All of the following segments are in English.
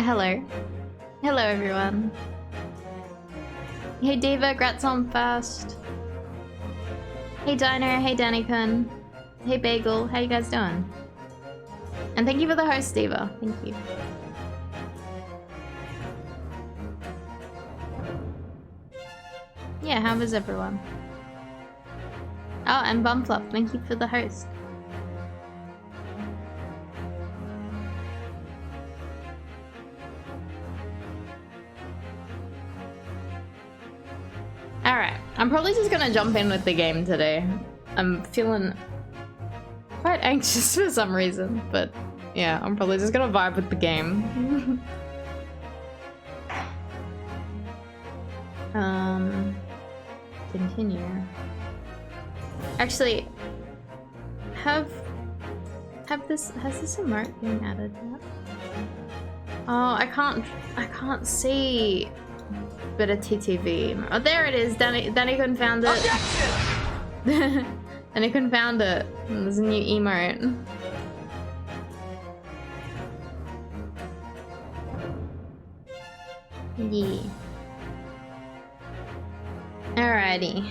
Hello. Hello, everyone. Hey, Diva, Grats on first. Hey, Dino. Hey, Danny-kun. Hey, Bagel. How you guys doing? And thank you for the host, Diva. Thank you. Yeah, how was everyone? Oh, and Bumfluff, thank you for the host. Alright, I'm probably just gonna jump in with the game today. I'm feeling quite anxious for some reason, but yeah, I'm probably just gonna vibe with the game. Continue. Actually, has this emote been added yet? Oh, I can't see. Bit of TTV. Oh, there it is. Danny couldn't found it. Danny couldn't found it. There's a new emote. Yeah. Alrighty.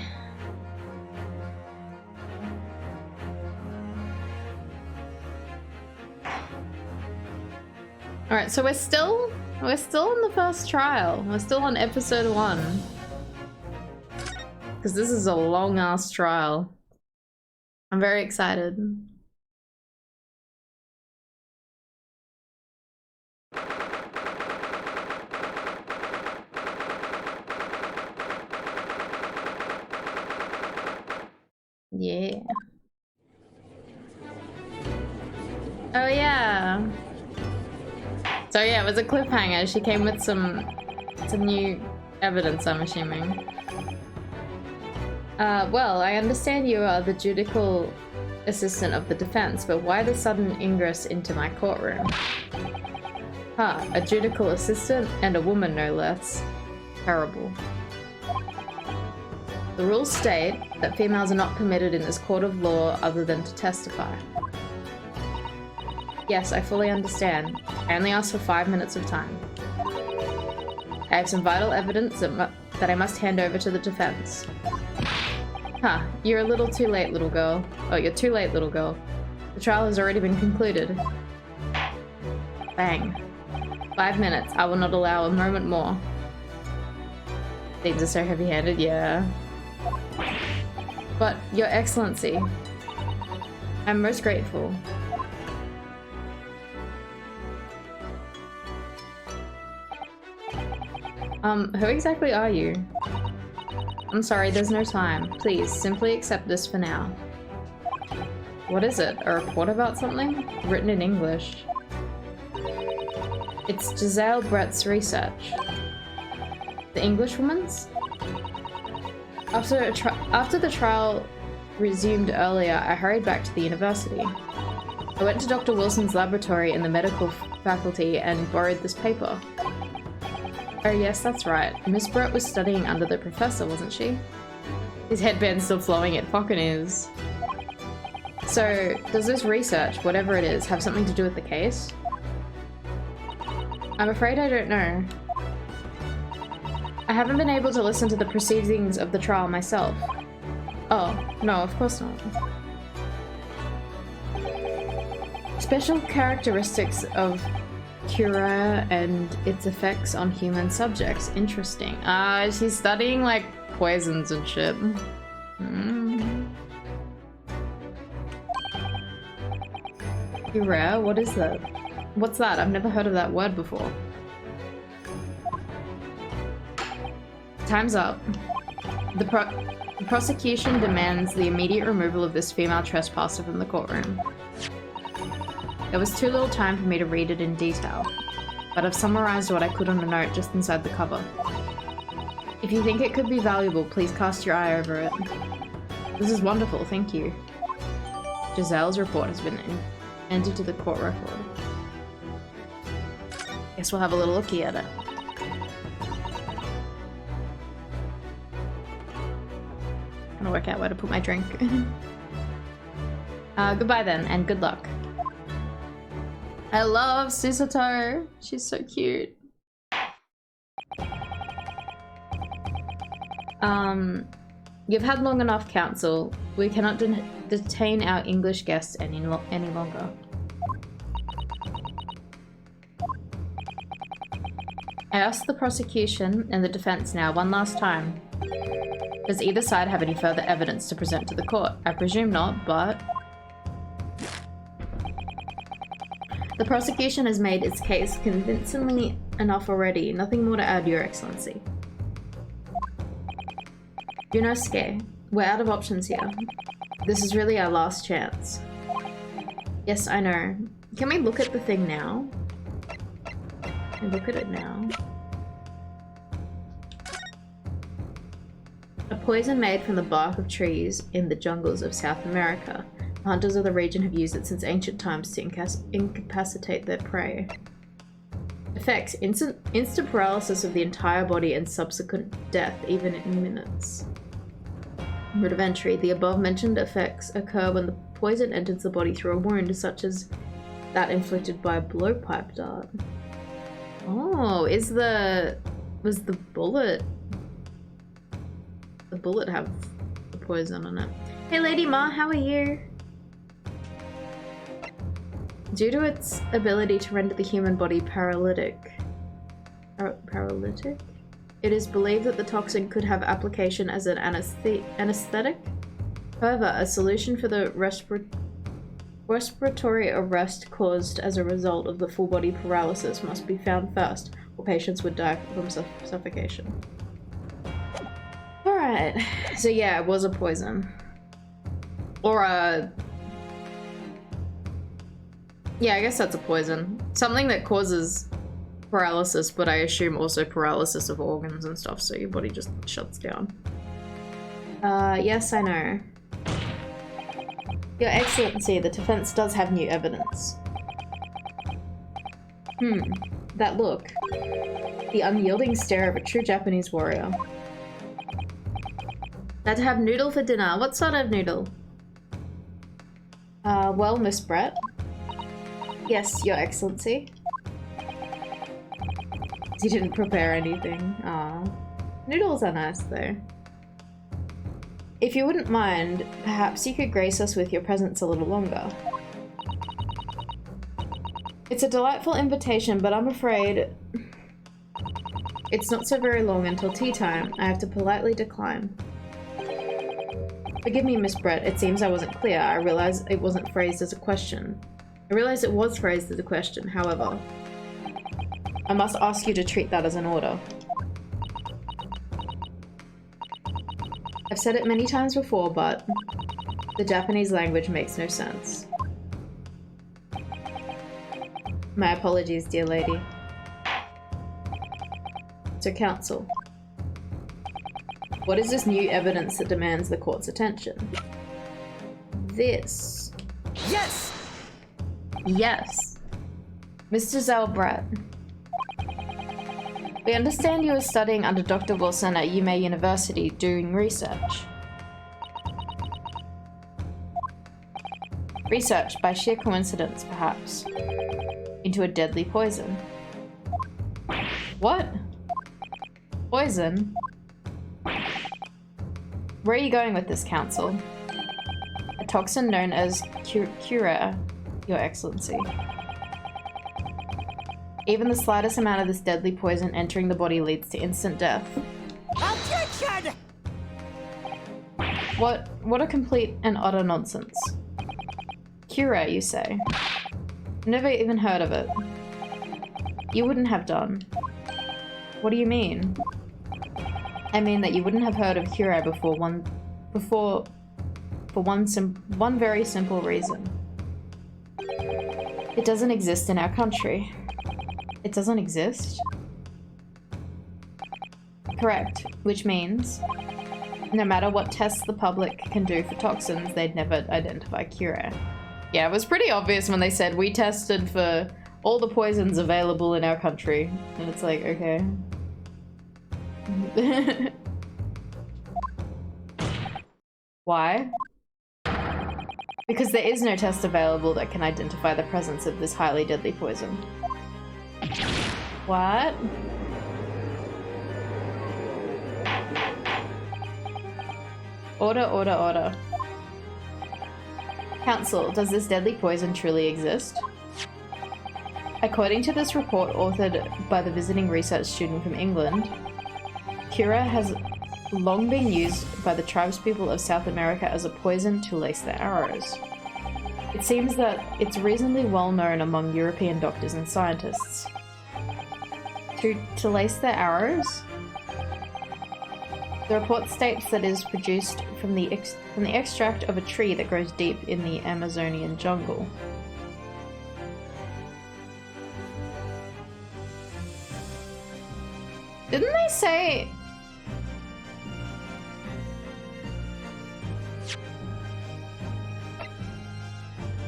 Alright, so we're still on the first trial. We're still on episode 1. Because this is a long-ass trial. I'm very excited. Yeah. Oh yeah. So yeah, it was a cliffhanger. She came with some new evidence, I'm assuming. Well, I understand you are the judicial assistant of the defense, but why the sudden ingress into my courtroom? Huh, a judicial assistant and a woman, no less. Terrible. The rules state that females are not permitted in this court of law other than to testify. Yes, I fully understand. I only asked for 5 minutes of time. I have some vital evidence that I must hand over to the defense. Huh, you're a little too late, little girl. Oh, you're too late, little girl. The trial has already been concluded. Bang. 5 minutes. I will not allow a moment more. Things are so heavy-handed, yeah. But, Your Excellency, I'm most grateful. Who exactly are you? I'm sorry, there's no time. Please, simply accept this for now. What is it? A report about something? Written in English. It's Giselle Brett's research. The Englishwoman's? After the trial resumed earlier, I hurried back to the university. I went to Dr. Wilson's laboratory in the medical faculty and borrowed this paper. Oh yes, that's right. Miss Brett was studying under the professor, wasn't she? His headband's still flowing, it fucking is. So, does this research, whatever it is, have something to do with the case? I'm afraid I don't know. I haven't been able to listen to the proceedings of the trial myself. Oh, no, of course not. Special characteristics of cura and its effects on human subjects. Interesting. She's studying like poisons and shit. Cura? What is that? What's that? I've never heard of that word before. Time's up. The prosecution demands the immediate removal of this female trespasser from the courtroom. There was too little time for me to read it in detail, but I've summarized what I could on a note just inside the cover. If you think it could be valuable, please cast your eye over it. This is wonderful, thank you. Giselle's report has been entered to the court record. Guess we'll have a little looky at it. Gonna work out where to put my drink. Goodbye then, and good luck. I love Susato. She's so cute. You've had long enough, Council. We cannot detain our English guests any longer. I ask the prosecution and the defense now one last time. Does either side have any further evidence to present to the court? I presume not, but... The prosecution has made its case convincingly enough already. Nothing more to add, Your Excellency. Yunosuke, we're out of options here. This is really our last chance. Yes, I know. Can we look at the thing now? Look at it now. A poison made from the bark of trees in the jungles of South America. The hunters of the region have used it since ancient times to incapacitate their prey. Effects: instant paralysis of the entire body and subsequent death, even in minutes. Route of entry: the above-mentioned effects occur when the poison enters the body through a wound, such as that inflicted by a blowpipe dart. Oh, was the bullet... The bullet have the poison in it? Hey Lady Ma, how are you? Due to its ability to render the human body paralytic, it is believed that the toxin could have application as an anesthetic. However, a solution for the respiratory arrest caused as a result of the full body paralysis must be found first, or patients would die from suffocation. Alright, so yeah, it was a poison. Or a... Yeah, I guess that's a poison. Something that causes paralysis, but I assume also paralysis of organs and stuff, so your body just shuts down. Yes, I know. Your Excellency, the defense does have new evidence. That look. The unyielding stare of a true Japanese warrior. Had to have noodle for dinner. What sort of noodle? Well, Miss Brett. Yes, Your Excellency. You didn't prepare anything. Aw. Noodles are nice, though. If you wouldn't mind, perhaps you could grace us with your presence a little longer. It's a delightful invitation, but I'm afraid it's not so very long until tea time. I have to politely decline. Forgive me, Miss Brett. It seems I wasn't clear. I realize it wasn't phrased as a question. I realize it was phrased as a question, however. I must ask you to treat that as an order. I've said it many times before, but the Japanese language makes no sense. My apologies, dear lady. So, Counsel. What is this new evidence that demands the court's attention? This. Yes! Yes. Mr. Zalbrat. We understand you are studying under Dr. Wilson at Yume University doing research. Research, by sheer coincidence, perhaps, into a deadly poison. What? Poison? Where are you going with this, Counsel? A toxin known as Cura, Your Excellency. Even the slightest amount of this deadly poison entering the body leads to instant death. Objection! What a complete and utter nonsense. Cura, you say? Never even heard of it. You wouldn't have done. What do you mean? I mean that you wouldn't have heard of Cura for one very simple reason. It doesn't exist in our country. It doesn't exist? Correct, which means no matter what tests the public can do for toxins, they'd never identify Cura. Yeah, it was pretty obvious when they said we tested for all the poisons available in our country. And it's like, okay. Why? Because there is no test available that can identify the presence of this highly deadly poison. What? Order. Council, does this deadly poison truly exist? According to this report authored by the visiting research student from England, Cura has long been used by the tribespeople of South America as a poison to lace their arrows. It seems that it's reasonably well known among European doctors and scientists. To lace their arrows? The report states that it is produced from the extract of a tree that grows deep in the Amazonian jungle. Didn't they say...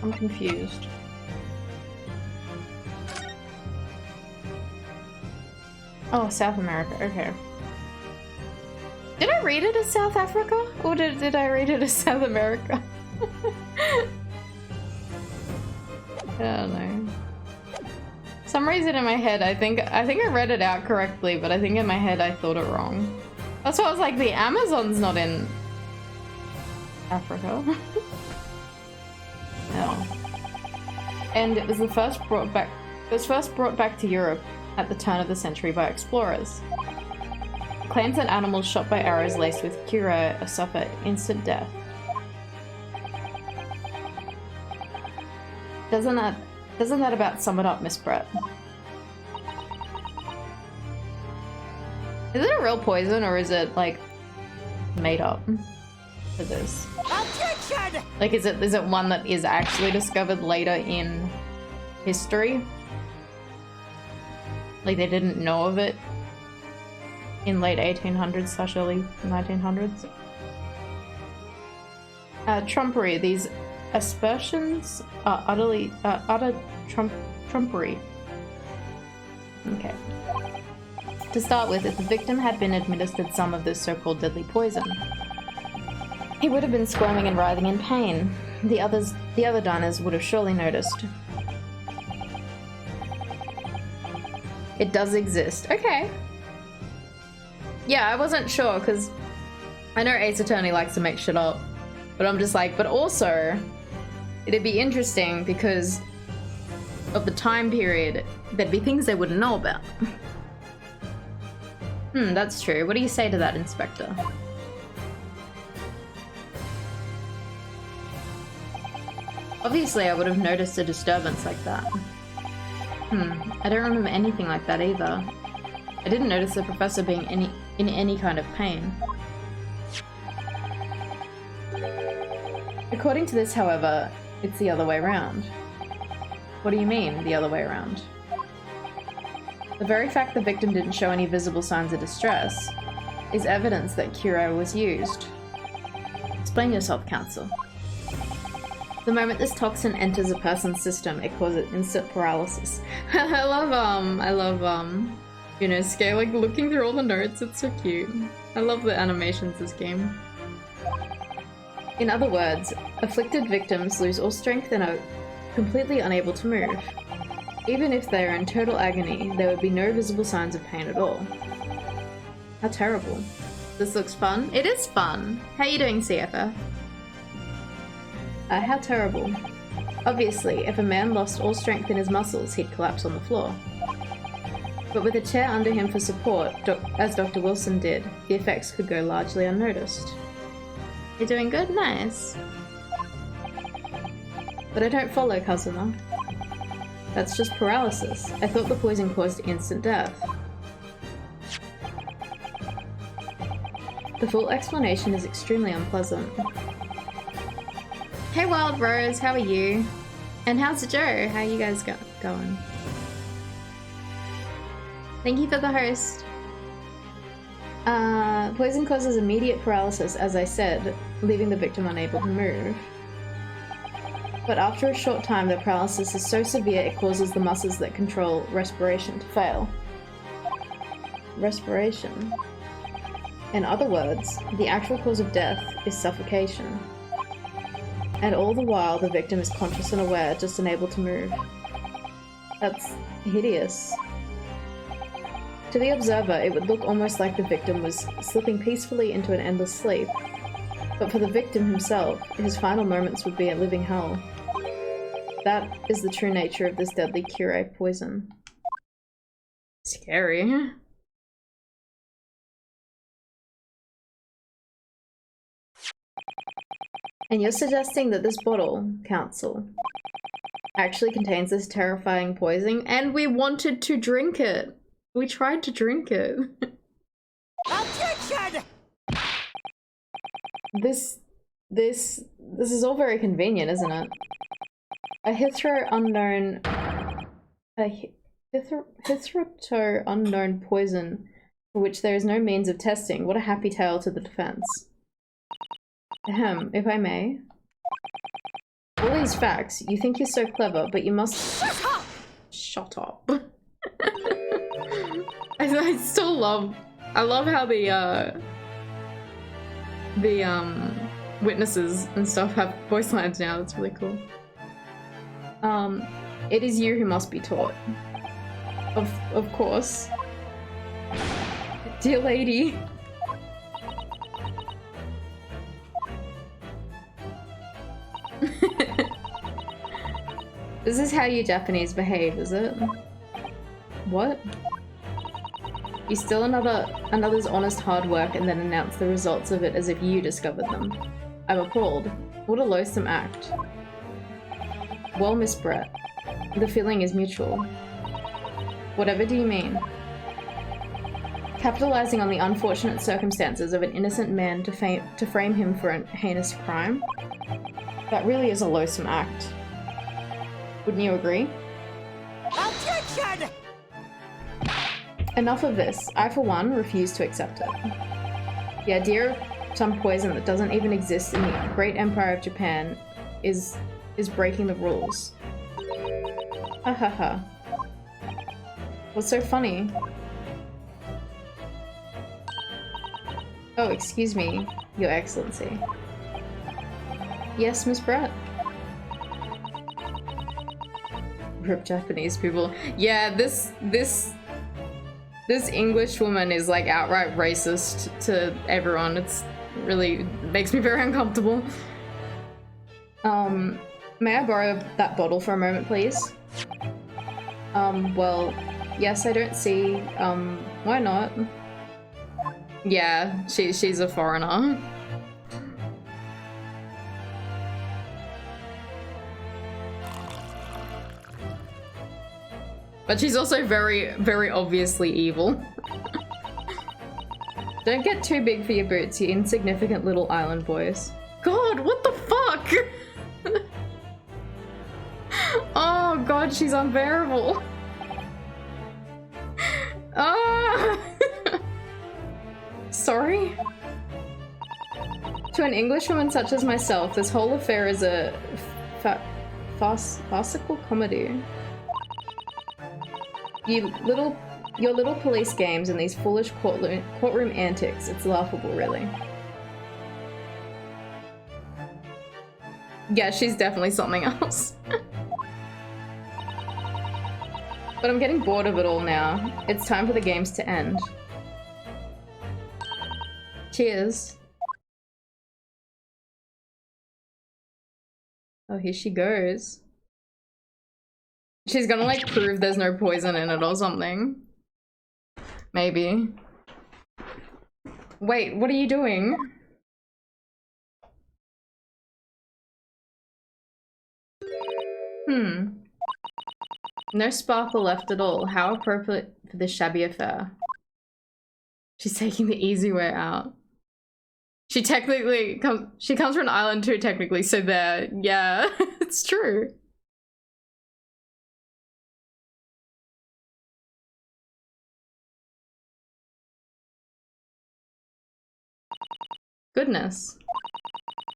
I'm confused. Oh, South America, okay. Did I read it as South Africa? Or did I read it as South America? I don't know. For some reason in my head, I think I read it out correctly, but I think in my head I thought it wrong. That's why I was like, the Amazon's not in Africa. No. And it was first brought back to Europe at the turn of the century by explorers. Claims that animals shot by arrows laced with cura suffer instant death. Doesn't that about sum it up, Miss Brett? Is it a real poison or is it like made up for this? Objection! Like is it one that is actually discovered later in history? Like they didn't know of it in late 1800s / early 1900s. Trumpery. These aspersions are utter trumpery. Okay. To start with, if the victim had been administered some of this so-called deadly poison, he would have been squirming and writhing in pain. The other diners would have surely noticed. It does exist. Okay. Yeah, I wasn't sure, because I know Ace Attorney likes to make shit up, but I'm just like, but also, it'd be interesting because of the time period, there'd be things they wouldn't know about. That's true. What do you say to that, Inspector? Obviously, I would have noticed a disturbance like that. I don't remember anything like that either. I didn't notice the professor being in any kind of pain. According to this, however, it's the other way around. What do you mean, the other way around? The very fact the victim didn't show any visible signs of distress is evidence that cura was used. Explain yourself, Counsel. The moment this toxin enters a person's system, it causes instant paralysis. I love, you know, Scale, like, looking through all the notes, it's so cute. I love the animations this game. In other words, afflicted victims lose all strength and are completely unable to move. Even if they are in total agony, there would be no visible signs of pain at all. How terrible. This looks fun. It is fun! How are you doing, CFF? How terrible. Obviously, if a man lost all strength in his muscles, he'd collapse on the floor. But with a chair under him for support, as Dr. Wilson did, the effects could go largely unnoticed. You're doing good? Nice. But I don't follow, Kazuma. That's just paralysis. I thought the poison caused instant death. The full explanation is extremely unpleasant. Hey Wild Rose, how are you? And how's Joe? How are you guys going? Thank you for the host. Poison causes immediate paralysis, as I said, leaving the victim unable to move. But after a short time, the paralysis is so severe it causes the muscles that control respiration to fail. Respiration. In other words, the actual cause of death is suffocation. And all the while, the victim is conscious and aware, just unable to move. That's hideous. To the observer, it would look almost like the victim was slipping peacefully into an endless sleep. But for the victim himself, his final moments would be a living hell. That is the true nature of this deadly curare poison. Scary. And you're suggesting that this bottle, Council, actually contains this terrifying poison, and we wanted to drink it. We tried to drink it. Objection! This is all very convenient, isn't it? A hitherto unknown poison for which there is no means of testing. What a happy tale to the defense. Ahem, if I may. All these facts, you think you're so clever, but you must— Shut up! Shut up. I still love— I love how the witnesses and stuff have voice lines now. That's really cool. It is you who must be taught. Of course. Dear lady. This is how you Japanese behave, is it? What? You steal another's honest hard work and then announce the results of it as if you discovered them. I'm appalled. What a loathsome act. Well, Miss Brett, the feeling is mutual. Whatever do you mean? Capitalizing on the unfortunate circumstances of an innocent man to frame him for a heinous crime? That really is a loathsome act. Wouldn't you agree? Objection! Enough of this. I, for one, refuse to accept it. The idea of some poison that doesn't even exist in the great empire of Japan is breaking the rules. Ha ha ha. What's so funny? Oh, excuse me, Your Excellency. Yes, Miss Brett? Rip Japanese people. Yeah, this English woman is like outright racist to everyone. It's really makes me very uncomfortable. May I borrow that bottle for a moment, please? Well, yes, I don't see, why not? Yeah, she's a foreigner. But she's also very, very obviously evil. Don't get too big for your boots, you insignificant little island boys. God, what the fuck? Oh god, she's unbearable. Ah! Sorry? To an Englishwoman such as myself, this whole affair is a farcical comedy. Your little police games and these foolish courtroom antics, it's laughable, really. Yeah, she's definitely something else. But I'm getting bored of it all now. It's time for the games to end. Cheers. Oh, here she goes. She's gonna like prove there's no poison in it or something. Maybe. Wait, what are you doing? No sparkle left at all. How appropriate for this shabby affair. She's taking the easy way out. She technically comes from an island too, technically, so there, yeah, it's true. Goodness.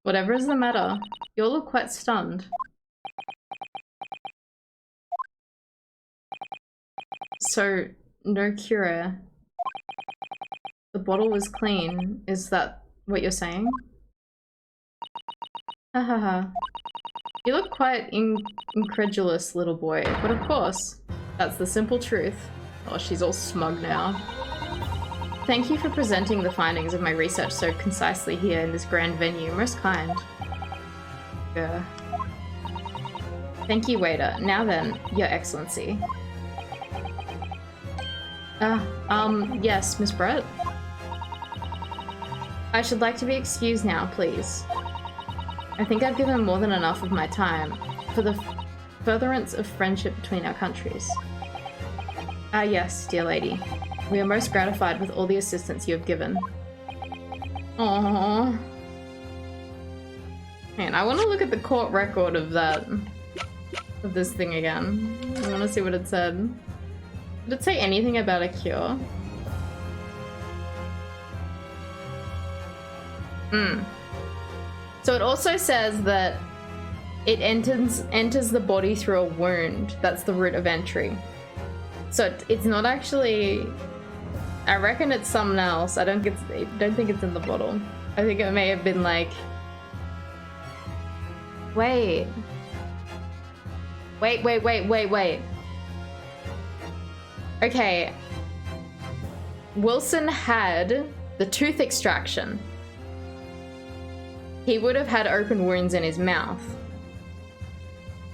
Whatever is the matter? You all look quite stunned. So, no cure. The bottle was clean. Is that what you're saying? Hahaha. You look quite incredulous, little boy, but of course, that's the simple truth. Oh, she's all smug now. Thank you for presenting the findings of my research so concisely here in this grand venue. Most kind. Yeah. Thank you, waiter. Now then, Your Excellency. Yes, Miss Brett? I should like to be excused now, please. I think I've given more than enough of my time for the furtherance of friendship between our countries. Ah yes, dear lady. We are most gratified with all the assistance you have given. Aww. Man, I want to look at the court record of that. Of this thing again. I want to see what it said. Did it say anything about a cure? So it also says that it enters the body through a wound. That's the route of entry. So it's not actually... I reckon it's something else. I don't think it's in the bottle. I think it may have been like... Wait. Okay. Wilson had the tooth extraction. He would have had open wounds in his mouth.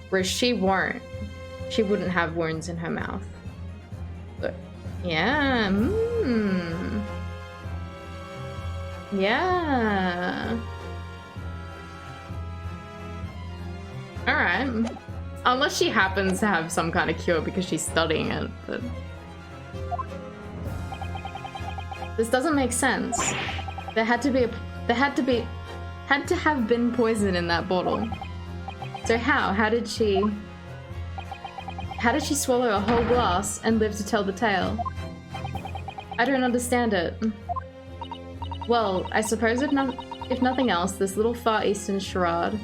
Whereas she won't. She wouldn't have wounds in her mouth. But, yeah. Yeah. Alright. Unless she happens to have some kind of cure because she's studying it, but... This doesn't make sense. There had to have been poison in that bottle. So how did she swallow a whole glass and live to tell the tale? I don't understand it. Well, I suppose if nothing else, this little Far Eastern charade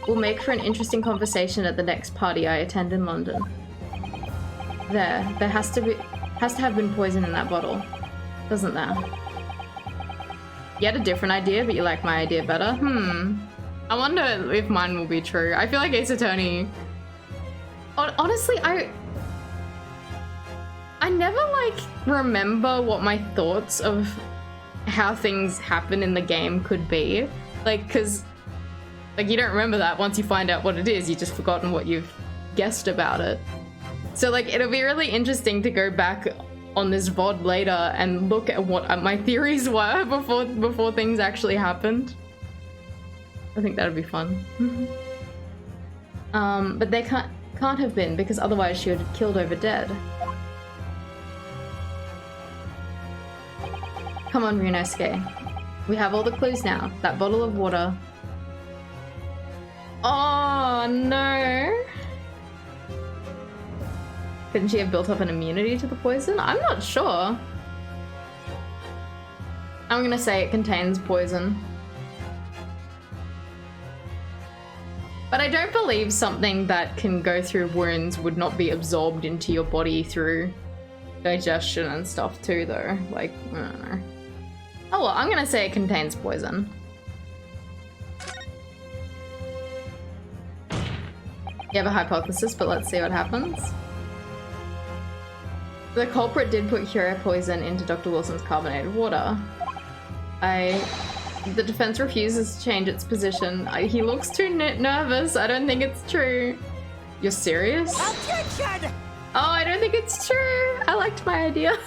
will make for an interesting conversation at the next party I attend in London. There has to have been poison in that bottle, doesn't there? You had a different idea, but you like my idea better? I wonder if mine will be true. I feel like Ace Attorney... Honestly, I never, like, remember what my thoughts of how things happen in the game could be. Like, because, like, you don't remember that once you find out what it is. You've just forgotten what you've guessed about it. So, like, it'll be really interesting to go back on this VoD later and look at what my theories were before things actually happened. I think that'd be fun. But they can't have been, because otherwise she would have killed over dead. Come on, Ryunosuke. We have all the clues now. That bottle of water. Oh no! Couldn't she have built up an immunity to the poison? I'm not sure. I'm gonna say it contains poison. But I don't believe something that can go through wounds would not be absorbed into your body through digestion and stuff too, though. Like, I don't know. Oh well, I'm gonna say it contains poison. You have a hypothesis, but let's see what happens. The culprit did put Cura poison into Dr. Wilson's carbonated water. The defense refuses to change its position. He looks too nervous. I don't think it's true. You're serious? Objection! Oh, I don't think it's true. I liked my idea.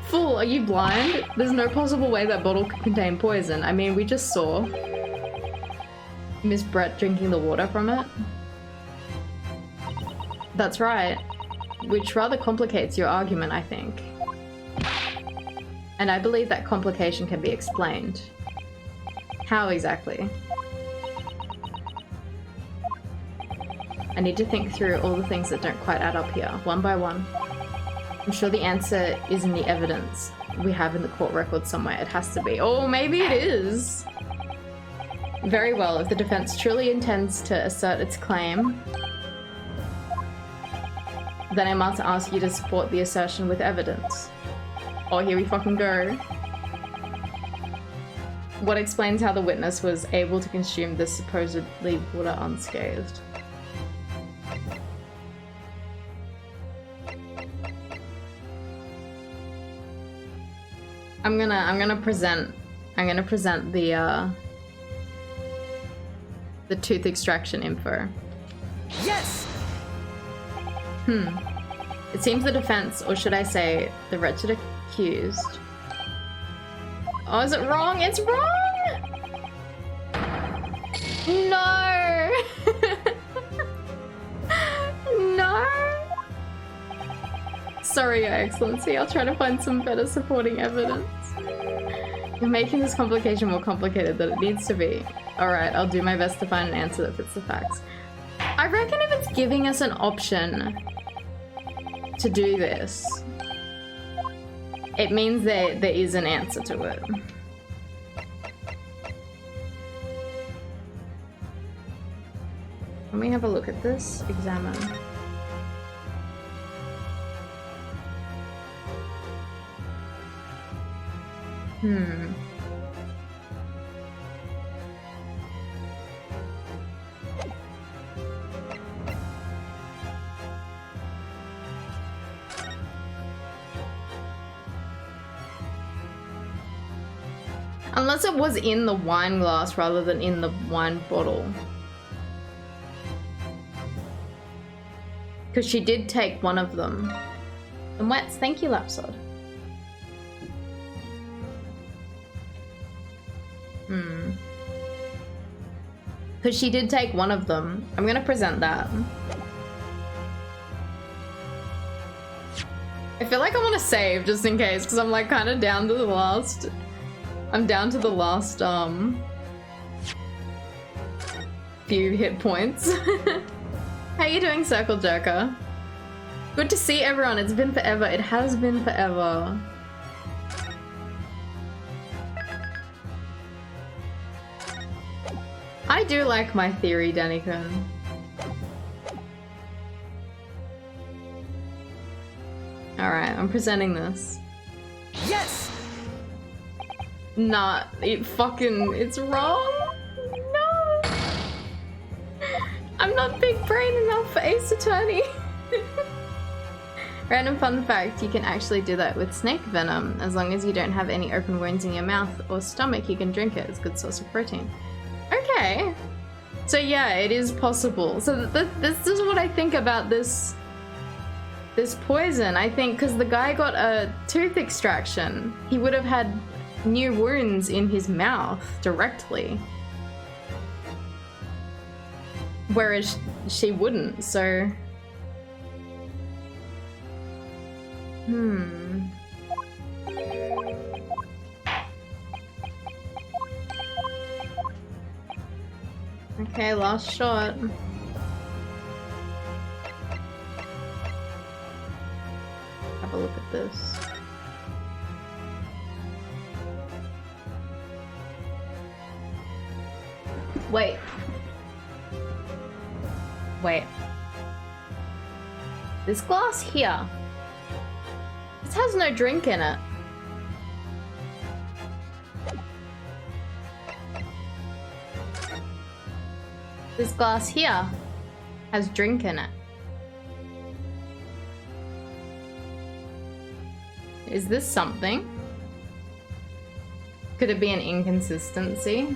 Fool, are you blind? There's no possible way that bottle could contain poison. I mean, we just saw Miss Brett drinking the water from it. That's right. Which rather complicates your argument, I think. And I believe that complication can be explained. How exactly? I need to think through all the things that don't quite add up here, one by one. I'm sure the answer is in the evidence we have in the court record somewhere. It has to be. Oh, maybe it is! Very well, if the defense truly intends to assert its claim, then I must ask you to support the assertion with evidence. Oh, here we fucking go. What explains how the witness was able to consume this supposedly water unscathed? I'm gonna present the tooth extraction info. Yes. It seems the defense, or should I say, the wretched accused. Oh, is it wrong? It's wrong! No! No! Sorry, Your Excellency. I'll try to find some better supporting evidence. You're making this complication more complicated than it needs to be. Alright, I'll do my best to find an answer that fits the facts. I reckon if it's giving us an option to do this, it means there is an answer to it. Can we have a look at this? Examine. Unless it was in the wine glass rather than in the wine bottle. Because she did take one of them. And wets, thank you, Lapsod. Because she did take one of them. I'm gonna present that. I feel like I want to save just in case, because I'm like kind of down to the last... I'm down to the last, few hit points. How you doing, Circle Jerker? Good to see everyone. It's been forever. It has been forever. I do like my theory, Danikun. Alright, I'm presenting this. Yes! Nah, it's wrong? No! I'm not big brain enough for Ace Attorney. Random fun fact, you can actually do that with snake venom. As long as you don't have any open wounds in your mouth or stomach, you can drink it. It's a good source of protein. Okay. So yeah, it is possible. So this is what I think about this poison. I think because the guy got a tooth extraction, he would have had new wounds in his mouth directly. Whereas she wouldn't, so... Okay, last shot. Have a look at this. Wait. This glass here. This has no drink in it. This glass here has drink in it. Is this something? Could it be an inconsistency?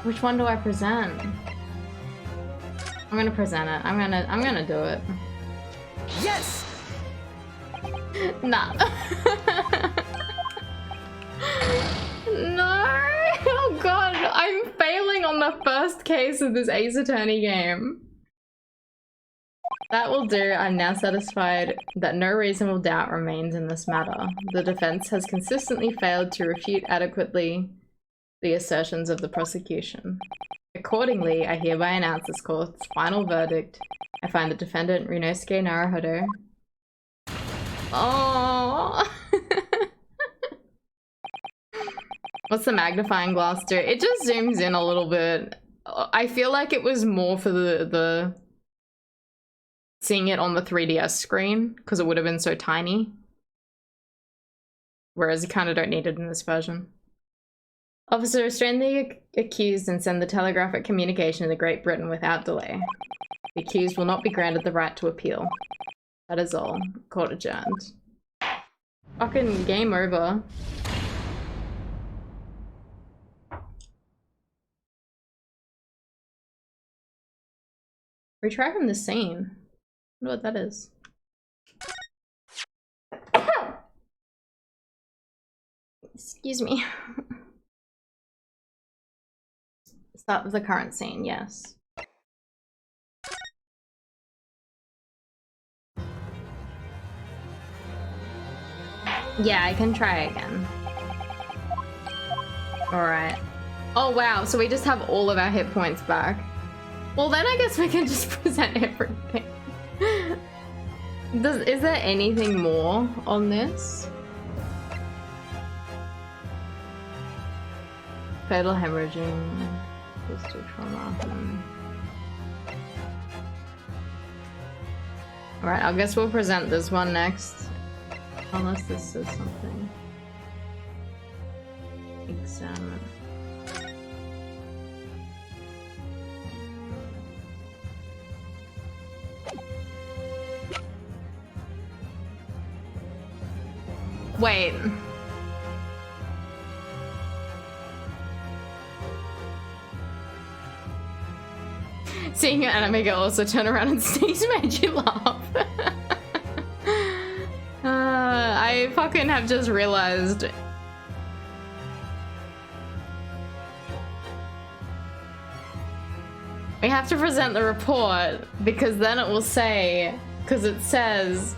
Which one do I present? I'm gonna present it. I'm gonna do it. Yes! Nah. No! Oh god, I'm failing on the first case of this Ace Attorney game. That will do. I'm now satisfied that no reasonable doubt remains in this matter. The defense has consistently failed to refute adequately the assertions of the prosecution. Accordingly, I hereby announce this court's final verdict. I find the defendant Ryunosuke Naruhodo. Oh. What's the magnifying glass do? It just zooms in a little bit. I feel like it was more for the seeing it on the 3DS screen because it would have been so tiny. Whereas you kind of don't need it in this version. Officer, restrain the accused and send the telegraphic communication to Great Britain without delay. The accused will not be granted the right to appeal. That is all. Court adjourned. Fucking game over. Retry from the scene. I wonder what that is. Excuse me. Start with the current scene, yes. Yeah, I can try again. Alright. Oh wow, so we just have all of our hit points back. Well then I guess we can just present everything. Is there anything more on this? Fatal hemorrhaging. Physical trauma. Alright, I guess we'll present this one next. Unless this says something. Examine. Wait. Seeing your anime girl also turn around and sneeze made you laugh. I fucking have just realized. We have to present the report because then it will say, because it says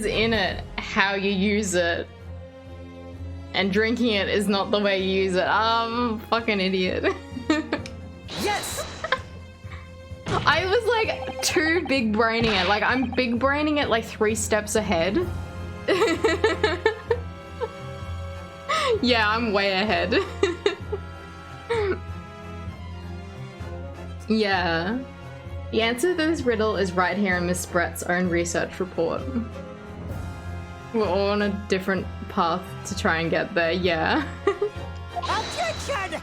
in it how you use it, and drinking it is not the way you use it. I'm a fucking idiot. Yes! I was like too big braining it. Like I'm big braining it like 3 steps ahead. Yeah, I'm way ahead. Yeah. The answer to this riddle is right here in Miss Brett's own research report. We're all on a different path to try and get there, yeah. Attention!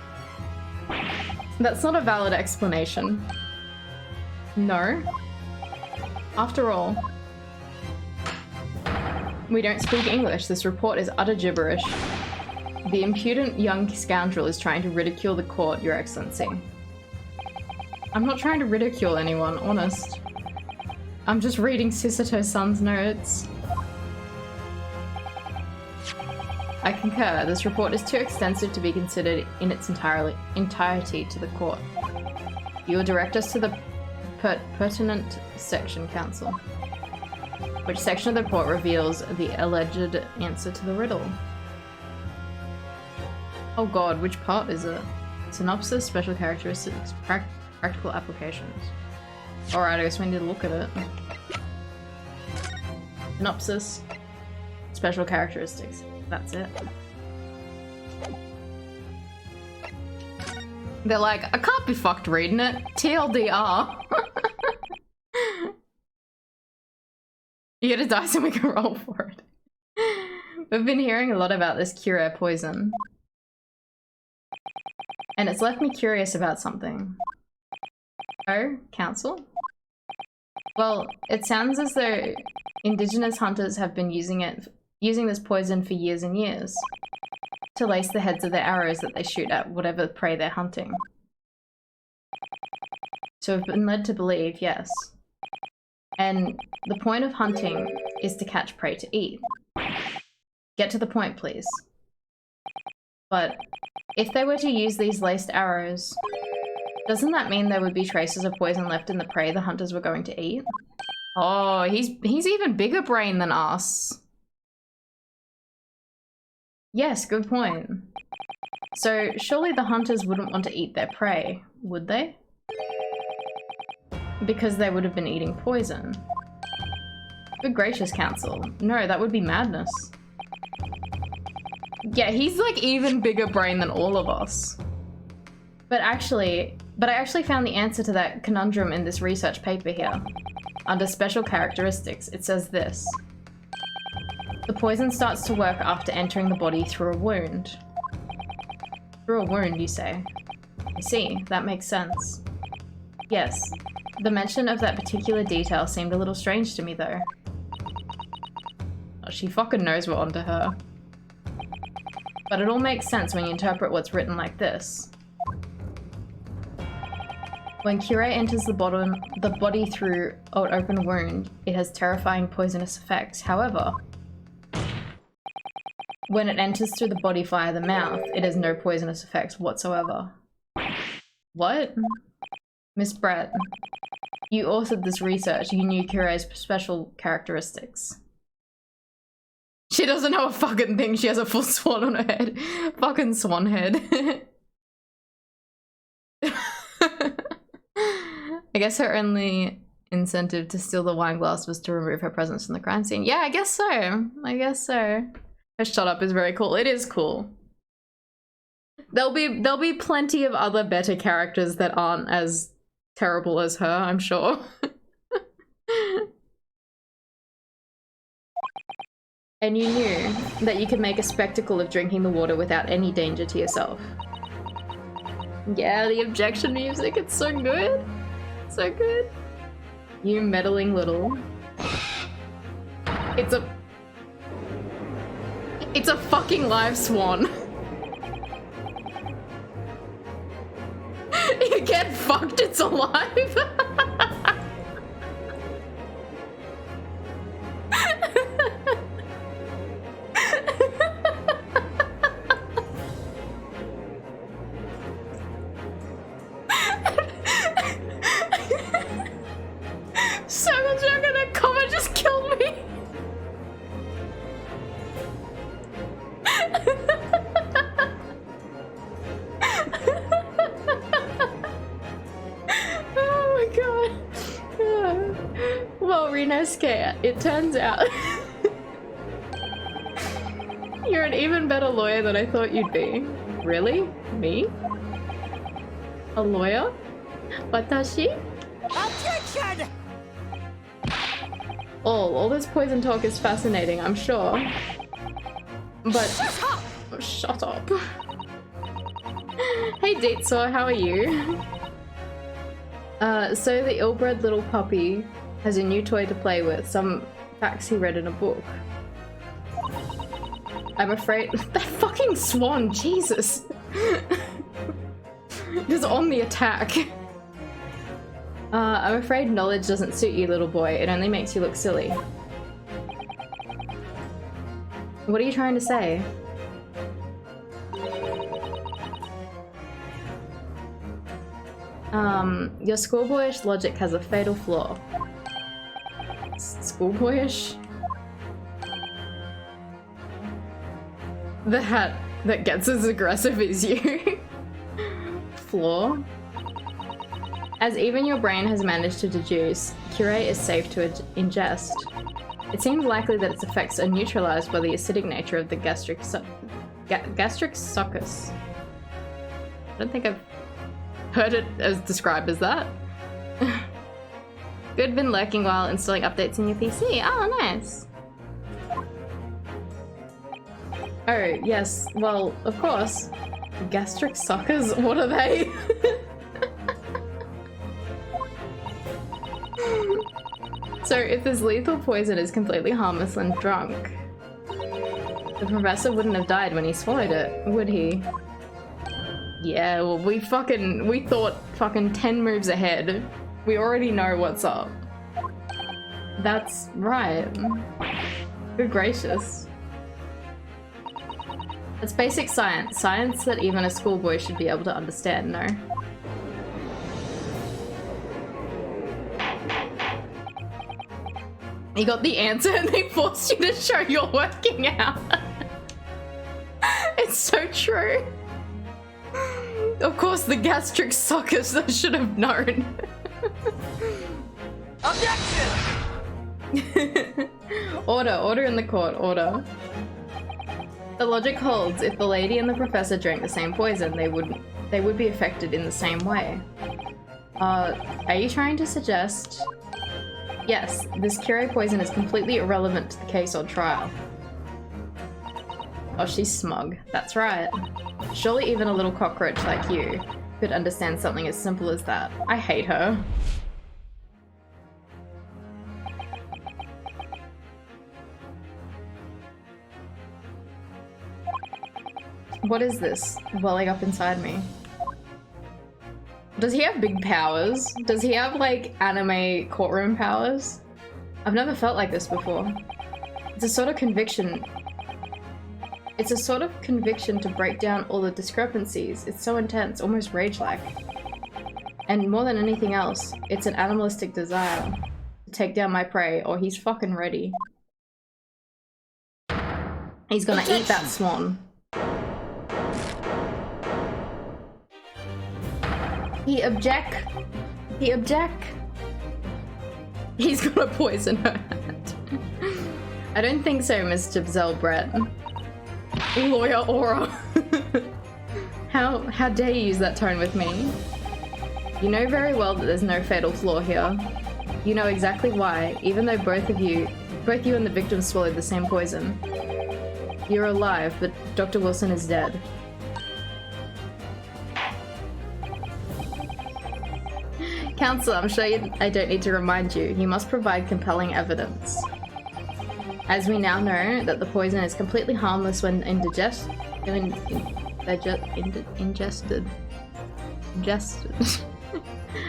That's not a valid explanation. No. After all, we don't speak English. This report is utter gibberish. The impudent young scoundrel is trying to ridicule the court, Your Excellency. I'm not trying to ridicule anyone, honest. I'm just reading Sisito-san's notes. I concur. This report is too extensive to be considered in its entirety to the court. You will direct us to the pertinent section, Counsel. Which section of the report reveals the alleged answer to the riddle? Oh god, which part is it? Synopsis, special characteristics, practical applications. Alright, I guess we need to look at it. Synopsis, special characteristics. That's it. They're like, I can't be fucked reading it. TLDR. You get a dice and we can roll for it. We've been hearing a lot about this cure poison. And it's left me curious about something. Oh, Counsel? Well, it sounds as though indigenous hunters have been using this poison for years and years to lace the heads of their arrows that they shoot at whatever prey they're hunting. So we've been led to believe, yes. And the point of hunting is to catch prey to eat. Get to the point, please. But if they were to use these laced arrows, doesn't that mean there would be traces of poison left in the prey the hunters were going to eat? Oh, he's even bigger brain than us. Yes, good point. So surely the hunters wouldn't want to eat their prey, would they? Because they would have been eating poison. Good gracious, Counsel. No, that would be madness. Yeah, he's like even bigger brain than all of us. But actually, But I actually found the answer to that conundrum in this research paper here. Under special characteristics, it says this. The poison starts to work after entering the body through a wound. Through a wound, you say? I see, that makes sense. Yes, the mention of that particular detail seemed a little strange to me though. Oh, she fucking knows we're onto her. But it all makes sense when you interpret what's written like this. When Curie enters the body through an open wound, it has terrifying poisonous effects. However, when it enters through the body via the mouth, it has no poisonous effects whatsoever. What? Miss Brett, you authored this research. You knew Curie's special characteristics. She doesn't know a fucking thing. She has a full swan on her head. Fucking swan head. I guess her only incentive to steal the wine glass was to remove her presence from the crime scene. Yeah, I guess so. I guess so. Her shut up is very cool. It is cool. There'll be plenty of other better characters that aren't as terrible as her, I'm sure. And you knew that you could make a spectacle of drinking the water without any danger to yourself. Yeah, the objection music, it's so good. So good. You meddling little. It's a fucking live swan. You get fucked, it's alive. Someone's gonna come and just kill me. Oh my god. Well, Rinosuke, it turns out you're an even better lawyer than I thought you'd be. Really? Me? A lawyer? Watashi? Objection! All this poison talk is fascinating, I'm sure. But Shut up! oh, shut up. Hey Deetsaw, how are you? So the ill-bred little puppy has a new toy to play with, some facts he read in a book. I'm afraid that fucking swan, Jesus. Just on the attack. I'm afraid knowledge doesn't suit you, little boy. It only makes you look silly. What are you trying to say? Your schoolboyish logic has a fatal flaw. Schoolboyish? The hat that gets as aggressive as you. Flaw? As even your brain has managed to deduce, Curie is safe to ingest. It seems likely that its effects are neutralized by the acidic nature of the gastric succus. I don't think I've heard it as described as that. Good, been lurking while installing updates in your PC. Oh, nice. Oh, yes. Well, of course. Gastric suckers? What are they? So if this lethal poison is completely harmless when drunk, the professor wouldn't have died when he swallowed it, would he? Yeah, well, we thought fucking 10 moves ahead. We already know what's up. That's right. Good gracious. It's basic science. Science that even a schoolboy should be able to understand, no? You got the answer and they forced you to show you're working out. It's so true. Of course, the gastric suckers that should have known. Objection! Order in the court, order. The logic holds. If the lady and the professor drank the same poison, they would be affected in the same way. Are you trying to suggest? Yes, this curare poison is completely irrelevant to the case or trial. Oh, she's smug. That's right. Surely even a little cockroach like you could understand something as simple as that. I hate her. What is this welling up inside me? Does he have big powers? Does he have like anime courtroom powers? I've never felt like this before. It's a sort of conviction. It's a sort of conviction to break down all the discrepancies. It's so intense, almost rage-like. And more than anything else, it's an animalistic desire to take down my prey, or he's fucking ready. He's gonna eat that swan. He object. He object. He's gonna poison her. I don't think so, Mr. Zelbrett. Lawyer aura. How dare you use that tone with me? You know very well that there's no fatal flaw here. You know exactly why, even though both you and the victim swallowed the same poison. You're alive, but Dr. Wilson is dead. Counselor, I'm sure I don't need to remind you. You must provide compelling evidence. As we now know that the poison is completely harmless when ingested.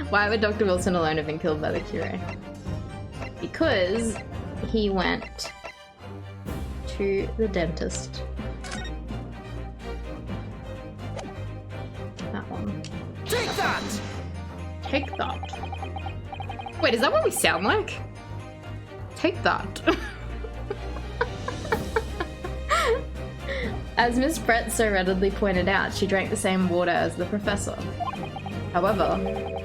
Why would Dr. Wilson alone have been killed by the curare? Because he went to the dentist. That one. Take that! Take that. Wait, is that what we sound like? Take that. As Miss Brett so readily pointed out, she drank the same water as the professor. However,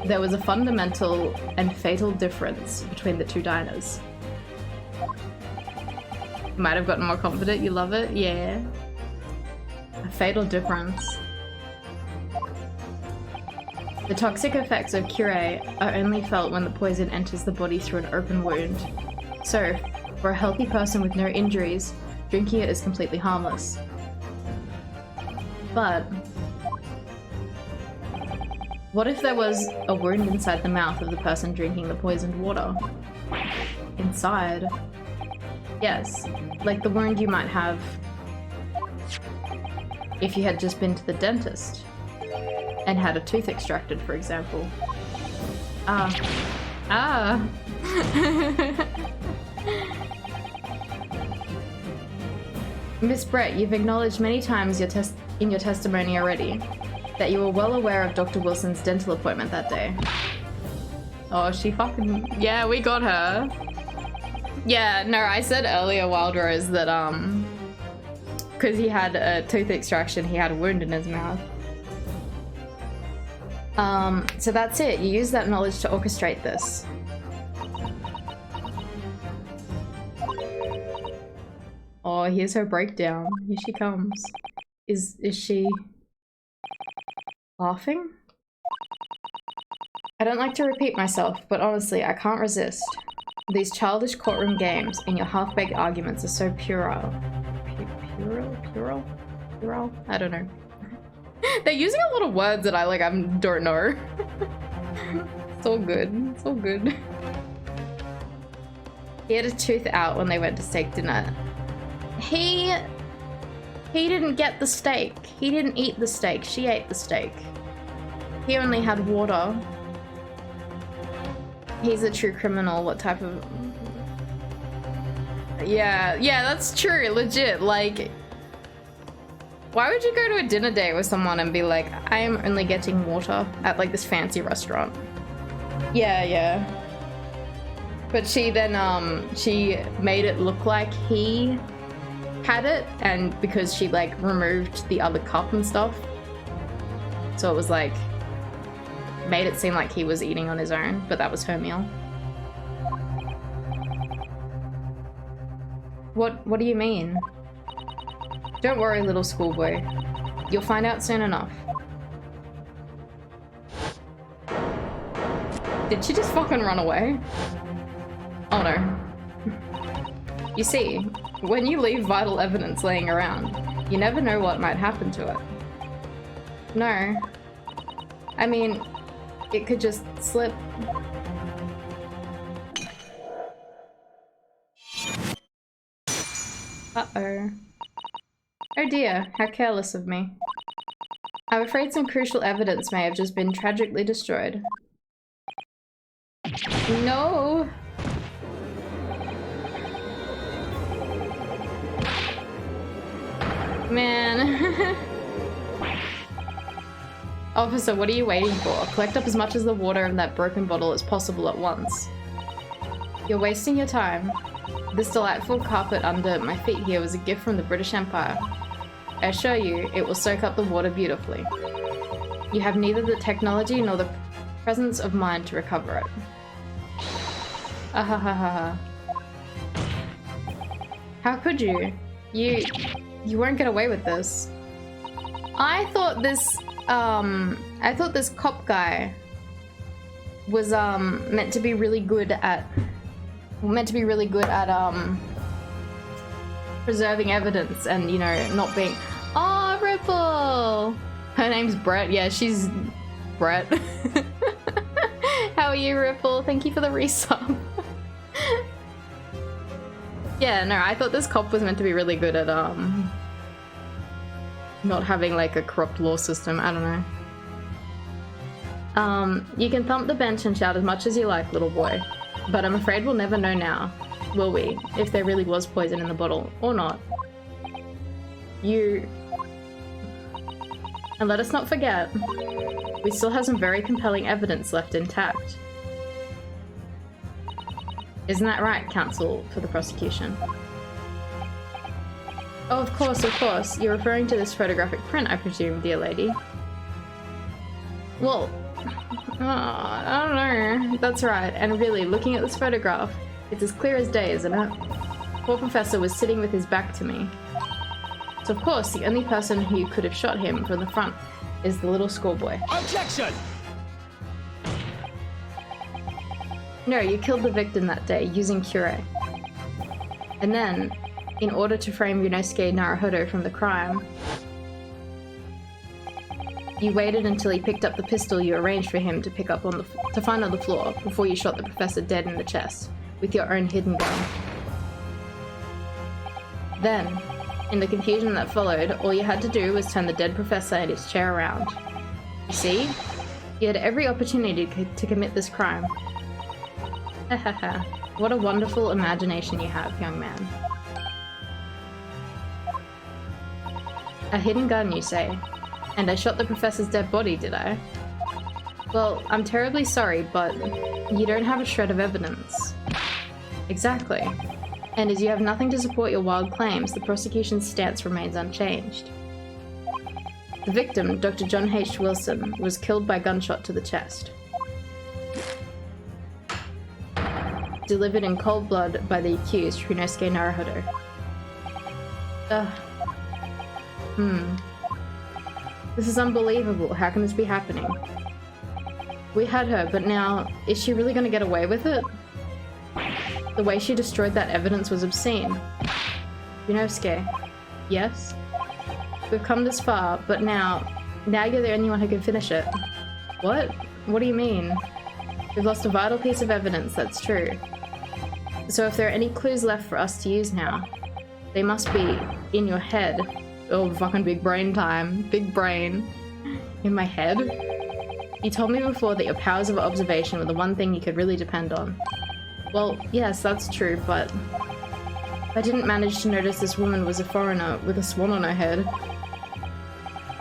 there was a fundamental and fatal difference between the two diners. Might have gotten more confident, you love it? Yeah. A fatal difference. The toxic effects of curare are only felt when the poison enters the body through an open wound. So, for a healthy person with no injuries, drinking it is completely harmless. But what if there was a wound inside the mouth of the person drinking the poisoned water? Inside? Yes, like the wound you might have if you had just been to the dentist and had a tooth extracted, for example. Miss Brett, you've acknowledged many times in your testimony already that you were well aware of Dr. Wilson's dental appointment that day. Oh, she fucking... Yeah, we got her. Yeah, no, I said earlier, Wild Rose, that, because he had a tooth extraction, he had a wound in his mouth. So that's it. You use that knowledge to orchestrate this. Oh, here's her breakdown. Here she comes. Is she laughing? I don't like to repeat myself, but honestly, I can't resist. These childish courtroom games and your half-baked arguments are so puerile. Puerile? I don't know. They're using a lot of words that I don't know. It's all good. It's all good. He had a tooth out when they went to steak dinner. He didn't get the steak. He didn't eat the steak. She ate the steak. He only had water. He's a true criminal. What type of... Yeah, that's true. Legit. Like, why would you go to a dinner date with someone and be like, I am only getting water at like this fancy restaurant? Yeah. But she then, she made it look like he had it, and because she like removed the other cup and stuff, so it was like made it seem like he was eating on his own, but that was her meal. What do you mean? Don't worry, little schoolboy. You'll find out soon enough. Did she just fucking run away? Oh no. You see, when you leave vital evidence laying around, you never know what might happen to it. No. I mean, it could just slip. Uh-oh. Oh dear, how careless of me. I'm afraid some crucial evidence may have just been tragically destroyed. No! Man. Officer, what are you waiting for? Collect up as much of the water in that broken bottle as possible at once. You're wasting your time. This delightful carpet under my feet here was a gift from the British Empire. I assure you, it will soak up the water beautifully. You have neither the technology nor the presence of mind to recover it. Ahahaha. How could you? You won't get away with this. I thought this cop guy was meant to be really good at preserving evidence and, you know, not being. Oh, Ripple! Her name's Brett. Yeah, she's Brett. How are you, Ripple? Thank you for the resub. Yeah, no, I thought this cop was meant to be really good at not having like a corrupt law system. I don't know. You can thump the bench and shout as much as you like, little boy. But I'm afraid we'll never know now, will we? If there really was poison in the bottle, or not. And let us not forget, we still have some very compelling evidence left intact. Isn't that right, counsel for the prosecution? Oh, of course, of course. You're referring to this photographic print, I presume, dear lady. Well, I don't know. That's right. And really, looking at this photograph, it's as clear as day, isn't it? Poor professor was sitting with his back to me. So of course, the only person who could have shot him from the front is the little schoolboy. Objection! No, you killed the victim that day using Cure. And then, in order to frame Yunosuke Naruhodo from the crime, you waited until he picked up the pistol you arranged for him to pick up to find on the floor before you shot the professor dead in the chest with your own hidden gun. Then, in the confusion that followed, all you had to do was turn the dead professor and his chair around. You see? You had every opportunity to commit this crime. Hahaha. What a wonderful imagination you have, young man. A hidden gun, you say? And I shot the professor's dead body, did I? Well, I'm terribly sorry, but you don't have a shred of evidence. Exactly. And as you have nothing to support your wild claims, the prosecution's stance remains unchanged. The victim, Dr. John H. Wilson, was killed by gunshot to the chest. Delivered in cold blood by the accused, Yunosuke Naruhodo. This is unbelievable. How can this be happening? We had her, but now, is she really going to get away with it? The way she destroyed that evidence was obscene. Yunosuke. Yes? We've come this far, but now you're the only one who can finish it. What? What do you mean? We've lost a vital piece of evidence, that's true. So if there are any clues left for us to use now, they must be in your head. Oh, fucking big brain time. Big brain. In my head? You told me before that your powers of observation were the one thing you could really depend on. Well, yes, that's true, but I didn't manage to notice this woman was a foreigner with a swan on her head.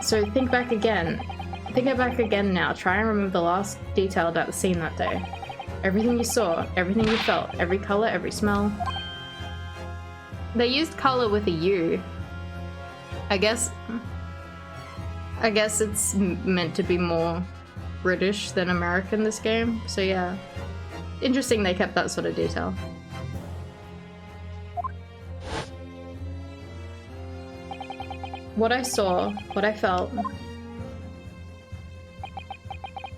So think back again. Think it back again now. Try and remember the last detail about the scene that day. Everything you saw, everything you felt, every color, every smell. They used color with a U. I guess it's meant to be more British than American, this game. So yeah. Interesting they kept that sort of detail. What I saw, what I felt.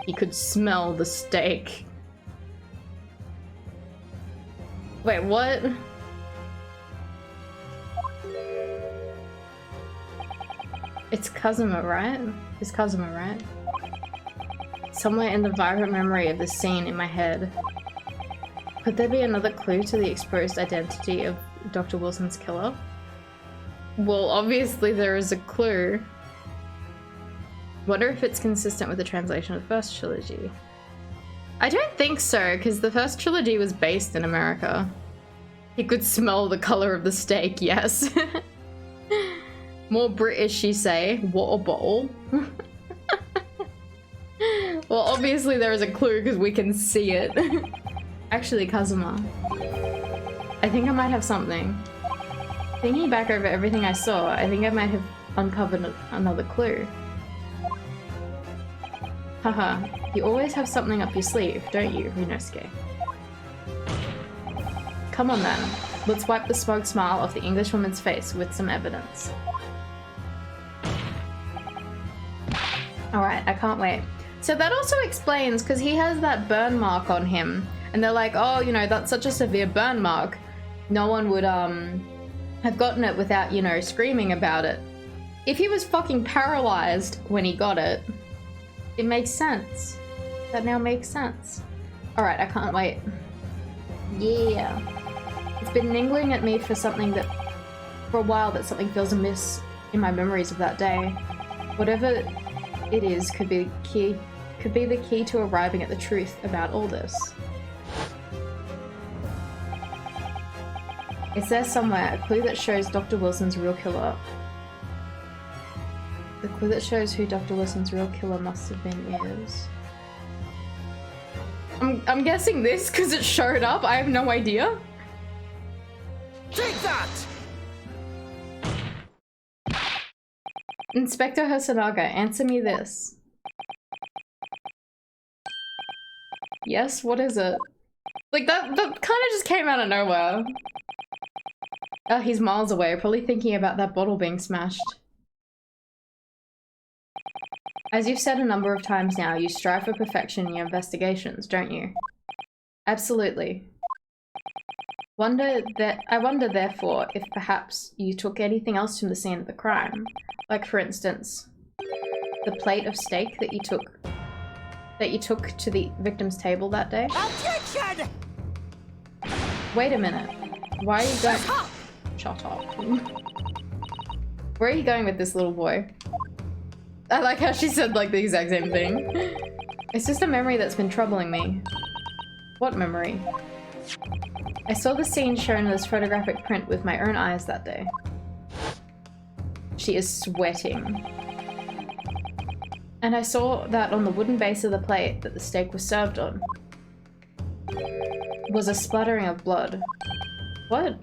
You could smell the steak. Wait, what? It's Kazuma, right? It's Kazuma, right? Somewhere in the vibrant memory of the scene in my head. Could there be another clue to the exposed identity of Dr. Wilson's killer? Well, obviously there is a clue. Wonder if it's consistent with the translation of the first trilogy. I don't think so, because the first trilogy was based in America. He could smell the color of the steak, yes. More British, you say. What a bowl. Well, obviously there is a clue because we can see it. Actually, Kazuma. I think I might have something. Thinking back over everything I saw, I think I might have uncovered another clue. Haha, you always have something up your sleeve, don't you, Ryunosuke? Come on then, let's wipe the smug smile off the Englishwoman's face with some evidence. Alright, I can't wait. So that also explains, because he has that burn mark on him, and they're like, oh, you know, that's such a severe burn mark. No one would, have gotten it without, you know, screaming about it. If he was fucking paralyzed when he got it, it makes sense. That now makes sense. Alright, I can't wait. Yeah. It's been niggling at me for a while that something feels amiss in my memories of that day. Whatever it is could be the key to arriving at the truth about all this. Is there somewhere a clue that shows Dr. Wilson's real killer? The clue that shows who Dr. Wilson's real killer must have been is... I'm guessing this because it showed up. I have no idea. Take that! Inspector Hosonaga, answer me this. Yes, what is it? Like, that kind of just came out of nowhere. Oh, he's miles away, probably thinking about that bottle being smashed. As you've said a number of times now, you strive for perfection in your investigations, don't you? Absolutely. I wonder, therefore, if perhaps you took anything else from the scene of the crime. Like, for instance, the plate of steak that you took to the victim's table that day? Objection! Wait a minute. Why are you going- Shut up. Where are you going with this little boy? I like how she said like the exact same thing. It's just a memory that's been troubling me. What memory? I saw the scene shown in this photographic print with my own eyes that day. She is sweating. And I saw that on the wooden base of the plate that the steak was served on was a splattering of blood. What?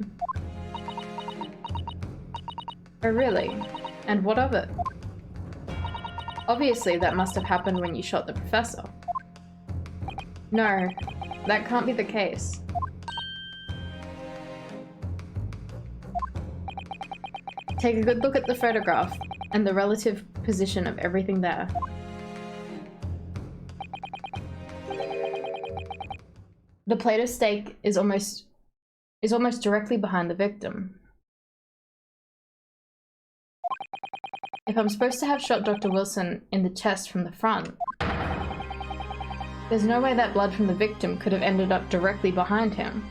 Oh really? And what of it? Obviously that must have happened when you shot the professor. No, that can't be the case. Take a good look at the photograph and the relative position of everything there. The plate of steak is almost directly behind the victim. If I'm supposed to have shot Dr. Wilson in the chest from the front, there's no way that blood from the victim could have ended up directly behind him.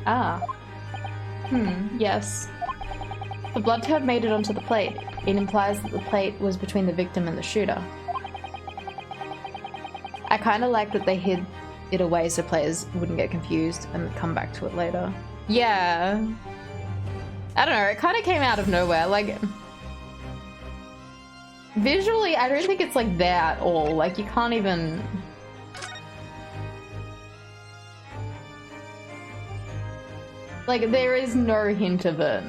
Ah. Yes. For blood to have made it onto the plate, it implies that the plate was between the victim and the shooter. I kinda like that they hid it away so players wouldn't get confused and come back to it later. Yeah. I don't know, it kinda came out of nowhere, like... Visually, I don't think it's like there at all, like you can't even... Like, there is no hint of it.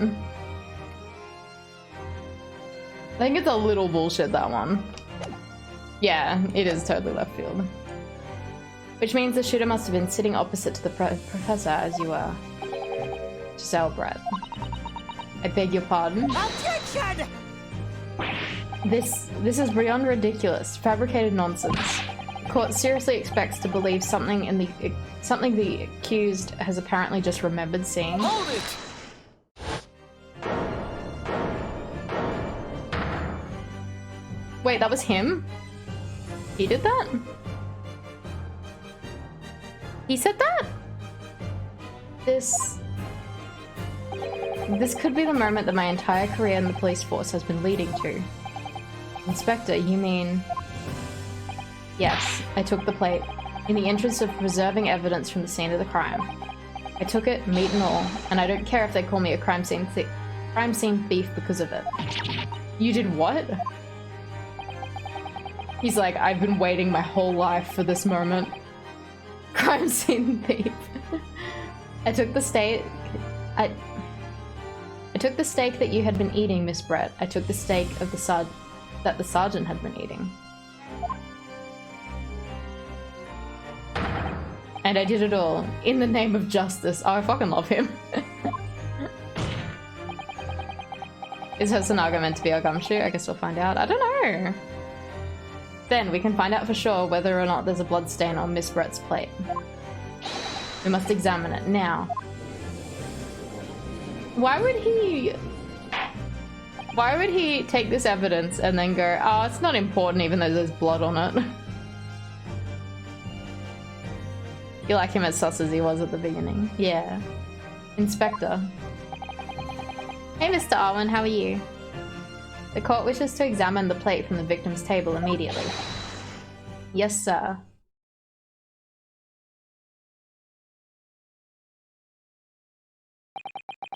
I think it's a little bullshit, that one. Yeah, it is totally left field. Which means the shooter must have been sitting opposite to the professor as you were. Giselle Brett. I beg your pardon? Objection! This is beyond ridiculous. Fabricated nonsense. Court seriously expects to believe something the accused has apparently just remembered seeing. Hold it! Wait, that was him? He did that? He said that? This could be the moment that my entire career in the police force has been leading to. Inspector, you mean... Yes, I took the plate, in the interest of preserving evidence from the scene of the crime. I took it, meat and all, and I don't care if they call me a crime scene thief because of it. You did what? He's like, I've been waiting my whole life for this moment. Crime scene thief. I took the steak that you had been eating, Miss Brett. I took the steak of that the sergeant had been eating. And I did it all in the name of justice. Oh, I fucking love him. Is Hosonaga meant to be our gumshoe? I guess we'll find out. I don't know. Then we can find out for sure whether or not there's a blood stain on Miss Brett's plate. We must examine it now. Why would he take this evidence and then go, oh, it's not important even though there's blood on it? You like him as sus as he was at the beginning. Yeah. Inspector. Hey, Mr. Arwen, how are you? The court wishes to examine the plate from the victim's table immediately. Yes, sir.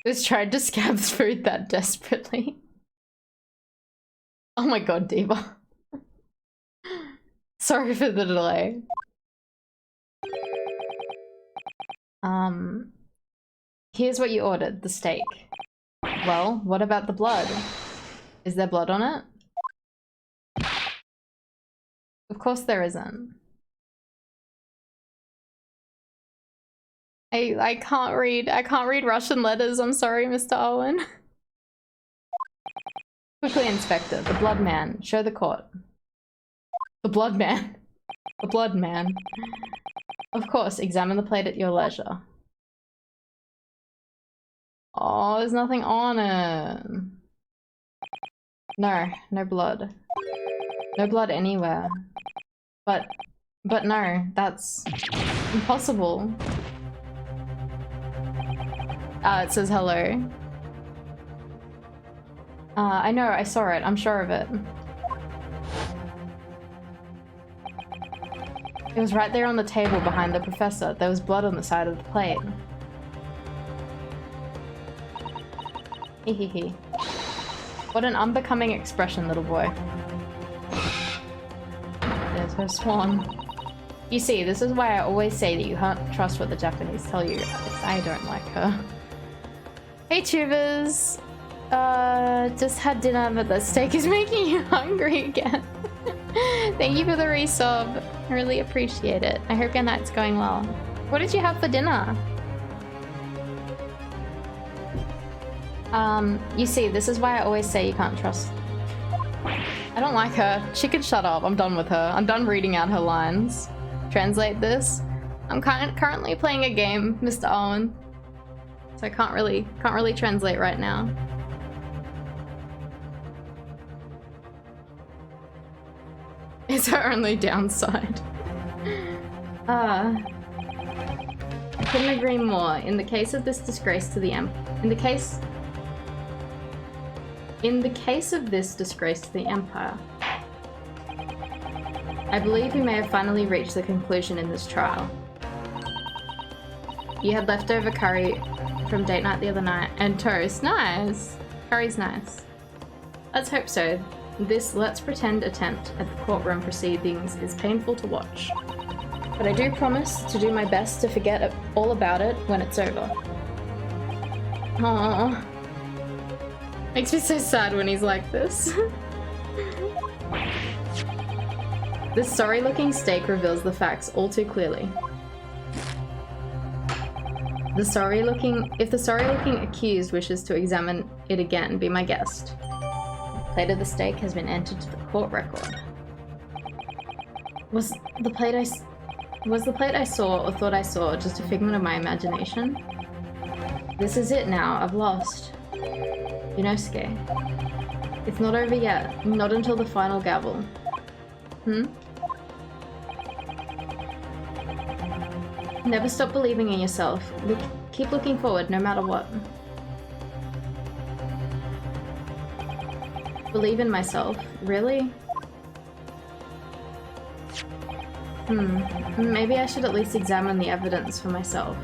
Who's tried to scab food that desperately? Oh my god, Diva. Sorry for the delay. Here's what you ordered, the steak. Well, what about the blood? Is there blood on it? Of course there isn't. I can't read Russian letters, I'm sorry, Mr. Owen. Quickly, Inspector, the blood man. Show the court. The blood man. The blood man. Of course, examine the plate at your leisure. Oh, there's nothing on it. No, no blood. No blood anywhere. But no, that's impossible. It says hello. I know, I saw it, I'm sure of it. It was right there on the table behind the professor. There was blood on the side of the plate. Hehehe. What an unbecoming expression, little boy. There's her swan. You see, this is why I always say that you can't trust what the Japanese tell you. I don't like her. Hey, tubers! Just had dinner, but the steak is making you hungry again. Thank you for the resub. I really appreciate it. I hope your night's going well. What did you have for dinner? You see, this is why I always say you can't trust. I don't like her. She could shut up. I'm done with her. I'm done reading out her lines. Translate this. I'm currently playing a game, Mr. Owen. So I can't really translate right now. It's her only downside. I couldn't agree more. In the case of this disgrace to the In the case of this disgrace to the Empire, I believe we may have finally reached the conclusion in this trial. You had leftover curry from date night the other night, and toast. Nice! Curry's nice. Let's hope so. This let's pretend attempt at the courtroom proceedings is painful to watch. But I do promise to do my best to forget all about it when it's over. Aww. Makes me so sad when he's like this. This sorry-looking steak reveals the facts all too clearly. If the sorry-looking accused wishes to examine it again, be my guest. The plate of the steak has been entered to the court record. Was the plate I saw or thought I saw just a figment of my imagination? This is it now. I've lost. Yunosuke. It's not over yet. Not until the final gavel. Hmm? Never stop believing in yourself. Keep looking forward no matter what. Believe in myself. Really? Maybe I should at least examine the evidence for myself.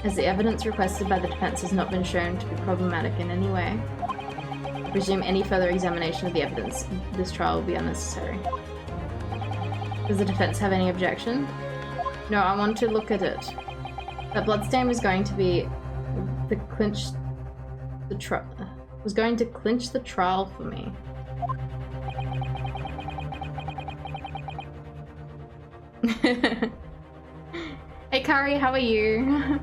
As the evidence requested by the defense has not been shown to be problematic in any way, I presume any further examination of the evidence this trial will be unnecessary. Does the defense have any objection? No, I want to look at it. That bloodstain was going to be was going to clinch the trial for me. Hey Kari, how are you?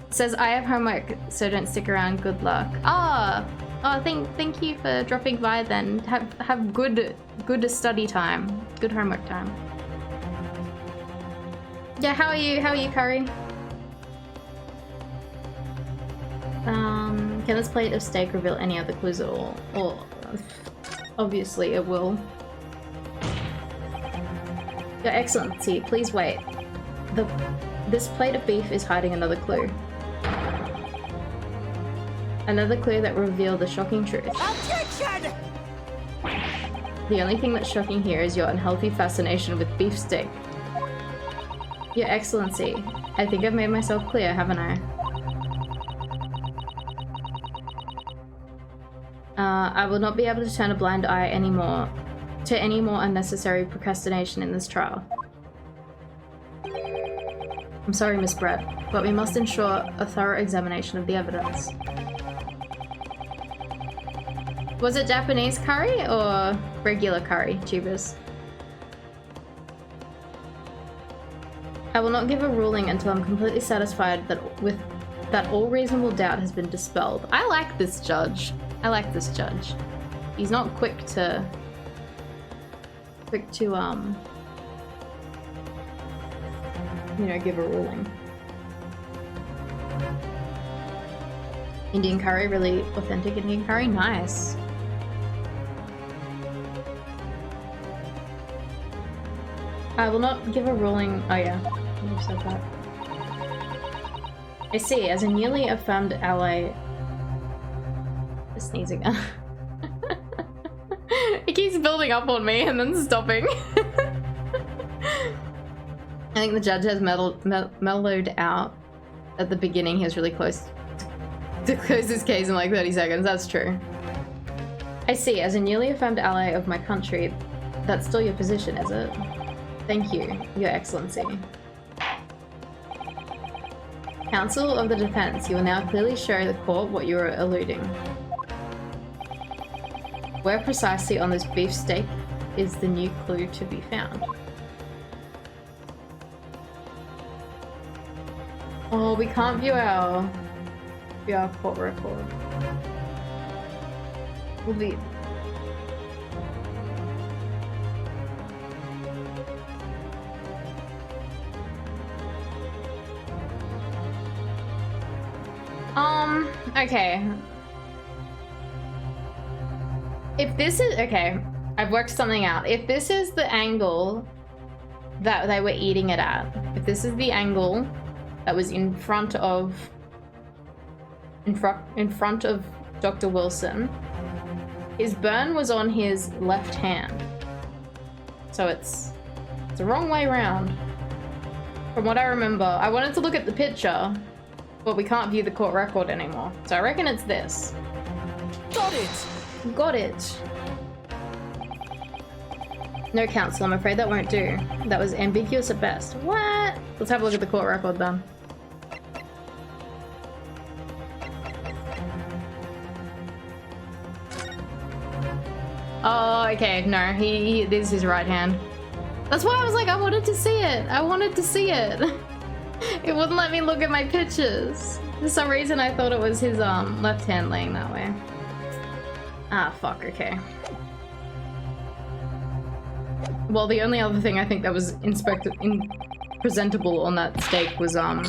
Says I have homework, so don't stick around. Good luck. Thank you for dropping by. Then have good study time, good homework time. Yeah, how are you? How are you, Kari? Can this plate of steak reveal any other clues at all? Or obviously it will. Your Excellency, please wait. This plate of beef is hiding another clue. Another clue that will reveal the shocking truth. Objection! The only thing that's shocking here is your unhealthy fascination with beefsteak. Your Excellency, I think I've made myself clear, haven't I? I will not be able to turn a blind eye anymore to any more unnecessary procrastination in this trial. I'm sorry, Miss Brett, but we must ensure a thorough examination of the evidence. Was it Japanese curry or regular curry, tubers? I will not give a ruling until I'm completely satisfied that all reasonable doubt has been dispelled. I like this judge. I like this judge. He's not quick to you know, give a ruling. Indian curry, really authentic Indian curry, nice. I will not give a ruling. Oh yeah, you said that. I see. As a newly affirmed ally. Sneeze again. It keeps building up on me and then stopping. I think the judge has mellowed out at the beginning. He was really close to close his case in like 30 seconds. That's true. I see. As a newly affirmed ally of my country, that's still your position, is it? Thank you, Your Excellency. Counsel of the Defense, you will now clearly show the court what you are alluding. Where precisely on this beefsteak is the new clue to be found? Oh, we can't view our court record. We'll be... Okay. If this is... Okay, I've worked something out. If this is the angle that they were eating it at, if this is the angle that was in front of Dr. Wilson, his burn was on his left hand. So it's the wrong way around. From what I remember, I wanted to look at the picture, but we can't view the court record anymore. So I reckon it's this. Got it! Got it. No, counsel, I'm afraid that won't do. That was ambiguous at best. What? Let's have a look at the court record then. Oh, okay, no, this is his right hand. That's why I was like, I wanted to see it. I wanted to see it. It wouldn't let me look at my pictures. For some reason, I thought it was his left hand laying that way. Ah, fuck, okay. Well, the only other thing I think that was presentable on that steak was, the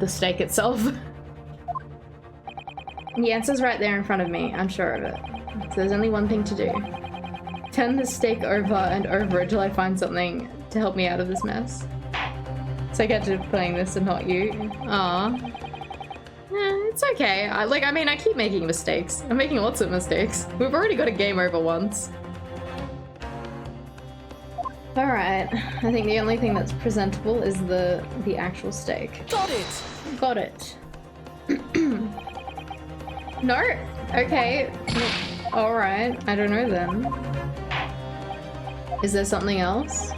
steak itself. The answer's right there in front of me, I'm sure of it. So there's only one thing to do. Turn the steak over and over until I find something to help me out of this mess. So I get to playing this and not you. Aww. It's okay. I mean, I keep making mistakes. I'm making lots of mistakes. We've already got a game over once. Alright. I think the only thing that's presentable is the actual steak. Got it! Got it. No? Okay. Alright. I don't know then. Is there something else?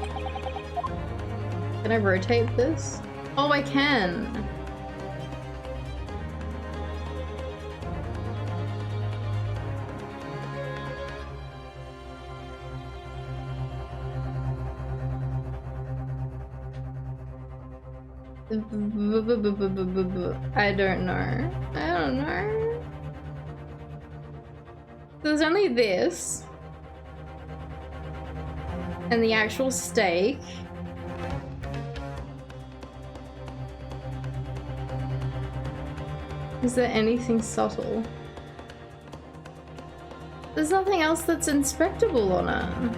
Can I rotate this? Oh, I can! I don't know. I don't know. There's only this. And the actual steak. Is there anything subtle? There's nothing else that's inspectable on it.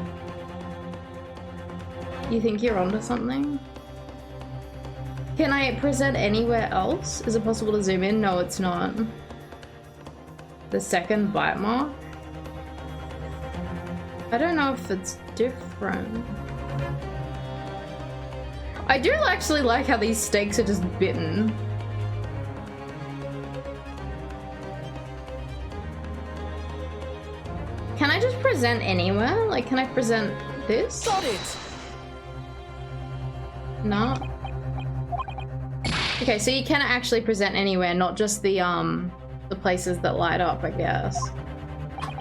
You think you're onto something? Can I present anywhere else? Is it possible to zoom in? No, it's not. The second bite mark? I don't know if it's different. I do actually like how these steaks are just bitten. Can I just present anywhere? Like, can I present this? Got it! No. Okay, so you can actually present anywhere, not just the places that light up, I guess.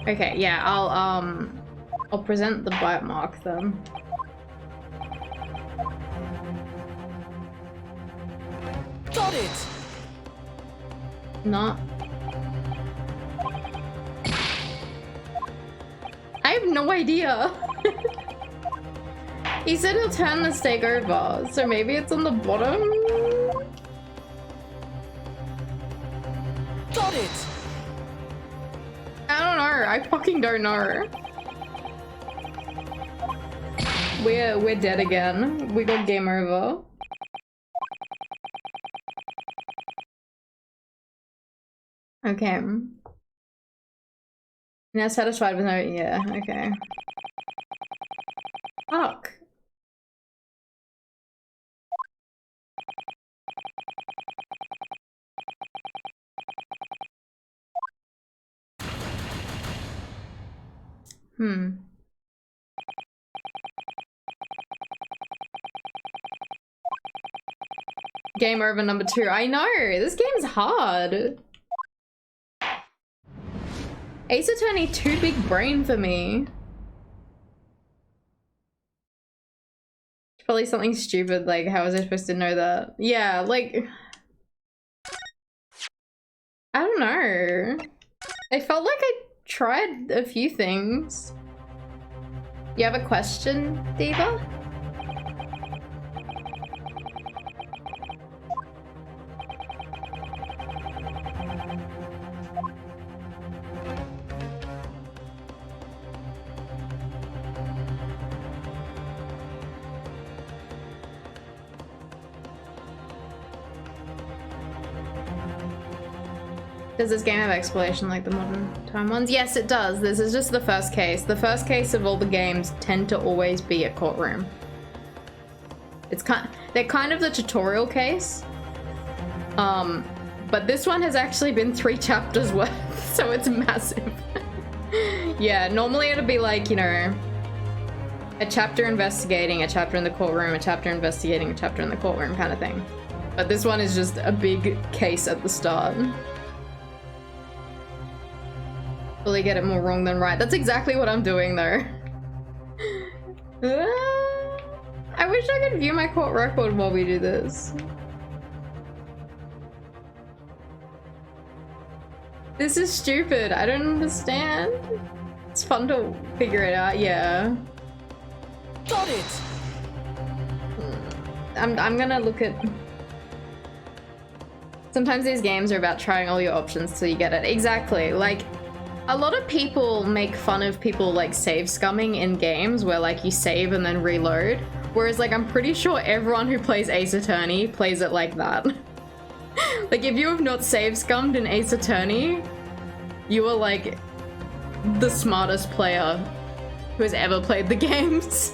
Okay, yeah, I'll present the bite mark then. Got it! No. I have no idea. He said he'll turn the steak over, so maybe it's on the bottom? Got it! I don't know. I fucking don't know. We're dead again. We got game over. Okay. Now satisfied with no, yeah, okay. Fuck. Game over number 2. I know! This game's hard. Ace Attorney too big brain for me. Probably something stupid, like how was I supposed to know that? Yeah, like... I don't know. I felt like I tried a few things. You have a question, Diva? Does this game have exploration like the modern time ones? Yes, it does. This is just the first case. The first case of all the games tend to always be a courtroom. It's they're kind of the tutorial case. But this one has actually been 3 chapters worth, so it's massive. Yeah, normally it'd be like, you know, a chapter investigating, a chapter in the courtroom, a chapter investigating, a chapter in the courtroom kind of thing. But this one is just a big case at the start. Fully get it more wrong than right. That's exactly what I'm doing though. I wish I could view my court record while we do this. This is stupid. I don't understand. It's fun to figure it out, yeah. Got it! I'm gonna look at... Sometimes these games are about trying all your options till you get it. Exactly. Like, a lot of people make fun of people like save scumming in games where like you save and then reload. Whereas like I'm pretty sure everyone who plays Ace Attorney plays it like that. Like if you have not save scummed in Ace Attorney, you are like the smartest player who has ever played the games.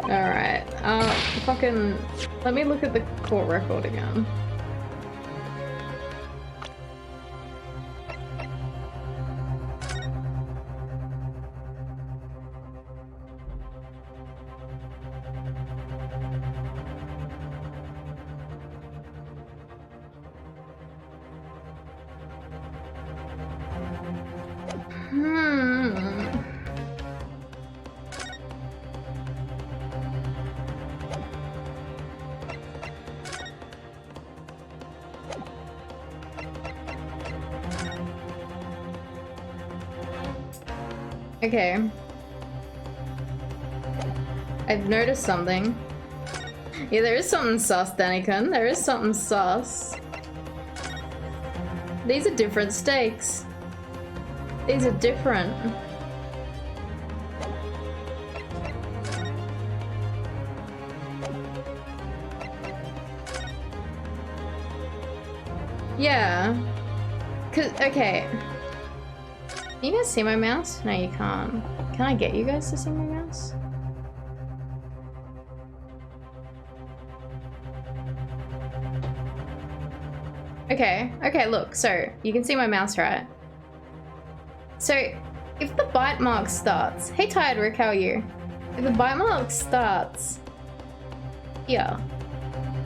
Alright, fucking, let me look at the court record again. Okay. I've noticed something. Yeah, there is something sus, Danikun. There is something sus. These are different stakes. These are different. Yeah. Okay. Can you guys see my mouse? No, you can't. Can I get you guys to see my mouse? Okay, look, so you can see my mouse, right? So if the bite mark starts, hey Tired Rick, how are you? If the bite mark starts here,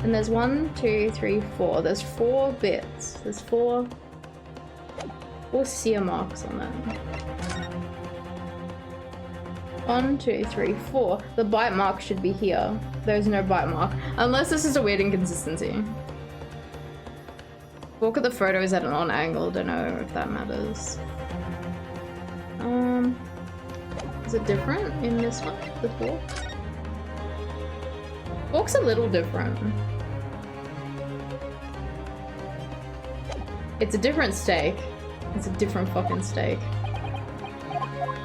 and there's 1, 2, 3, 4, there's 4 bits, there's 4 sear marks on that. 1, 2, 3, 4. The bite mark should be here. There's no bite mark. Unless this is a weird inconsistency. Look at the photos at an on angle, don't know if that matters. Is it different in this one? The fork? Fork's a little different. It's a different steak. It's a different fucking steak.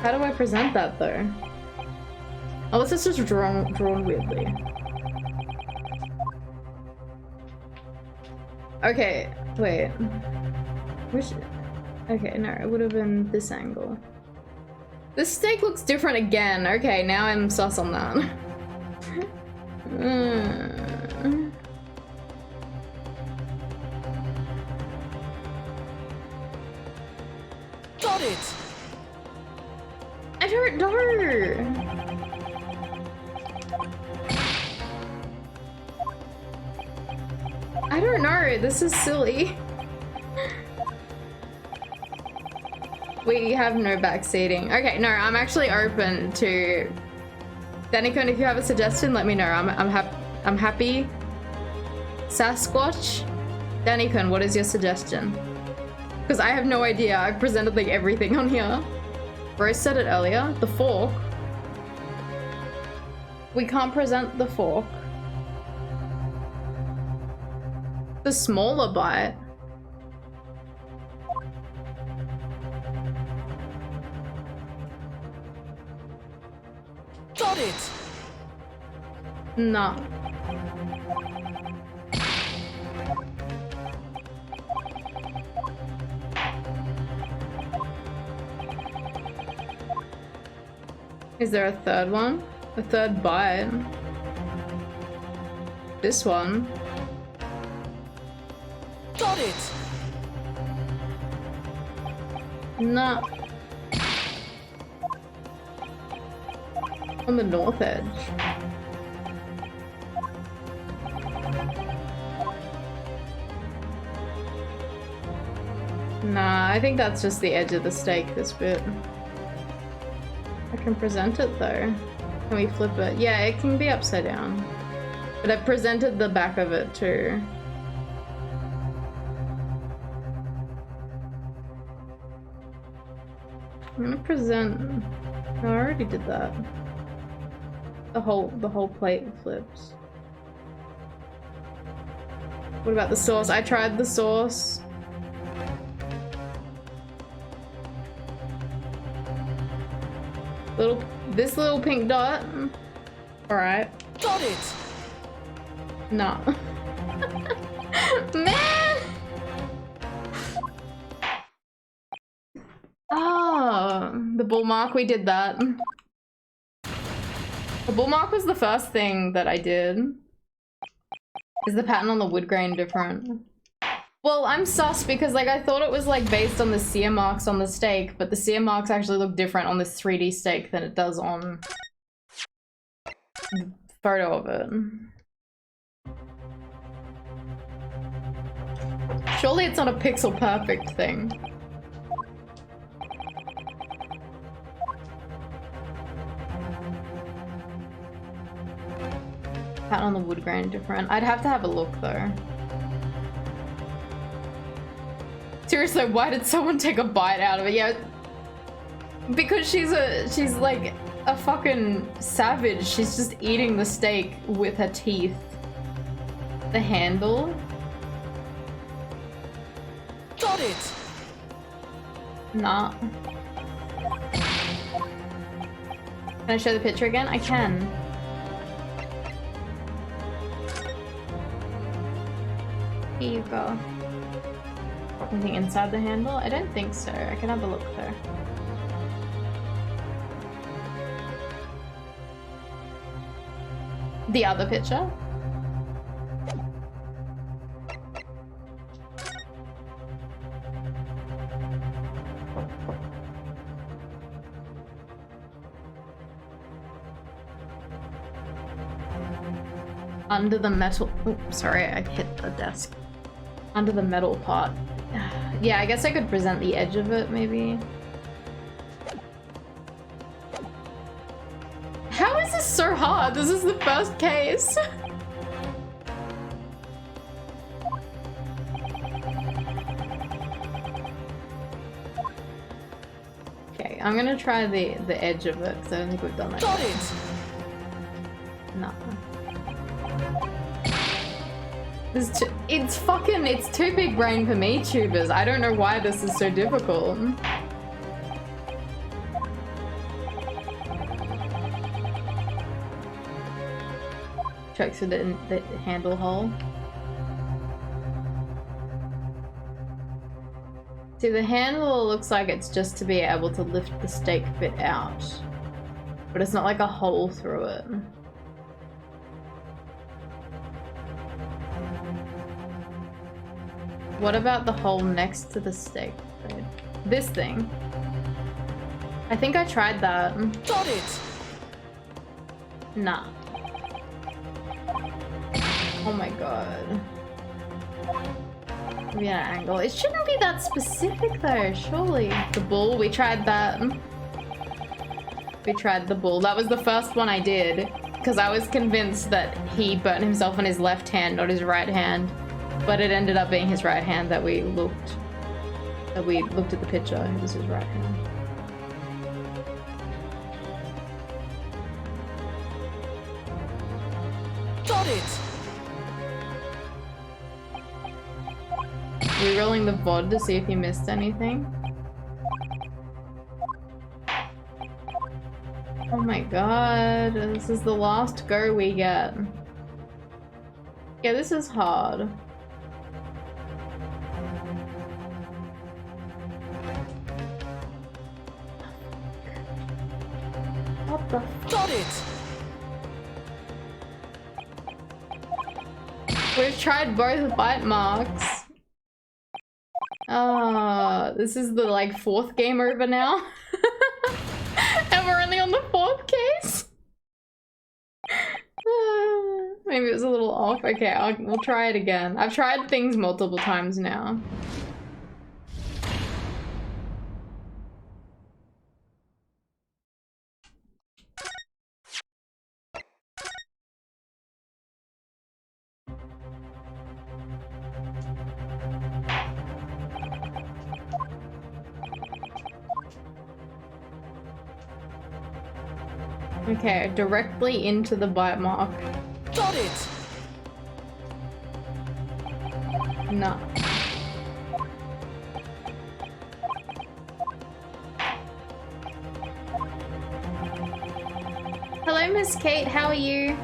How do I present that though? Unless it's just drawn weirdly. Okay, wait. Which? Okay, no, it would have been this angle. This steak looks different again. Okay, now I'm sus on that. Got it! I don't know. I don't know. This is silly. We have no back seating. Okay, no, I'm actually open to... Danikun, if you have a suggestion, let me know. I'm happy. Sasquatch? Danikun, what is your suggestion? Because I have no idea. I've presented like everything on here. Rose said it earlier. The fork. We can't present the fork. The smaller bite. Got it! No. Is there a third one? A third bite? This one? Got it! No. On the north edge. Nah, I think that's just the edge of the steak, this bit. I can present it though. Can we flip it? Yeah, it can be upside down. But I presented the back of it too. I'm gonna present. No, I already did that. The whole plate flips. What about the sauce? I tried the sauce. This little pink dot. Alright. Got it! No. Man! Oh, the bull mark, we did that. The bull mark was the first thing that I did. Is the pattern on the wood grain different? Well, I'm sus because like I thought it was like based on the sear marks on the steak, but the sear marks actually look different on this 3D steak than it does on the photo of it. Surely it's not a pixel perfect thing. Pattern on the wood grain different. I'd have to have a look though. Seriously, why did someone take a bite out of it? Yeah, because she's like a fucking savage. She's just eating the steak with her teeth. The handle. Got it. Nah. Can I show the picture again? I can. Here you go. Anything inside the handle? I don't think so. I can have a look though. The other picture? Under the metal. Oh, sorry, I hit the desk. Under the metal part. Yeah, I guess I could present the edge of it, maybe. How is this so hard? This is the first case. Okay, I'm gonna try the edge of it because I don't think we've done that Got yet. it. No. It's too big brain for me, tubers. I don't know why this is so difficult. Choke through the handle hole. See, the handle looks like it's just to be able to lift the steak bit out. But it's not like a hole through it. What about the hole next to the steak? This thing. I think I tried that. Got it. Nah. Oh my god. Maybe an angle. It shouldn't be that specific though, surely. The bull, we tried that. We tried the bull. That was the first one I did. Because I was convinced that he burnt himself on his left hand, not his right hand. But it ended up being his right hand that we looked at the picture. It was his right hand. Got it. Rerolling the VoD to see if you missed anything. Oh my god, this is the last go we get. Yeah, this is hard. What the f— Got it. We've tried both bite marks. This is the like 4th game over now. And we're only on the 4th case. Maybe it was a little off. Okay, we'll try it again. I've tried things multiple times now. Okay, directly into the bite mark. Got it! No. Hello, Miss Kate. How are you?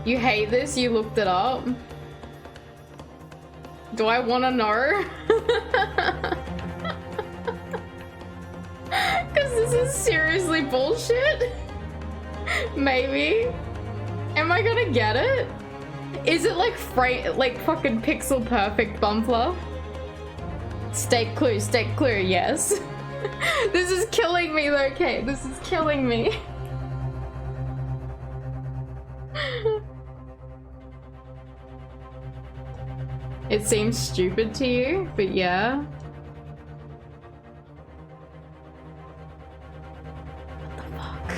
You hate this? You looked it up? Do I want to know? Because this is seriously bullshit? Maybe. Am I gonna get it? Is it like fucking pixel perfect Bumpler? Stay clear, yes. This is killing me though, Kate. This is killing me. It seems stupid to you, but yeah. What the fuck?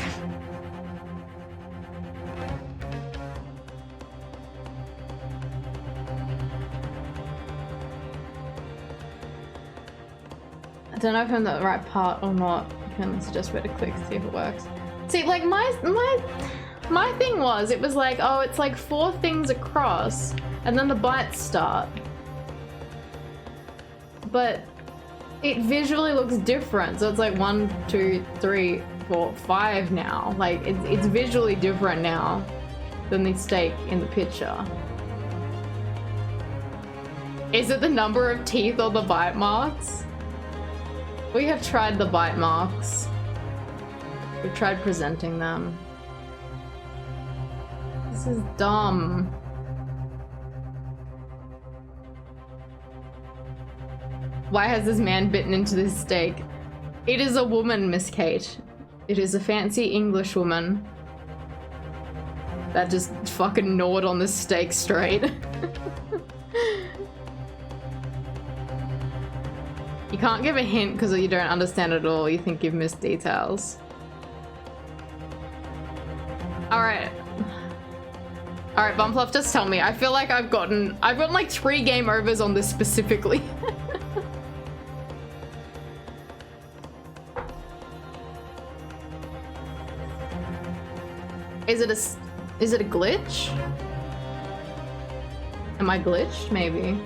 I don't know if I'm the right part or not. I can suggest where to click, see if it works. See, like my thing was, it was like, oh, it's like 4 things across, and then the bites start. But it visually looks different, so it's like 1, 2, 3, 4, 5 now. Like it's visually different now than the steak in the picture. Is it the number of teeth or the bite marks? We have tried the bite marks. We've tried presenting them. This is dumb. Why has this man bitten into this steak? It is a woman, Miss Kate. It is a fancy English woman that just fucking gnawed on this steak straight. You can't give a hint because you don't understand it at all. You think you've missed details. Alright. Alright, Bumpluff, just tell me. I feel like I've gotten like 3 game overs on this specifically. Is it a glitch? Am I glitched? Maybe.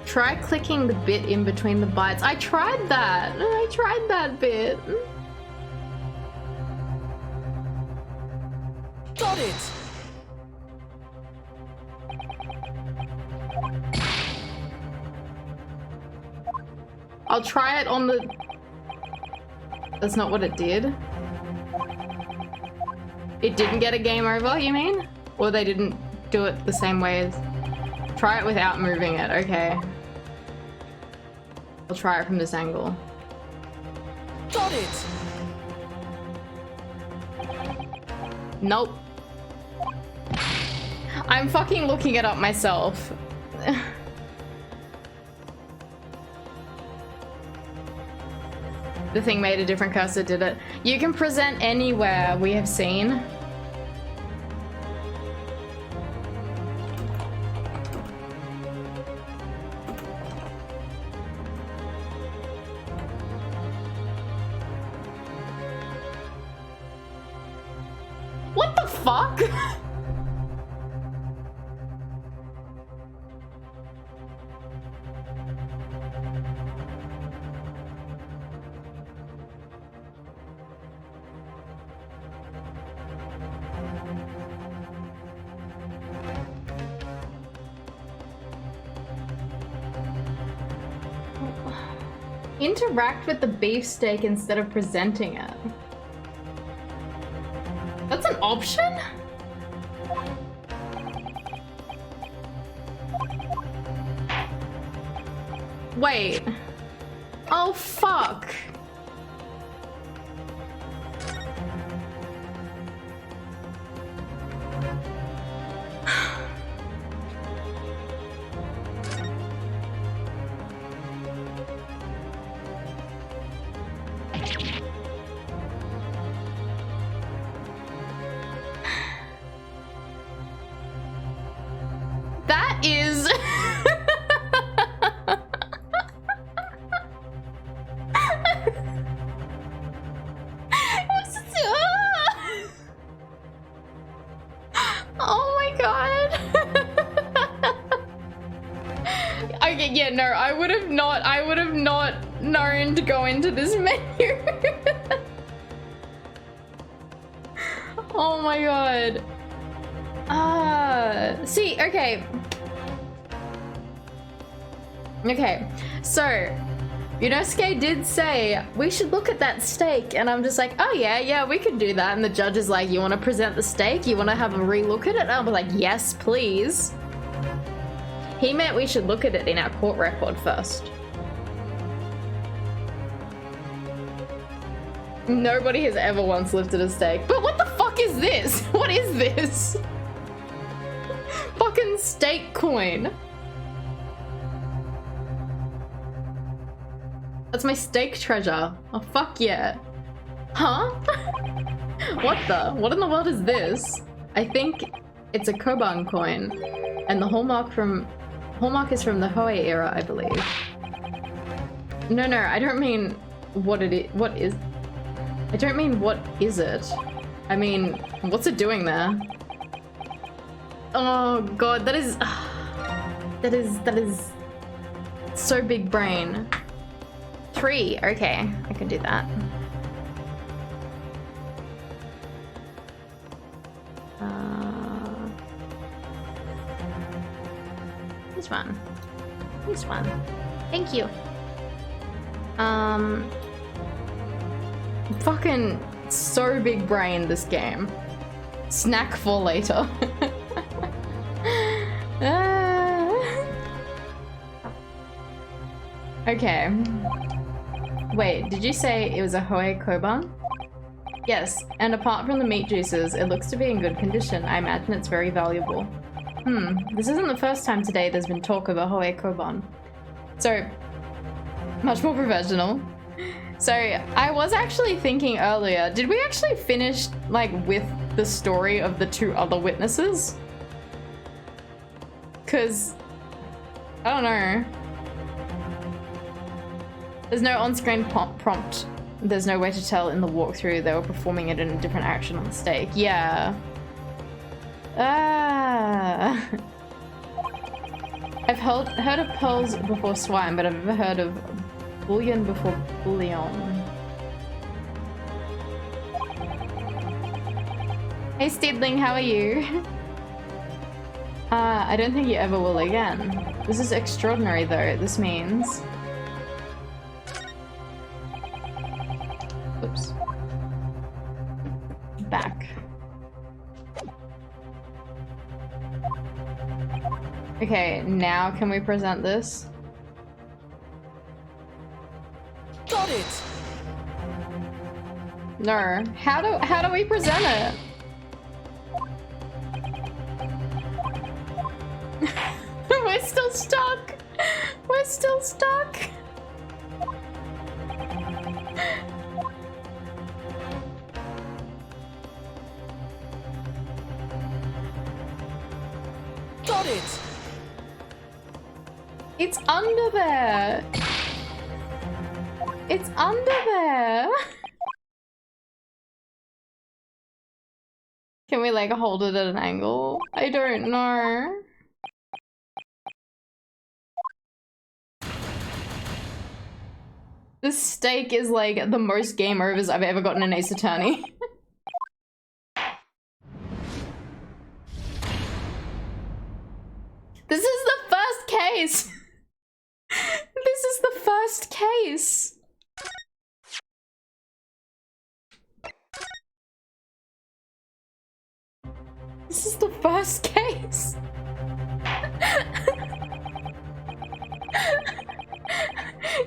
Try clicking the bit in between the bites. I tried that. I tried that bit. Got it! I'll try it on the... That's not what it did. It didn't get a game over, you mean? Or they didn't do it the same way as... Try it without moving it, okay. I'll try it from this angle. Got it! Nope. I'm fucking looking it up myself. The thing made a different cursor, did it? You can present anywhere, we have seen. What the fuck? Interact with the beefsteak instead of presenting it. That's an option? Wait. Oh, fuck. That is... Yeah, no, I would have not known to go into this menu. Oh my god. See, okay. Okay, so Yunosuke did say we should look at that steak, and I'm just like, oh yeah, we could do that. And the judge is like, you want to present the steak? You want to have a re-look at it? And I was like, yes, please. He meant we should look at it in our court record first. Nobody has ever once lifted a steak. But what the fuck is this? What is this? Fucking steak coin. That's my steak treasure. Oh, fuck yeah. Huh? What in the world is this? I think it's a Koban coin. And the hallmark is from the Hoei era, I believe. No, I don't mean what it is. I don't mean what is it. I mean, what's it doing there? Oh god, that is so big brain. 3, okay, I can do that. This one. Thank you. Fucking so big brain, this game. Snack for later. Okay. Wait, did you say it was a Hoei Koban? Yes, and apart from the meat juices, it looks to be in good condition. I imagine it's very valuable. This isn't the first time today there's been talk of a Hoei Koban. So, much more professional. So, I was actually thinking earlier, did we actually finish, like, with the story of the 2 other witnesses? Because, I don't know. There's no on-screen prompt. There's no way to tell in the walkthrough they were performing it in a different action on the stake. Yeah. I've heard of pearls before swine, but I've never heard of bullion before bullion. Hey Steedling, how are you? I don't think you ever will again. This is extraordinary though. This means... Oops. Back. Okay, now can we present this? Got it. No. How do we present it? We're still stuck. We're still stuck. Got it. It's under there. It's under there. Can we like hold it at an angle? I don't know. This steak is like the most game overs I've ever gotten in Ace Attorney. This is the first case. This is the first case. This is the first case.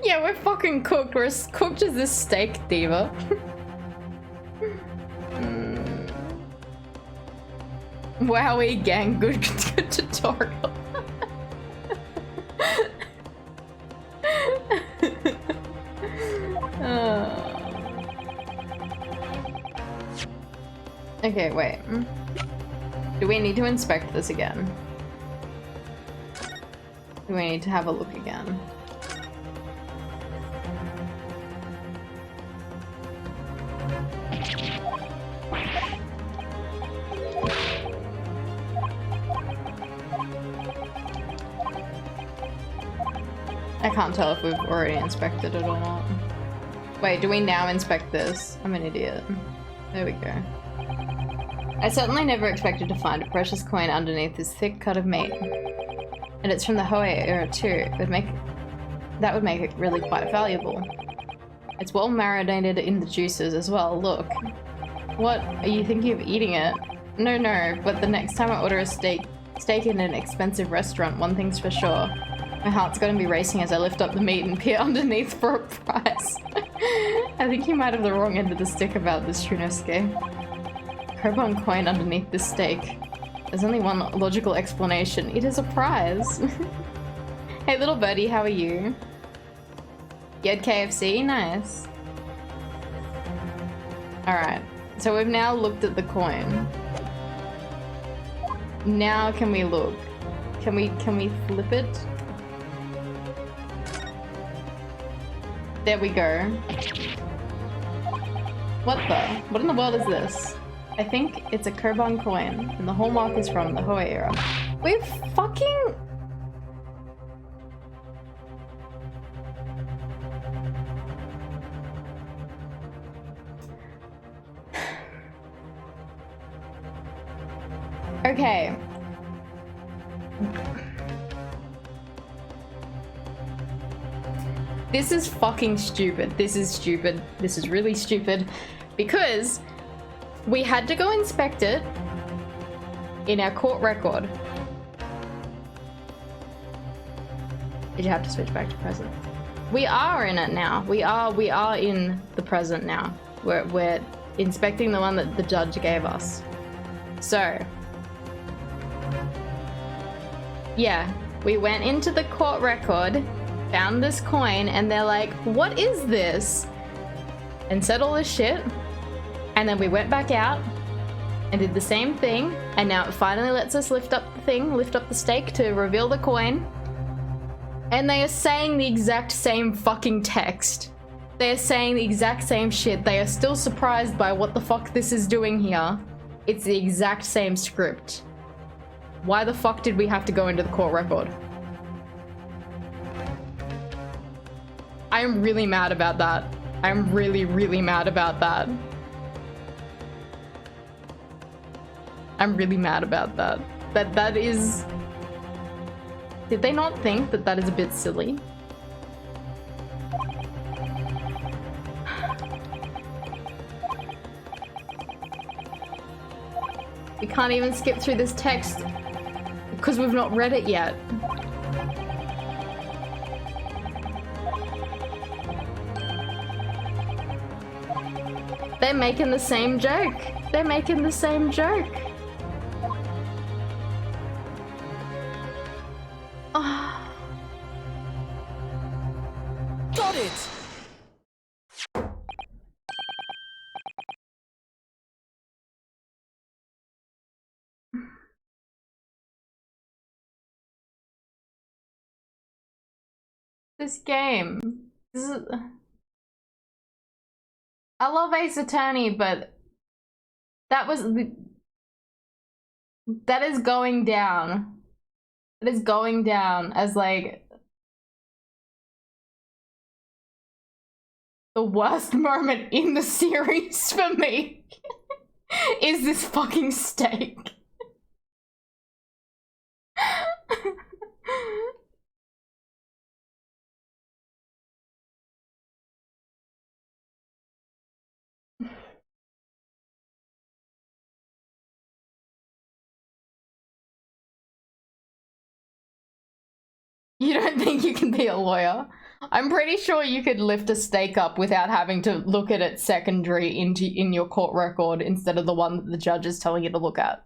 Yeah, we're fucking cooked. We're as cooked as this steak diva. Wowie gang, good tutorial. Okay, wait. Do we need to inspect this again? Do we need to have a look again? I can't tell if we've already inspected it or not. Wait, do we now inspect this? I'm an idiot. There we go. I certainly never expected to find a precious coin underneath this thick cut of meat. And it's from the Hoei era too. That would make it really quite valuable. It's well marinated in the juices as well, look. What? Are you thinking of eating it? No, but the next time I order a steak in an expensive restaurant, one thing's for sure. My heart's gonna be racing as I lift up the meat and peer underneath for a prize. I think you might have the wrong end of the stick about this, Shunosuke. Carbon coin underneath this steak. There's only one logical explanation. It is a prize. Hey little birdie, how are you? You had KFC? Nice. Alright, so we've now looked at the coin. Now can we look? Can we flip it? There we go. What in the world is this? I think it's a Carbon coin, and the hallmark is from the Hoei era. We've fucking... Okay. This is fucking stupid. This is stupid. This is really stupid. Because we had to go inspect it in our court record. Did you have to switch back to present? We are in it now. We are in the present now. We're inspecting the one that the judge gave us. So, yeah, we went into the court record, found this coin, and they're like, what is this? And said all this shit. And then we went back out and did the same thing. And now it finally lets us lift up the stake to reveal the coin. And they are saying the exact same fucking text. They are saying the exact same shit. They are still surprised by what the fuck this is doing here. It's the exact same script. Why the fuck did we have to go into the court record? I am really mad about that. I'm really, really mad about that. I'm really mad about that. That is... Did they not think that that is a bit silly? We can't even skip through this text because we've not read it yet. They're making the same joke. They're making the same joke. Oh. Got it! This game. This is... I love Ace Attorney, but that was the... That is going down. It is going down as like the worst moment in the series for me. Is this fucking steak. You don't think you can be a lawyer? I'm pretty sure you could lift a stake up without having to look at it secondary in your court record instead of the one that the judge is telling you to look at.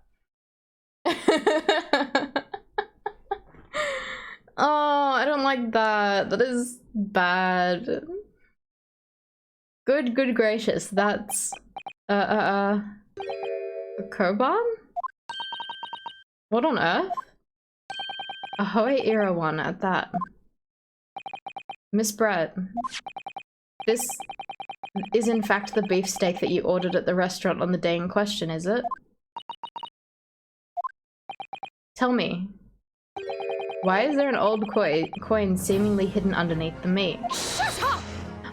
Oh, I don't like that. That is bad. Good gracious. That's a Koban? What on earth? A Hoei era one at that. Miss Brett, this is in fact the beefsteak that you ordered at the restaurant on the day in question, is it? Tell me, Why is there an old coin seemingly hidden underneath the meat? Shut up!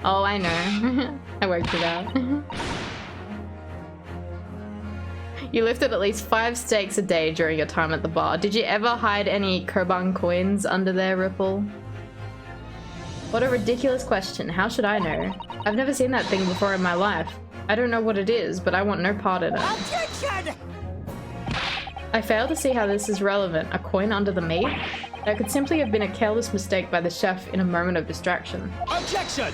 Oh, I know. I worked it out. You lifted at least 5 steaks a day during your time at the bar. Did you ever hide any Koban coins under there, Ripple? What a ridiculous question. How should I know? I've never seen that thing before in my life. I don't know what it is, but I want no part in it. Objection! I fail to see how this is relevant. A coin under the meat? That could simply have been a careless mistake by the chef in a moment of distraction. Objection!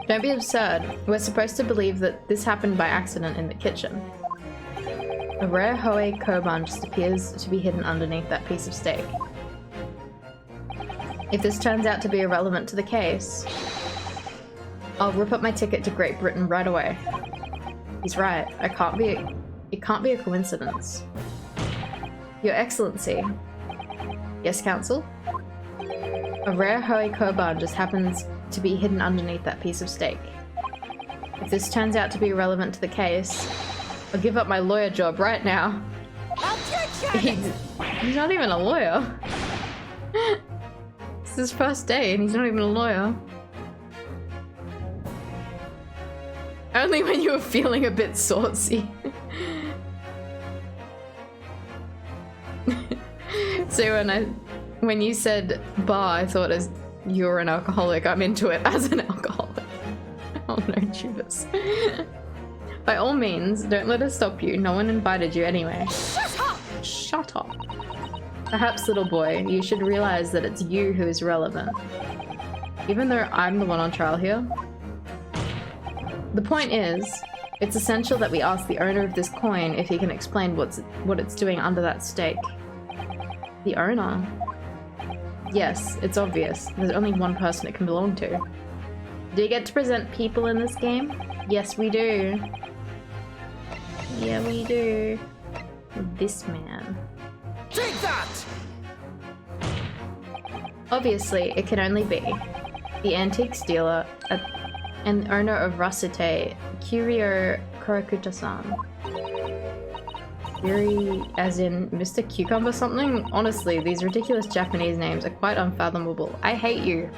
Don't be absurd. We're supposed to believe that this happened by accident in the kitchen. A rare Hoei Koban just appears to be hidden underneath that piece of steak. If this turns out to be irrelevant to the case, I'll rip up my ticket to Great Britain right away. He's right. It can't be a coincidence. Your Excellency. Yes, Counsel? A rare Hoei Koban just happens to be hidden underneath that piece of steak. If this turns out to be relevant to the case, I'll give up my lawyer job right now. He's not even a lawyer. It's his first day and he's not even a lawyer. Only when you were feeling a bit saucy. So when you said bar, I thought as you're an alcoholic, I'm into it as an alcoholic. Oh no, Tubers. By all means, don't let us stop you. No one invited you anyway. Shut up! Shut up. Perhaps, little boy, you should realize that it's you who is relevant. Even though I'm the one on trial here. The point is, it's essential that we ask the owner of this coin if he can explain what it's doing under that steak. The owner? Yes, it's obvious. There's only one person it can belong to. Do you get to present people in this game? Yes, we do. Yeah, we do. This man. Take that! Obviously, it can only be the antiques dealer and owner of Rasute, Curio Kurakuta-san. Yuri, as in Mr. Cucumber something? Honestly, these ridiculous Japanese names are quite unfathomable. I hate you.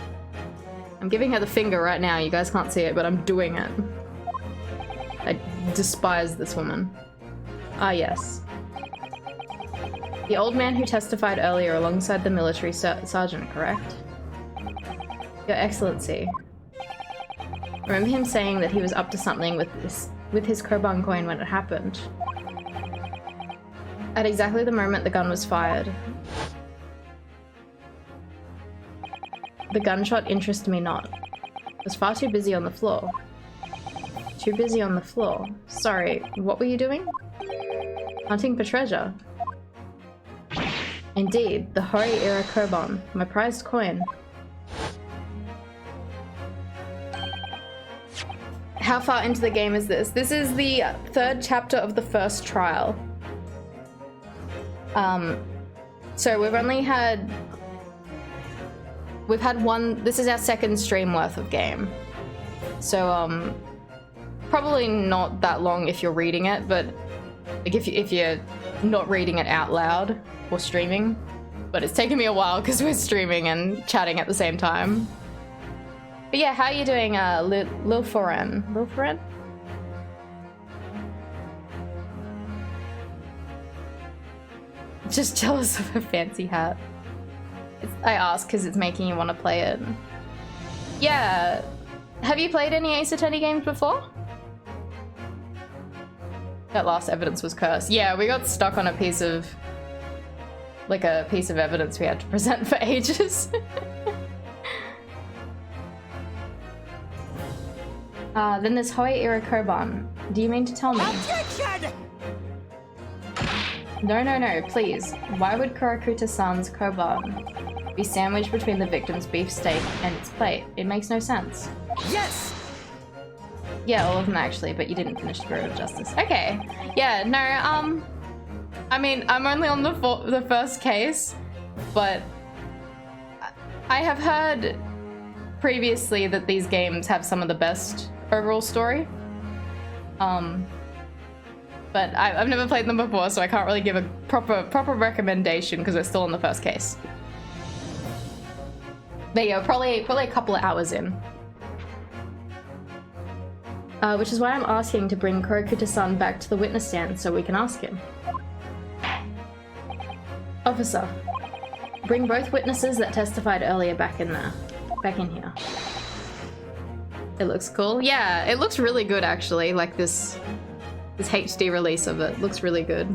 I'm giving her the finger right now. You guys can't see it, but I'm doing it. I despise this woman. Ah, yes. The old man who testified earlier alongside the military sergeant, correct? Your Excellency. Remember him saying that he was up to something with his Koban coin when it happened? At exactly the moment the gun was fired. The gunshot interested me not. I was far too busy on the floor. Too busy on the floor? Sorry, what were you doing? Hunting for treasure. Indeed, the Hoei era Koban, my prized coin. How far into the game is this? This is the 3rd chapter of the first trial. So we've had one, this is our 2nd stream worth of game. So, probably not that long if you're reading it, but like if you're not reading it out loud or streaming. But it's taken me a while because we're streaming and chatting at the same time. But yeah, how are you doing, Lil Foren? Lil Foren? Just jealous of a fancy hat. I ask because it's making you want to play it. Yeah. Have you played any Ace Attorney games before? That last evidence was cursed. Yeah, we got stuck on a piece of evidence we had to present for ages. Then this Hoei era Koban. Do you mean to tell me? Objection! No, please. Why would Kurakuta-san's Koban be sandwiched between the victim's beef steak and its plate? It makes no sense. Yes! Yeah, all of them actually, but you didn't finish the road of justice. Okay. Yeah, no, I mean, I'm only on the first case, but I have heard previously that these games have some of the best overall story. But but I've never played them before, so I can't really give a proper recommendation because we're still in the first case. There you go, probably a couple of hours in. Which is why I'm asking to bring Kurokuta-san back to the witness stand so we can ask him. Officer, bring both witnesses that testified earlier back in there. Back in here. It looks cool. Yeah, it looks really good actually, like this HD release of it looks really good.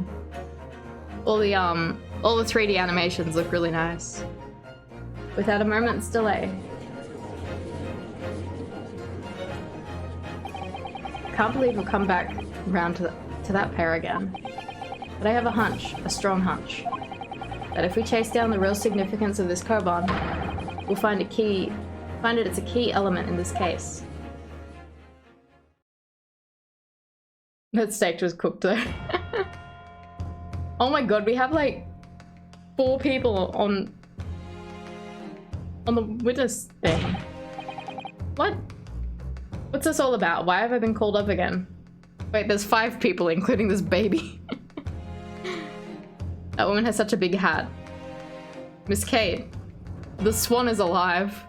All the 3D animations look really nice. Without a moment's delay. Can't believe we'll come back around to that pair again. But I have a hunch, a strong hunch, that if we chase down the real significance of this Koban, we'll find it's a key element in this case. That steak was cooked though. Oh my god, we have like 4 people on the witness thing. What? What's this all about? Why have I been called up again? Wait, there's 5 people, including this baby. That woman has such a big hat. Miss Kate, the swan is alive.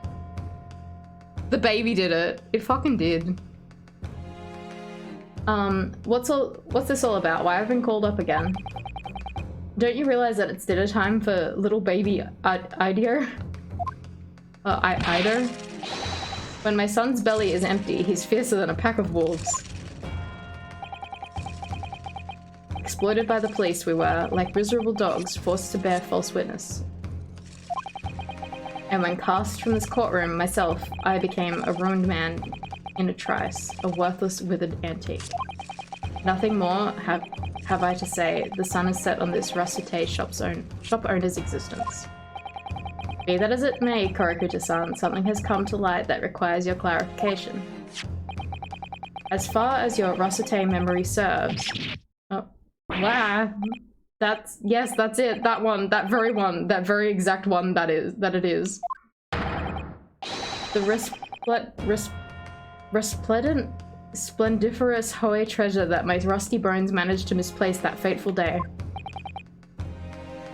The baby did it. It fucking did. What's this all about? Why have I been called up again? Don't you realize that it's dinner time for little baby Ido? Ido? When my son's belly is empty, he's fiercer than a pack of wolves. Exploited by the police, we were, like miserable dogs, forced to bear false witness. And when cast from this courtroom, myself, I became a ruined man in a trice, a worthless, withered antique. Nothing more have I to say. The sun is set on this rusty shop owner's existence. Be that as it may, Kurokuta-san, something has come to light that requires your clarification. As far as your Rusate memory serves... Oh, wow. Yes, that's it. That one, that very exact one that it is. The resplendent, splendiferous Hoei treasure that my rusty bones managed to misplace that fateful day.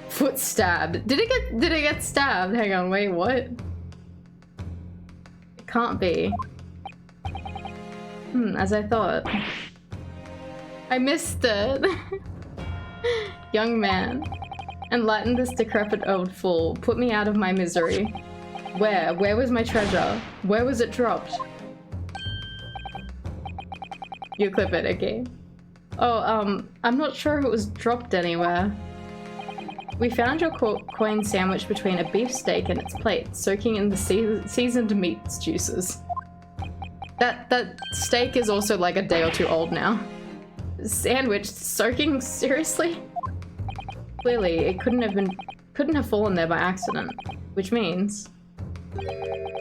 Foot stabbed. Did it get stabbed? Hang on, wait, what? It can't be. As I thought. I missed it. Young man. Enlighten this decrepit old fool. Put me out of my misery. Where? Where was my treasure? Where was it dropped? You clip it, okay. Oh, I'm not sure if it was dropped anywhere. We found your coin sandwiched between a beef steak and its plate, soaking in the seasoned meat juices. That steak is also like a day or 2 old now. Sandwiched, soaking, seriously? Clearly, it couldn't have fallen there by accident, which means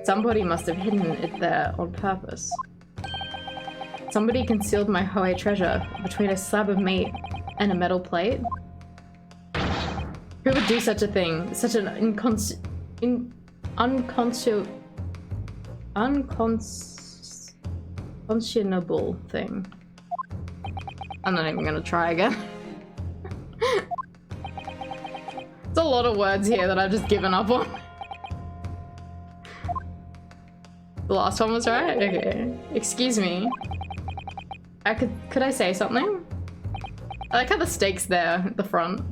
somebody must have hidden it there on purpose. Somebody concealed my Hoei treasure between a slab of meat and a metal plate. Who would do such a thing? Such an unconscionable thing. I'm not even gonna try again. There's a lot of words here that I've just given up on. The last one was right? Okay. Excuse me. Could I say something? I like how the steak's there at the front.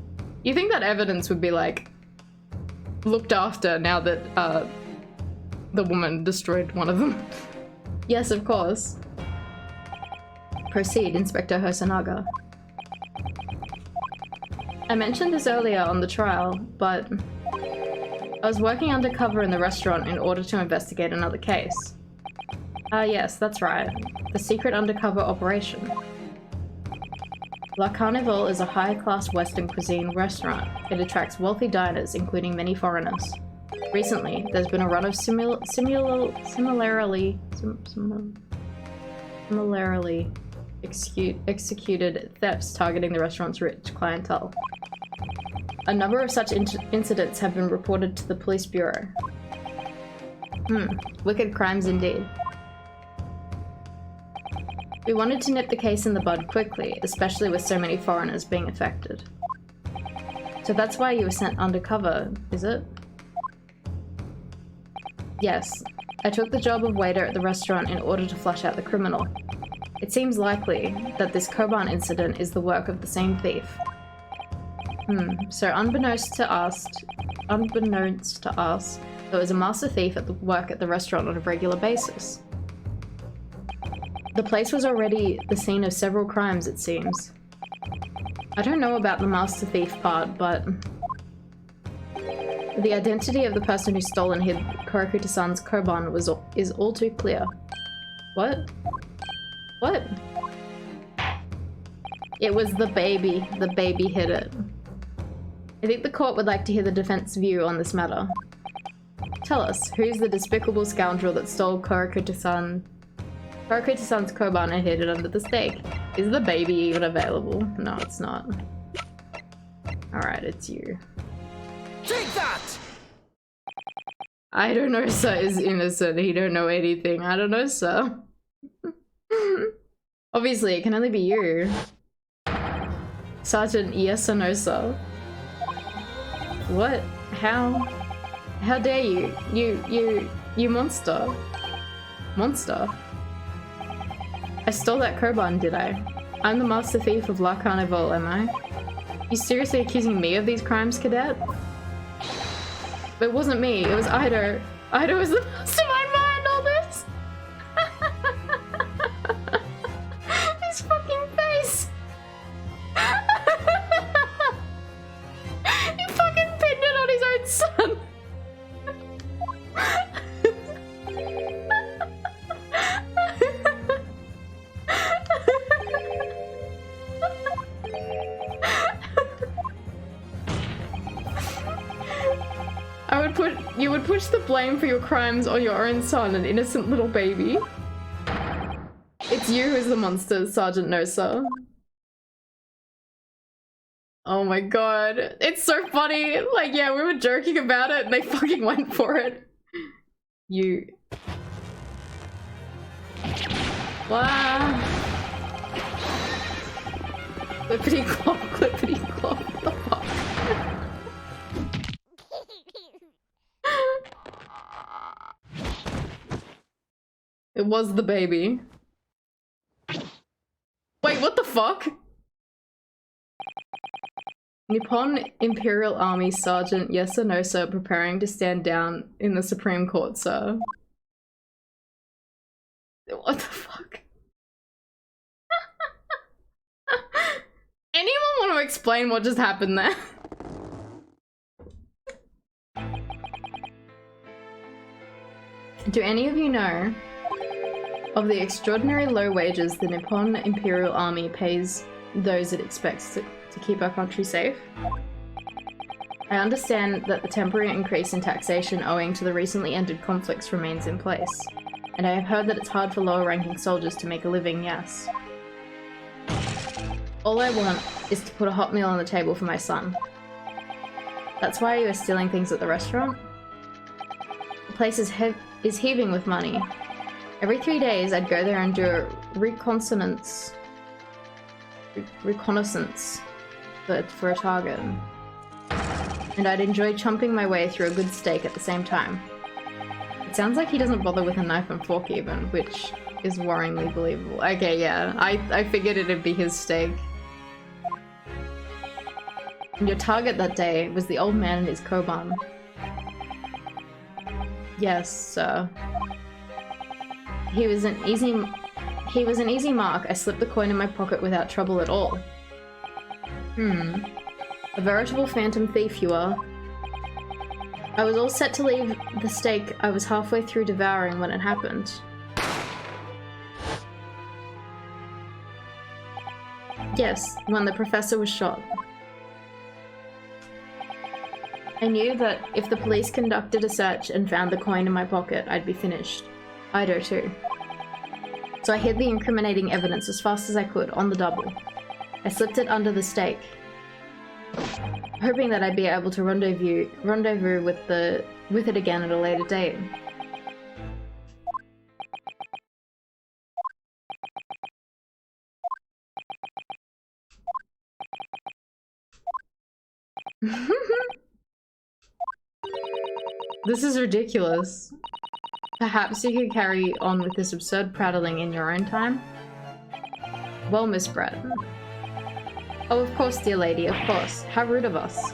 You think that evidence would be like looked after now that the woman destroyed one of them? Yes, of course. Proceed, Inspector Hosonaga. I mentioned this earlier on the trial, but I was working undercover in the restaurant in order to investigate another case. Yes, that's right. The secret undercover operation. La Carnival is a high-class Western cuisine restaurant. It attracts wealthy diners, including many foreigners. Recently, there's been a run of similarly executed thefts targeting the restaurant's rich clientele. A number of such incidents have been reported to the police bureau. Wicked crimes indeed. We wanted to nip the case in the bud quickly, especially with so many foreigners being affected. So that's why you were sent undercover, is it? Yes. I took the job of waiter at the restaurant in order to flush out the criminal. It seems likely that this Koban incident is the work of the same thief. So unbeknownst to us, there was a master thief at work at the restaurant on a regular basis. The place was already the scene of several crimes, it seems. I don't know about the master thief part, but the identity of the person who stole and hid Korokuta-san's Koban is all too clear. What? What? It was the baby. The baby hid it. I think the court would like to hear the defense view on this matter. Tell us, who's the despicable scoundrel that stole Korokuta-san's Koban and hid it under the steak? Is the baby even available? No, it's not. Alright, it's you. Take that! I don't know, sir is innocent. He don't know anything. I don't know, sir. Obviously, it can only be you. Sergeant, yes or no, sir? What? How? How dare you? You monster. Monster? I stole that Koban, did I? I'm the master thief of La Carnival, am I? You seriously accusing me of these crimes, cadet? It wasn't me, it was Ido. Ido was the mastermind behind all this! His fucking face! He fucking pinned it on his own son! You would push the blame for your crimes on your own son, an innocent little baby. It's you who's the monster, Sergeant Nosa. Oh my god. It's so funny. Like, yeah, we were joking about it and they fucking went for it. You. Wow. Clippity clop, clippity clop. What the fuck? It was the baby. Wait, what the fuck? Nippon Imperial Army Sergeant, yes or no, sir, preparing to stand down in the Supreme Court, sir. What the fuck? Anyone want to explain what just happened there? Do any of you know of the extraordinary low wages the Nippon Imperial Army pays those it expects to keep our country safe? I understand that the temporary increase in taxation owing to the recently ended conflicts remains in place, and I have heard that it's hard for lower-ranking soldiers to make a living, yes. All I want is to put a hot meal on the table for my son. That's why you are stealing things at the restaurant? The place is heaving with money. Every 3 days, I'd go there and do a reconnaissance for a target. And I'd enjoy chomping my way through a good steak at the same time. It sounds like he doesn't bother with a knife and fork even, which is worryingly believable. Okay, yeah, I figured it'd be his steak. And your target that day was the old man and his Koban. Yes, sir. He was an easy mark. I slipped the coin in my pocket without trouble at all. A veritable phantom thief you are. I was all set to leave the steak I was halfway through devouring when it happened. Yes, when the professor was shot. I knew that if the police conducted a search and found the coin in my pocket, I'd be finished. Ido too. So I hid the incriminating evidence as fast as I could, on the double. I slipped it under the steak, hoping that I'd be able to rendezvous with it again at a later date. This is ridiculous. Perhaps you could carry on with this absurd prattling in your own time? Well, Miss Brett. Oh, of course, dear lady, of course. How rude of us.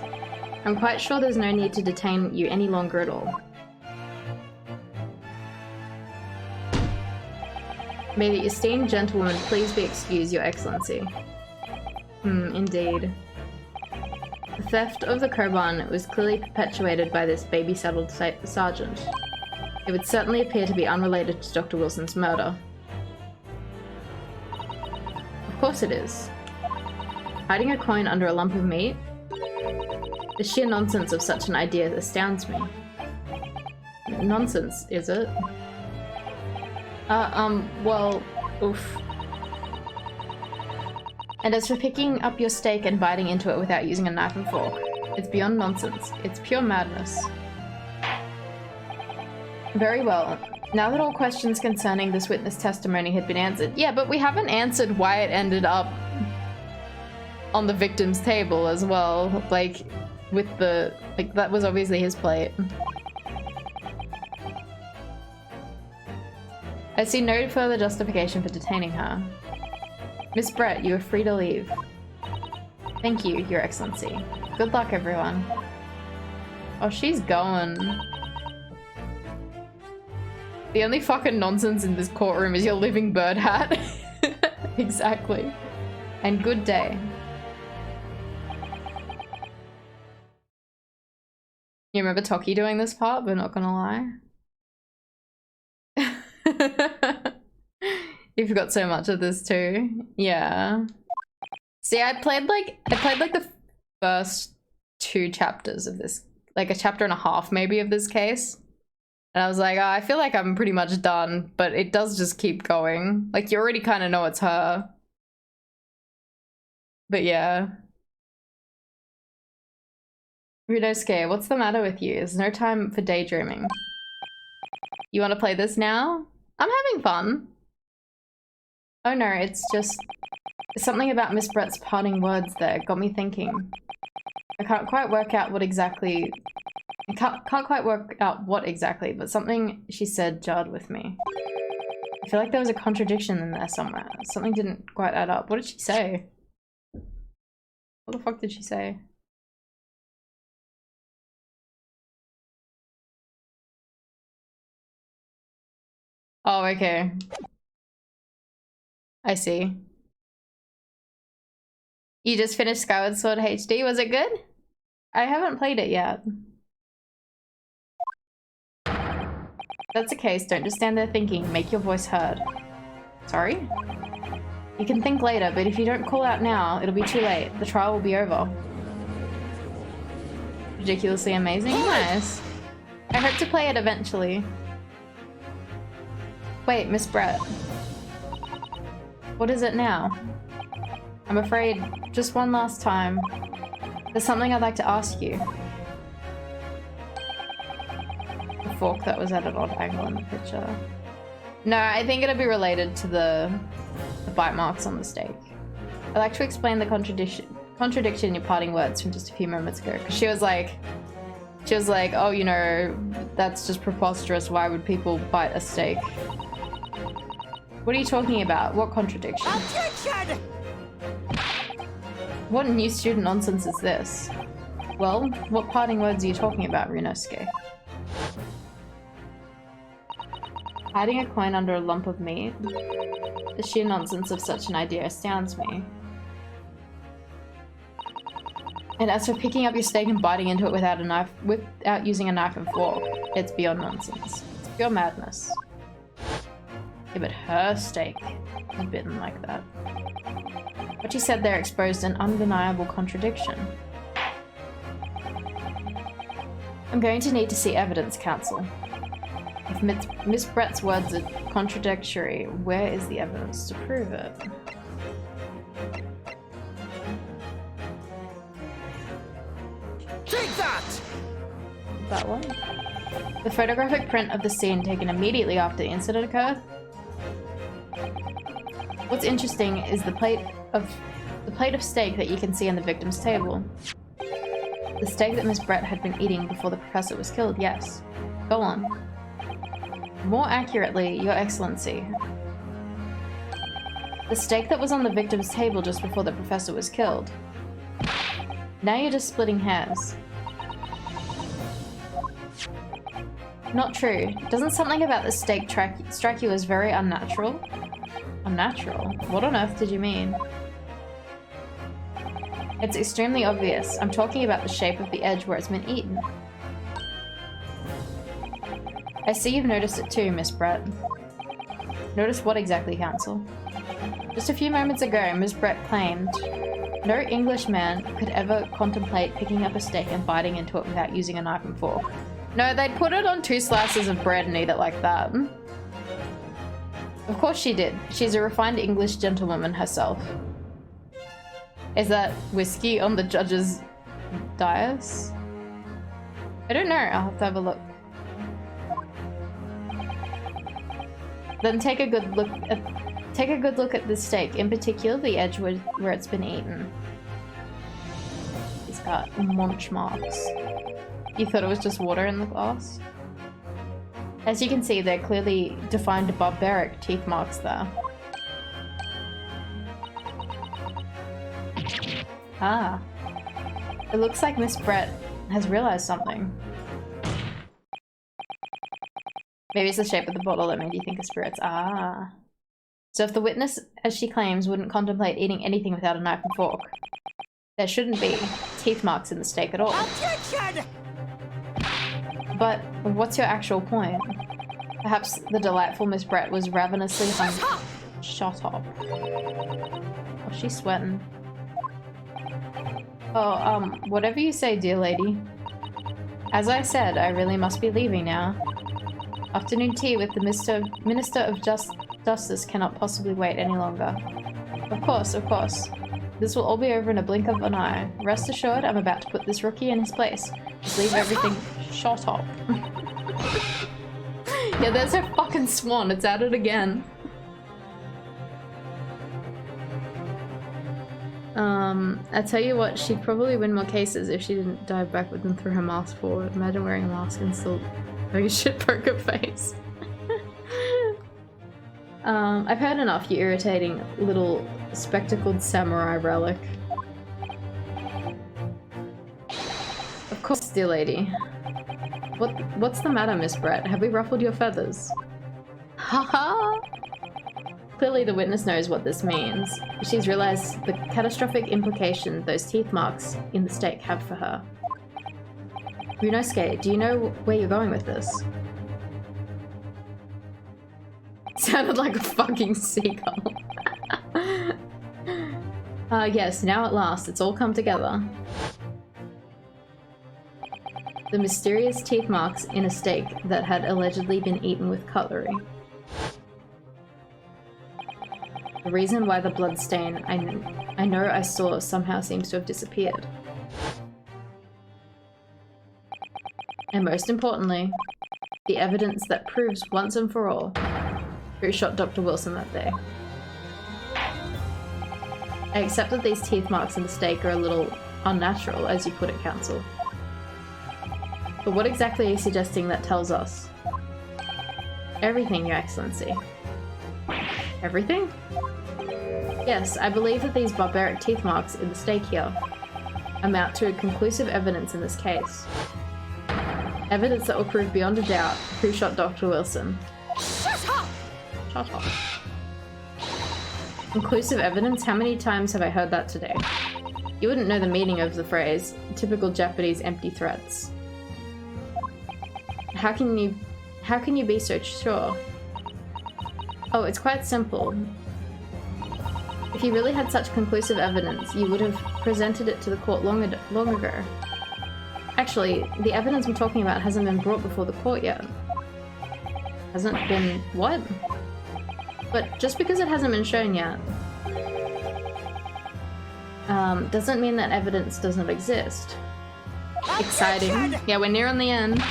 I'm quite sure there's no need to detain you any longer at all. May the esteemed gentlewoman please be excused, Your Excellency. Indeed. The theft of the Koban was clearly perpetuated by this baby-saddled sergeant. It would certainly appear to be unrelated to Dr. Wilson's murder. Of course it is. Hiding a coin under a lump of meat? The sheer nonsense of such an idea astounds me. Nonsense, is it? Well, oof. And as for picking up your steak and biting into it without using a knife and fork, it's beyond nonsense. It's pure madness. Very well. Now that all questions concerning this witness testimony had been answered— yeah, but we haven't answered why it ended up on the victim's table as well. Like, with the— like, that was obviously his plate. I see no further justification for detaining her. Miss Brett, you are free to leave. Thank you, Your Excellency. Good luck, everyone. Oh, she's going. The only fucking nonsense in this courtroom is your living bird hat. Exactly. And good day. You remember Toki doing this part, but not gonna lie? You've got so much of this too. Yeah. See, I played like the first 2 chapters of this, like a chapter and a half maybe of this case. And I was like, oh, I feel like I'm pretty much done, but it does just keep going. Like, you already kind of know it's her. But yeah. Runosuke, what's the matter with you? There's no time for daydreaming. You want to play this now? I'm having fun. Oh no, it's just something about Miss Brett's parting words there got me thinking. I can't quite work out what exactly, but something she said jarred with me. I feel like there was a contradiction in there somewhere. Something didn't quite add up. What did she say? What the fuck did she say? Oh, okay. I see. You just finished Skyward Sword HD. Was it good? I haven't played it yet. If that's the case, don't just stand there thinking. Make your voice heard. Sorry? You can think later, but if you don't call out now, it'll be too late. The trial will be over. Ridiculously amazing? Nice. I hope to play it eventually. Wait, Miss Brett. What is it now? I'm afraid, just one last time. There's something I'd like to ask you. The fork that was at an odd angle in the picture. No, I think it'll be related to the bite marks on the steak. I'd like to explain the contradiction in your parting words from just a few moments ago. Because she was like, oh, you know, that's just preposterous. Why would people bite a steak? What are you talking about? What contradiction? Objection! What new student nonsense is this? Well, what parting words are you talking about, Runosuke? Hiding a coin under a lump of meat? The sheer nonsense of such an idea astounds me. And as for picking up your steak and biting into it without using a knife and fork, it's beyond nonsense. It's pure madness. Yeah, but her steak was bitten like that. What she said there exposed an undeniable contradiction. I'm going to need to see evidence, Counsel. If Miss Brett's words are contradictory, where is the evidence to prove it? Take that! That one? The photographic print of the scene taken immediately after the incident occurred? What's interesting is the plate of steak that you can see on the victim's table. The steak that Miss Brett had been eating before the professor was killed, yes. Go on. More accurately, Your Excellency. The steak that was on the victim's table just before the professor was killed. Now you're just splitting hairs. Not true. Doesn't something about the steak strike you as very unnatural? Unnatural? What on earth did you mean? It's extremely obvious. I'm talking about the shape of the edge where it's been eaten. I see you've noticed it too, Miss Brett. Noticed what exactly, Counsel? Just a few moments ago, Miss Brett claimed no Englishman could ever contemplate picking up a steak and biting into it without using a knife and fork. No, they'd put it on 2 slices of bread and eat it like that. Of course she did. She's a refined English gentlewoman herself. Is that whiskey on the judge's dais? I don't know. I'll have to have a look. Then take a good look at this steak, in particular the edge where it's been eaten. It's got munch marks. You thought it was just water in the glass? As you can see, there are clearly defined barbaric teeth marks there. Ah. It looks like Miss Brett has realized something. Maybe it's the shape of the bottle that made you think of spirits. Ah. So if the witness, as she claims, wouldn't contemplate eating anything without a knife and fork, there shouldn't be teeth marks in the steak at all. Objection! But what's your actual point? Perhaps the delightful Miss Brett was ravenously hungry. Shut up. Oh, she's sweating. Oh, whatever you say, dear lady. As I said, I really must be leaving now. Afternoon tea with the Minister of Justice cannot possibly wait any longer. Of course, of course. This will all be over in a blink of an eye. Rest assured, I'm about to put this rookie in his place. Just leave everything... Shut up. Yeah, there's her fucking swan. It's at it again. I tell you what, she'd probably win more cases if she didn't dive backward and throw her mask forward. Imagine wearing a mask and still having a shit poker face. I've had enough, you irritating little spectacled samurai relic. Of course, dear lady. What's the matter, Miss Brett? Have we ruffled your feathers? Haha! Clearly the witness knows what this means. She's realized the catastrophic implication those teeth marks in the steak have for her. Ryunosuke, do you know where you're going with this? Sounded like a fucking seagull. Yes, now at last, it's all come together. The mysterious teeth marks in a steak that had allegedly been eaten with cutlery. The reason why the blood stain I know I saw somehow seems to have disappeared. And most importantly, the evidence that proves once and for all who shot Dr. Wilson that day. I accept that these teeth marks in the steak are a little unnatural, as you put it, Counsel. But what exactly are you suggesting that tells us? Everything, Your Excellency. Everything? Yes, I believe that these barbaric teeth marks in the steak here amount to conclusive evidence in this case. Evidence that will prove beyond a doubt who shot Dr. Wilson. Shut up! Shut up. Conclusive evidence? How many times have I heard that today? You wouldn't know the meaning of the phrase, typical Japanese empty threats. How can you be so sure? Oh, it's quite simple. If you really had such conclusive evidence, you would have presented it to the court long ago. Actually, the evidence I'm talking about hasn't been brought before the court yet. Hasn't been what? But just because it hasn't been shown yet, doesn't mean that evidence does not exist. Exciting. Yeah, we're near on the end.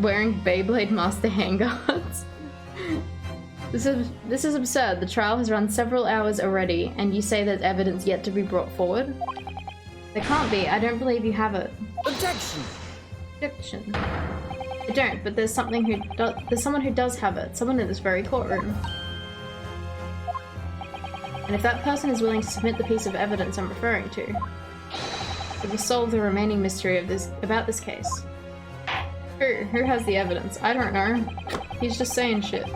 Wearing Beyblade Master handguards. This is absurd. The trial has run several hours already, and you say there's evidence yet to be brought forward? There can't be. I don't believe you have it. Objection! Objection. I don't, but there's someone who does have it. Someone in this very courtroom. And if that person is willing to submit the piece of evidence I'm referring to, it will solve the remaining mystery about this case. Who has the evidence? I don't know. He's just saying shit.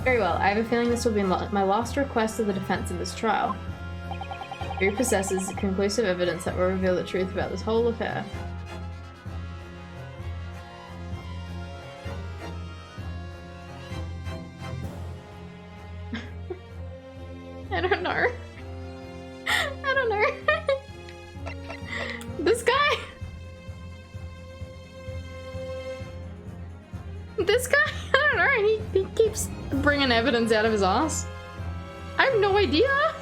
Very well, I have a feeling this will be my last request of the defense in this trial. Who possesses conclusive evidence that will reveal the truth about this whole affair? I don't know. I don't know. This guy? This guy? I don't know. He keeps bringing evidence out of his ass. I have no idea.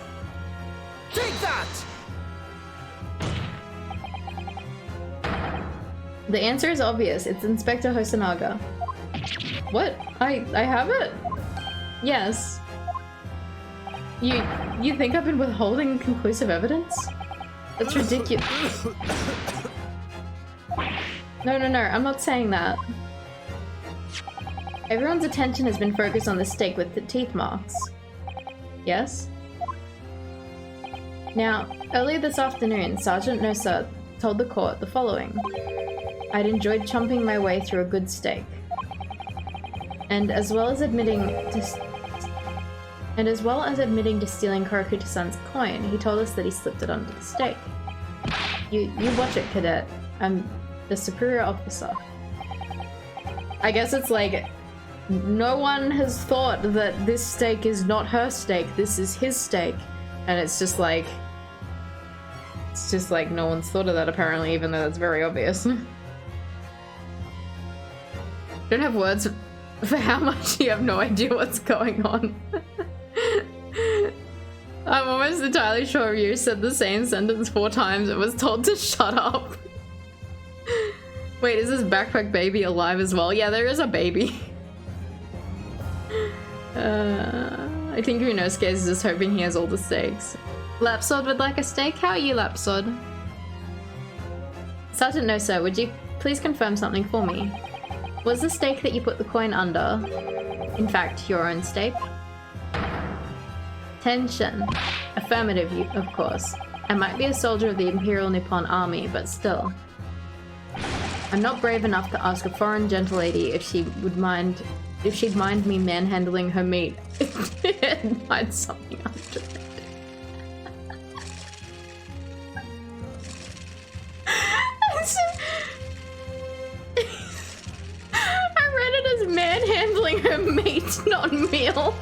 Take that! The answer is obvious. It's Inspector Hosonaga. What? I have it? Yes. You think I've been withholding conclusive evidence? That's ridiculous. No, I'm not saying that. Everyone's attention has been focused on the stake with the teeth marks. Yes? Now, earlier this afternoon, Sergeant Nosa told the court the following. I'd enjoyed chomping my way through a good steak. And as well as admitting to stealing Korokuta-san's coin, he told us that he slipped it under the steak. You watch it, cadet. I'm the superior officer. I guess it's like, no one has thought that this steak is not her steak, this is his steak. And it's just like no one's thought of that apparently, even though that's very obvious. Don't have words for how much you have no idea what's going on. I'm almost entirely sure you said the same sentence 4 times and was told to shut up. Wait, is this backpack baby alive as well? Yeah, there is a baby. I think Unosuke is just hoping he has all the steaks. Lapsod would like a steak? How are you, Lapsod? Sergeant Nosa, would you please confirm something for me? Was the steak that you put the coin under, in fact, your own steak? Tension. Affirmative, of course. I might be a soldier of the Imperial Nippon Army, but still. I'm not brave enough to ask a foreign gentlelady if she'd mind me manhandling her meat and hide something under it. I read it as manhandling her meat, not meal.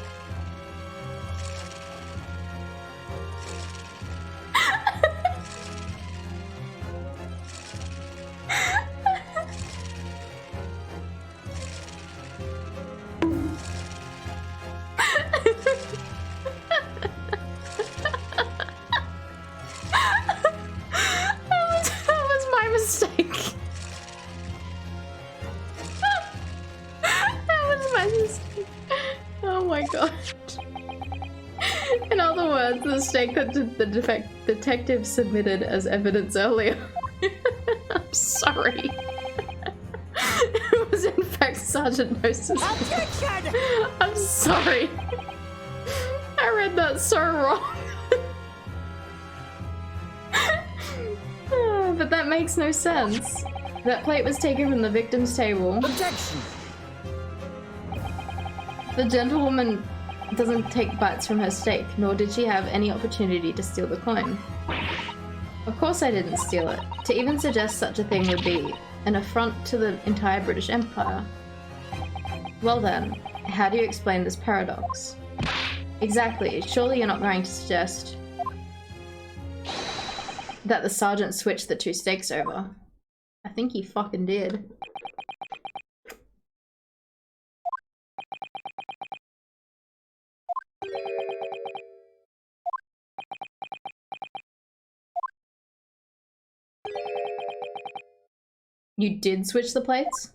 That was my mistake. That was my mistake. Oh my god. In other words, the steak that the detective submitted as evidence earlier. I'm sorry. It was in fact Sergeant Nosa's. I'm sorry. I read that so wrong. But that makes no sense. That plate was taken from the victim's table. Objection! The gentlewoman doesn't take bites from her steak, nor did she have any opportunity to steal the coin. Of course I didn't steal it. To even suggest such a thing would be an affront to the entire British Empire. Well then, how do you explain this paradox? Exactly, surely you're not going to suggest that the sergeant switched the 2 steaks over. I think he fucking did. You did switch the plates?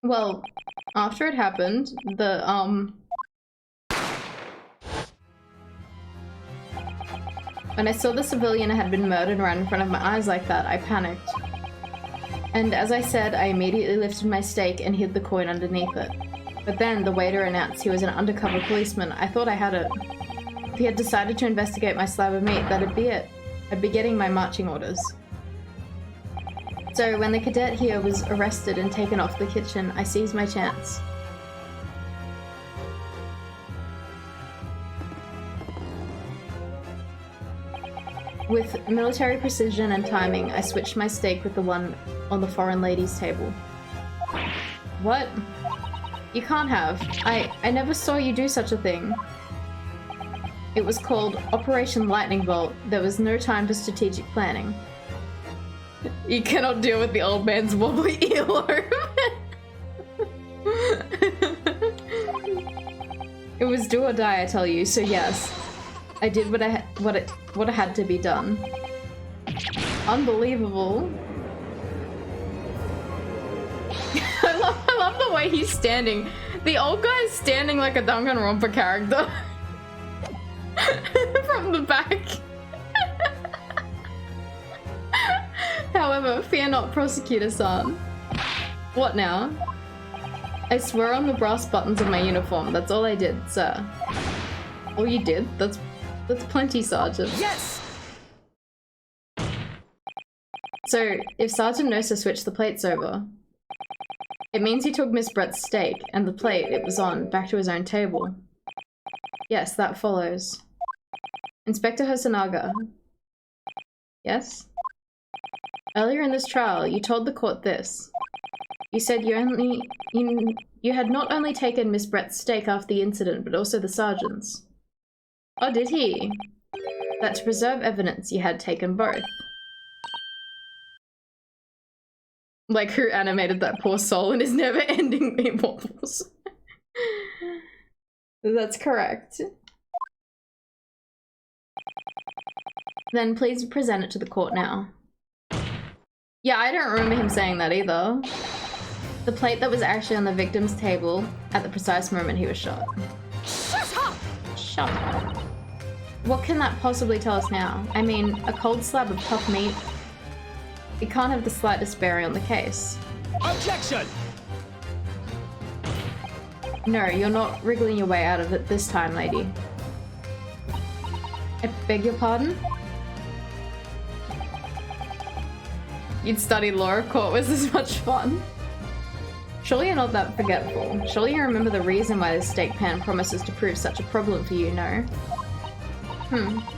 Well, after it happened, When I saw the civilian had been murdered right in front of my eyes like that, I panicked. And as I said, I immediately lifted my steak and hid the coin underneath it. But then the waiter announced he was an undercover policeman. I thought I had it. If he had decided to investigate my slab of meat, that'd be it. I'd be getting my marching orders. So when the cadet here was arrested and taken off the kitchen, I seized my chance. With military precision and timing, I switched my steak with the one on the foreign lady's table. What? You can't have. I never saw you do such a thing. It was called Operation Lightning Bolt. There was no time for strategic planning. You cannot deal with the old man's wobbly earlobe. It was do or die, I tell you, so yes. I did what had to be done. Unbelievable. I love the way he's standing. The old guy's standing like a Danganronpa character. From the back. However, fear not, Prosecutor-san. What now? I swear on the brass buttons of my uniform. That's all I did, sir. All you did? That's plenty, Sergeant. Yes! So, if Sergeant knows to switch the plates over, it means he took Miss Brett's steak and the plate it was on back to his own table. Yes, that follows. Inspector Hosonaga. Yes? Earlier in this trial, you told the court this. You said you had not only taken Miss Brett's steak after the incident, but also the sergeant's. Oh, did he? That to preserve evidence, you had taken both. Like who animated that poor soul in his never-ending meatballs? That's correct. Then please present it to the court now. Yeah, I don't remember him saying that either. The plate that was actually on the victim's table at the precise moment he was shot. Shut up! Shut up. What can that possibly tell us now? I mean, a cold slab of tough meat. It can't have the slightest bearing on the case. Objection! No, you're not wriggling your way out of it this time, lady. I beg your pardon? You'd study law if court was this much fun. Surely you're not that forgetful. Surely you remember the reason why the steak pan promises to prove such a problem for you, no?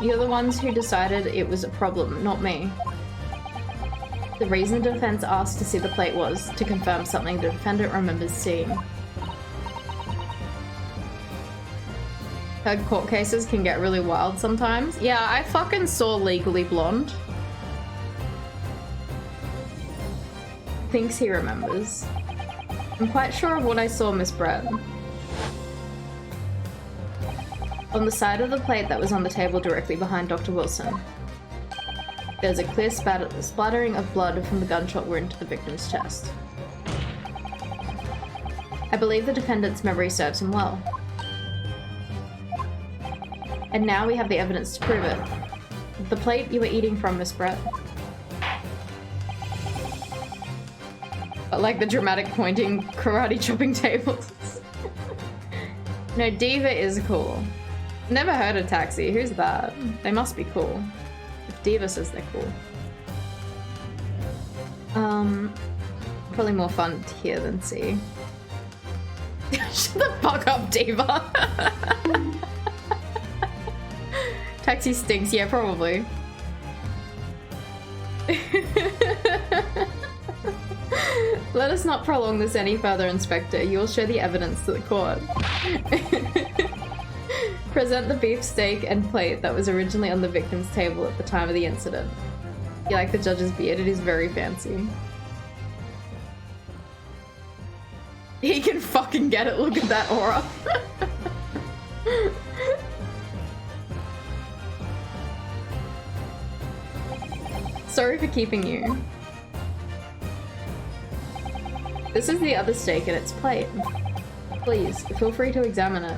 You're the ones who decided it was a problem, not me. The reason the defense asked to see the plate was to confirm something the defendant remembers seeing. Heard court cases can get really wild sometimes. Yeah, I fucking saw Legally Blonde. Thinks he remembers. I'm quite sure of what I saw, Miss Brett. On the side of the plate that was on the table directly behind Dr. Wilson, there's a clear splattering of blood from the gunshot wound to the victim's chest. I believe the defendant's memory serves him well. And now we have the evidence to prove it. The plate you were eating from, Miss Brett. But like the dramatic pointing karate chopping tables. No, Diva is cool. Never heard of Taxi. Who's that? They must be cool. If Diva says they're cool. Probably more fun to hear than see. Shut the fuck up, Diva. Taxi stinks. Yeah, probably. Let us not prolong this any further, Inspector. You will show the evidence to the court. Present the beef steak and plate that was originally on the victim's table at the time of the incident. You like the judge's beard? It is very fancy. He can fucking get it. Look at that aura. Sorry for keeping you. This is the other steak in its plate. Please, feel free to examine it.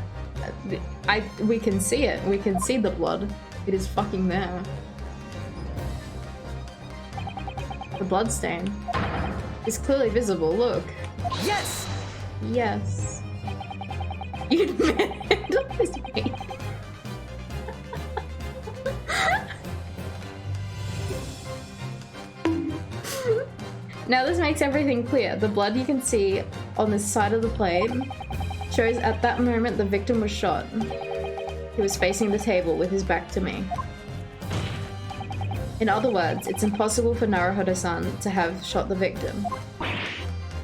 We can see it. We can see the blood. It is fucking there. The bloodstain is clearly visible, look. Yes! Yes. You admit this me. Now this makes everything clear. The blood you can see on this side of the plate shows at that moment the victim was shot. He was facing the table with his back to me. In other words, it's impossible for Naruhodo-san to have shot the victim.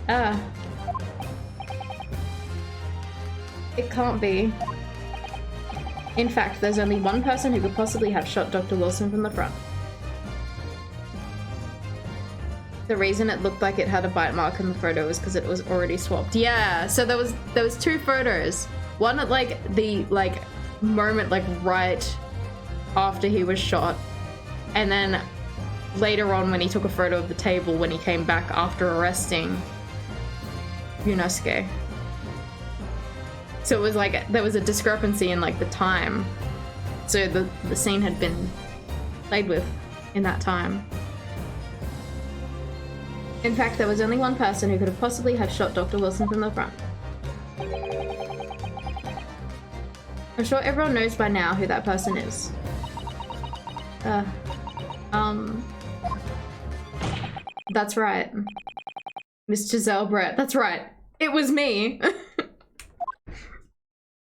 Ah. It can't be. In fact, there's only one person who could possibly have shot Dr. Wilson from the front. The reason it looked like it had a bite mark in the photo was because it was already swapped. Yeah, so there was two photos. One at like the moment right after he was shot, and then later on when he took a photo of the table when he came back after arresting Yunosuke. So it was like there was a discrepancy in like the time. So the scene had been played with in that time. In fact, there was only one person who could have possibly have shot Dr. Wilson from the front. I'm sure everyone knows by now who that person is. That's right. Miss Giselle Brett. That's right. It was me.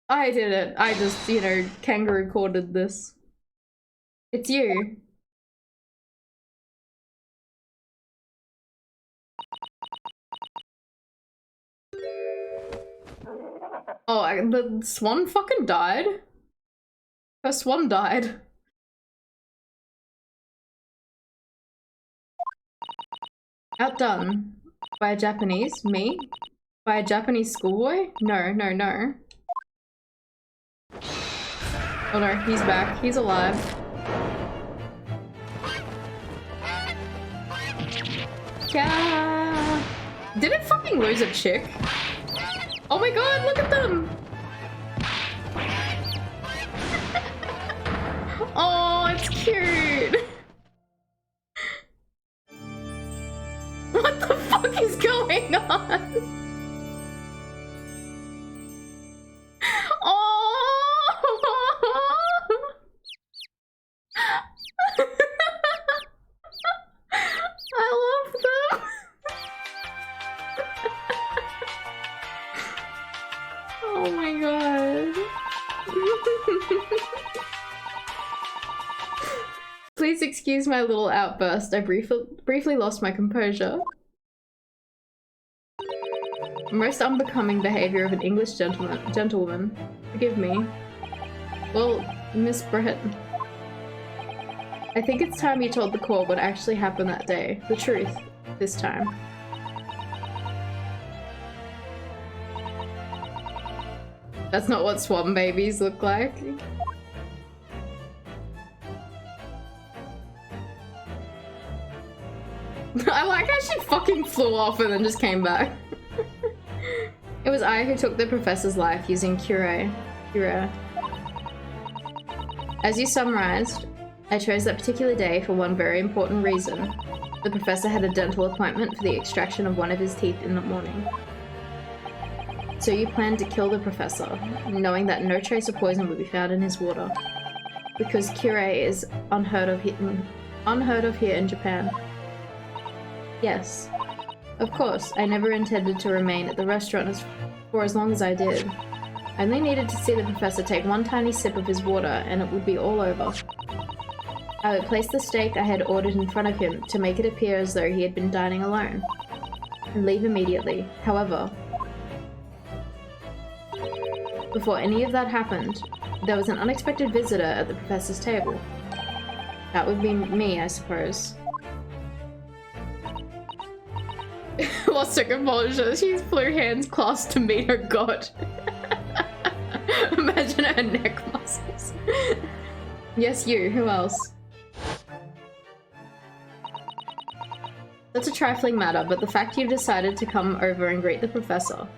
I did it. I just, you know, kangaroo corded this. It's you. Oh, the swan fucking died? Her swan died. Outdone. By a Japanese? Me? By a Japanese schoolboy? No, no, no. Oh no, he's back. He's alive. Yeah. Did it fucking lose a chick? Oh my god, look at them! Oh, it's cute! What the fuck is going on? Oh! I love them! Oh my god. Please excuse my little outburst. I briefly lost my composure. Most unbecoming behavior of an English gentlewoman. Forgive me. Well, Miss Brett, I think it's time you told the court what actually happened that day. The truth. This time. That's not what swan babies look like. I like how she fucking flew off and then just came back. It was I who took the professor's life using Cure. As you summarized, I chose that particular day for one very important reason. The professor had a dental appointment for the extraction of one of his teeth in the morning. So you planned to kill the professor, knowing that no trace of poison would be found in his water. Because Cure is unheard of here in Japan. Yes. Of course, I never intended to remain at the restaurant for as long as I did. I only needed to see the professor take one tiny sip of his water and it would be all over. I would place the steak I had ordered in front of him to make it appear as though he had been dining alone, and leave immediately. However, before any of that happened, there was an unexpected visitor at the professor's table. That would be me, I suppose. Lost her composure. She's blue hands clasped to meet her god. Imagine her neck muscles. Yes, you. Who else? That's a trifling matter, but the fact you've decided to come over and greet the professor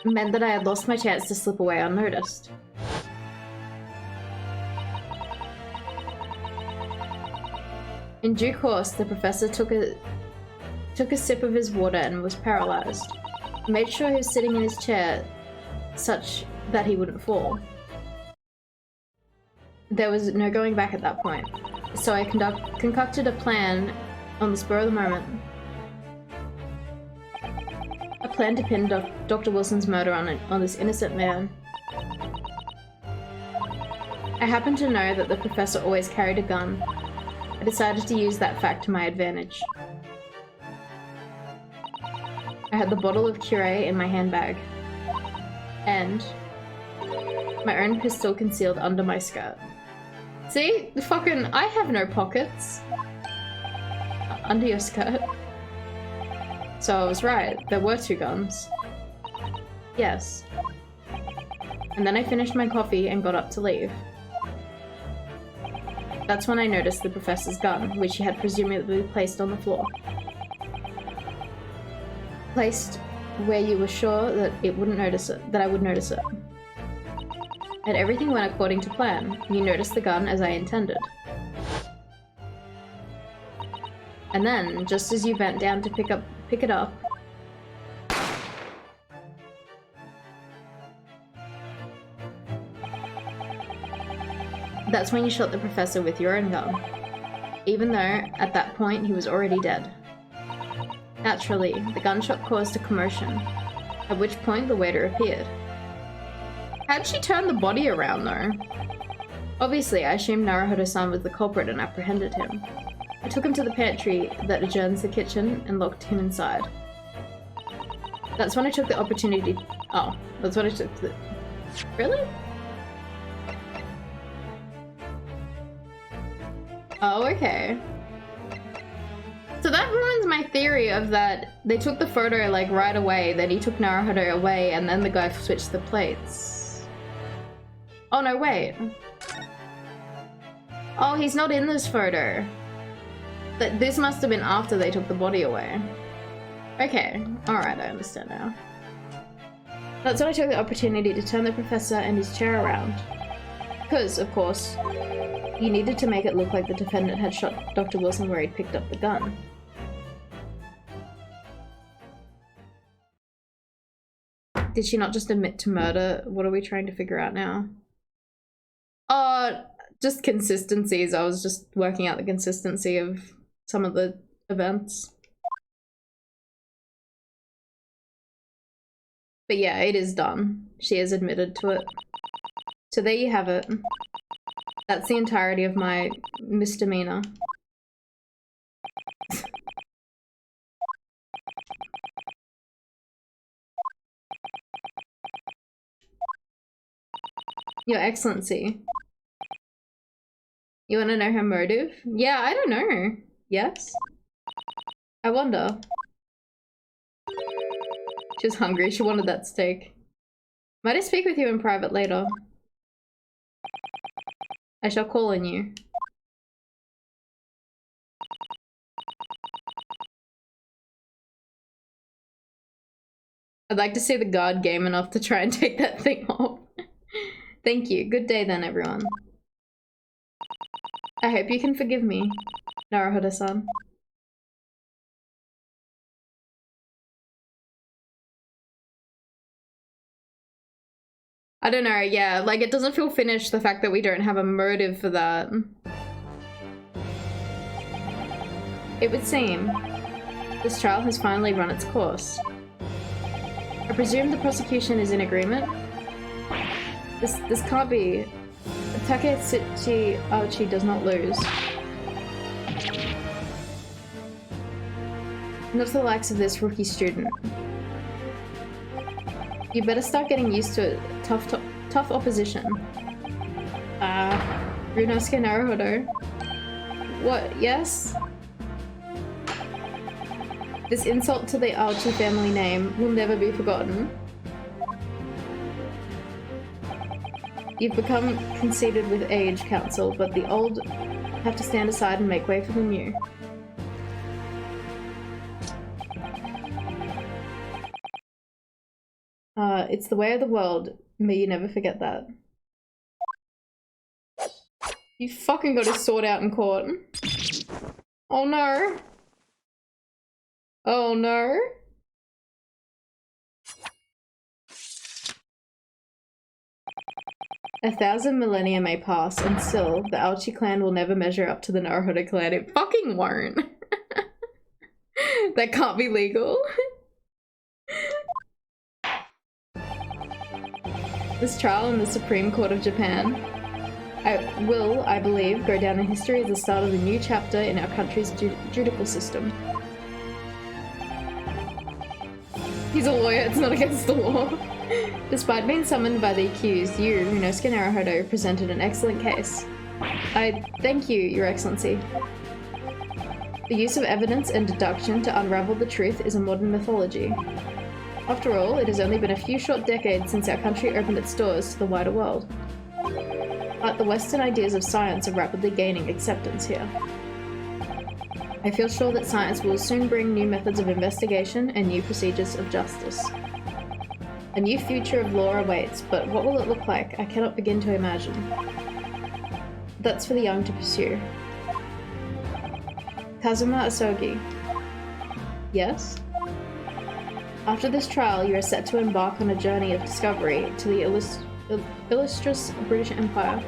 meant that I had lost my chance to slip away unnoticed. In due course, the professor took a sip of his water and was paralyzed. He made sure he was sitting in his chair such that he wouldn't fall. There was no going back at that point, so I concocted a plan on the spur of the moment. A plan to pin Dr. Wilson's murder on this innocent man. I happened to know that the professor always carried a gun. I decided to use that fact to my advantage. I had the bottle of Curé in my handbag, and my own pistol concealed under my skirt. See? Fucking, I have no pockets. Under your skirt. So I was right, there were 2 guns. Yes. And then I finished my coffee and got up to leave. That's when I noticed the professor's gun, which he had presumably placed on the floor. Placed where you were sure that I would notice it. And everything went according to plan. You noticed the gun as I intended. And then, just as you bent down to pick it up, that's when you shot the professor with your own gun. Even though, at that point, he was already dead. Naturally, the gunshot caused a commotion, at which point the waiter appeared. How'd she turn the body around, though? Obviously, I assumed Naruhodo-san was the culprit and apprehended him. I took him to the pantry that adjoins the kitchen and locked him inside. That's when I took the opportunity— oh, that's when I took the— really? Oh, okay. So that ruins my theory of that they took the photo like right away, then he took Naruhodo away, and then the guy switched the plates. Oh no, wait. Oh, he's not in this photo. This must have been after they took the body away. Okay, alright, I understand now. That's when I took the opportunity to turn the professor and his chair around. Because, of course, you needed to make it look like the defendant had shot Dr. Wilson where he'd picked up the gun. Did she not just admit to murder? What are we trying to figure out now? Just consistencies. I was just working out the consistency of some of the events. But yeah, it is done. She has admitted to it. So there you have it. That's the entirety of my misdemeanor. Your Excellency. You want to know her motive? Yeah, I don't know. Yes? I wonder. She was hungry. She wanted that steak. Might I speak with you in private later? I shall call on you. I'd like to see the guard game enough to try and take that thing off. Thank you. Good day then, everyone. I hope you can forgive me, Naruhodo-san. I don't know, yeah, like it doesn't feel finished, the fact that we don't have a motive for that. It would seem this trial has finally run its course. I presume the prosecution is in agreement? This can't be. Taketsuchi Archie does not lose. Not the likes of this rookie student. You better start getting used to tough opposition. Runosuke Naruhodo. What, yes? This insult to the Archie family name will never be forgotten. You've become conceited with age, Council, but the old have to stand aside and make way for the new. It's the way of the world. May you never forget that. You fucking got his sword out in court. Oh no. Oh no. A 1,000 millennia may pass, and still, the Alchi clan will never measure up to the Naruhodo clan. It fucking won't. That can't be legal. This trial in the Supreme Court of Japan will, I believe, go down in history as the start of a new chapter in our country's judicial system. He's a lawyer, it's not against the law. Despite being summoned by the accused, you, Ryunosuke Naruhodo, presented an excellent case. I thank you, Your Excellency. The use of evidence and deduction to unravel the truth is a modern mythology. After all, it has only been a few short decades since our country opened its doors to the wider world. But the Western ideas of science are rapidly gaining acceptance here. I feel sure that science will soon bring new methods of investigation and new procedures of justice. A new future of law awaits, but what will it look like? I cannot begin to imagine. That's for the young to pursue. Kazuma Asogi. Yes? After this trial, you are set to embark on a journey of discovery to the illustrious British Empire.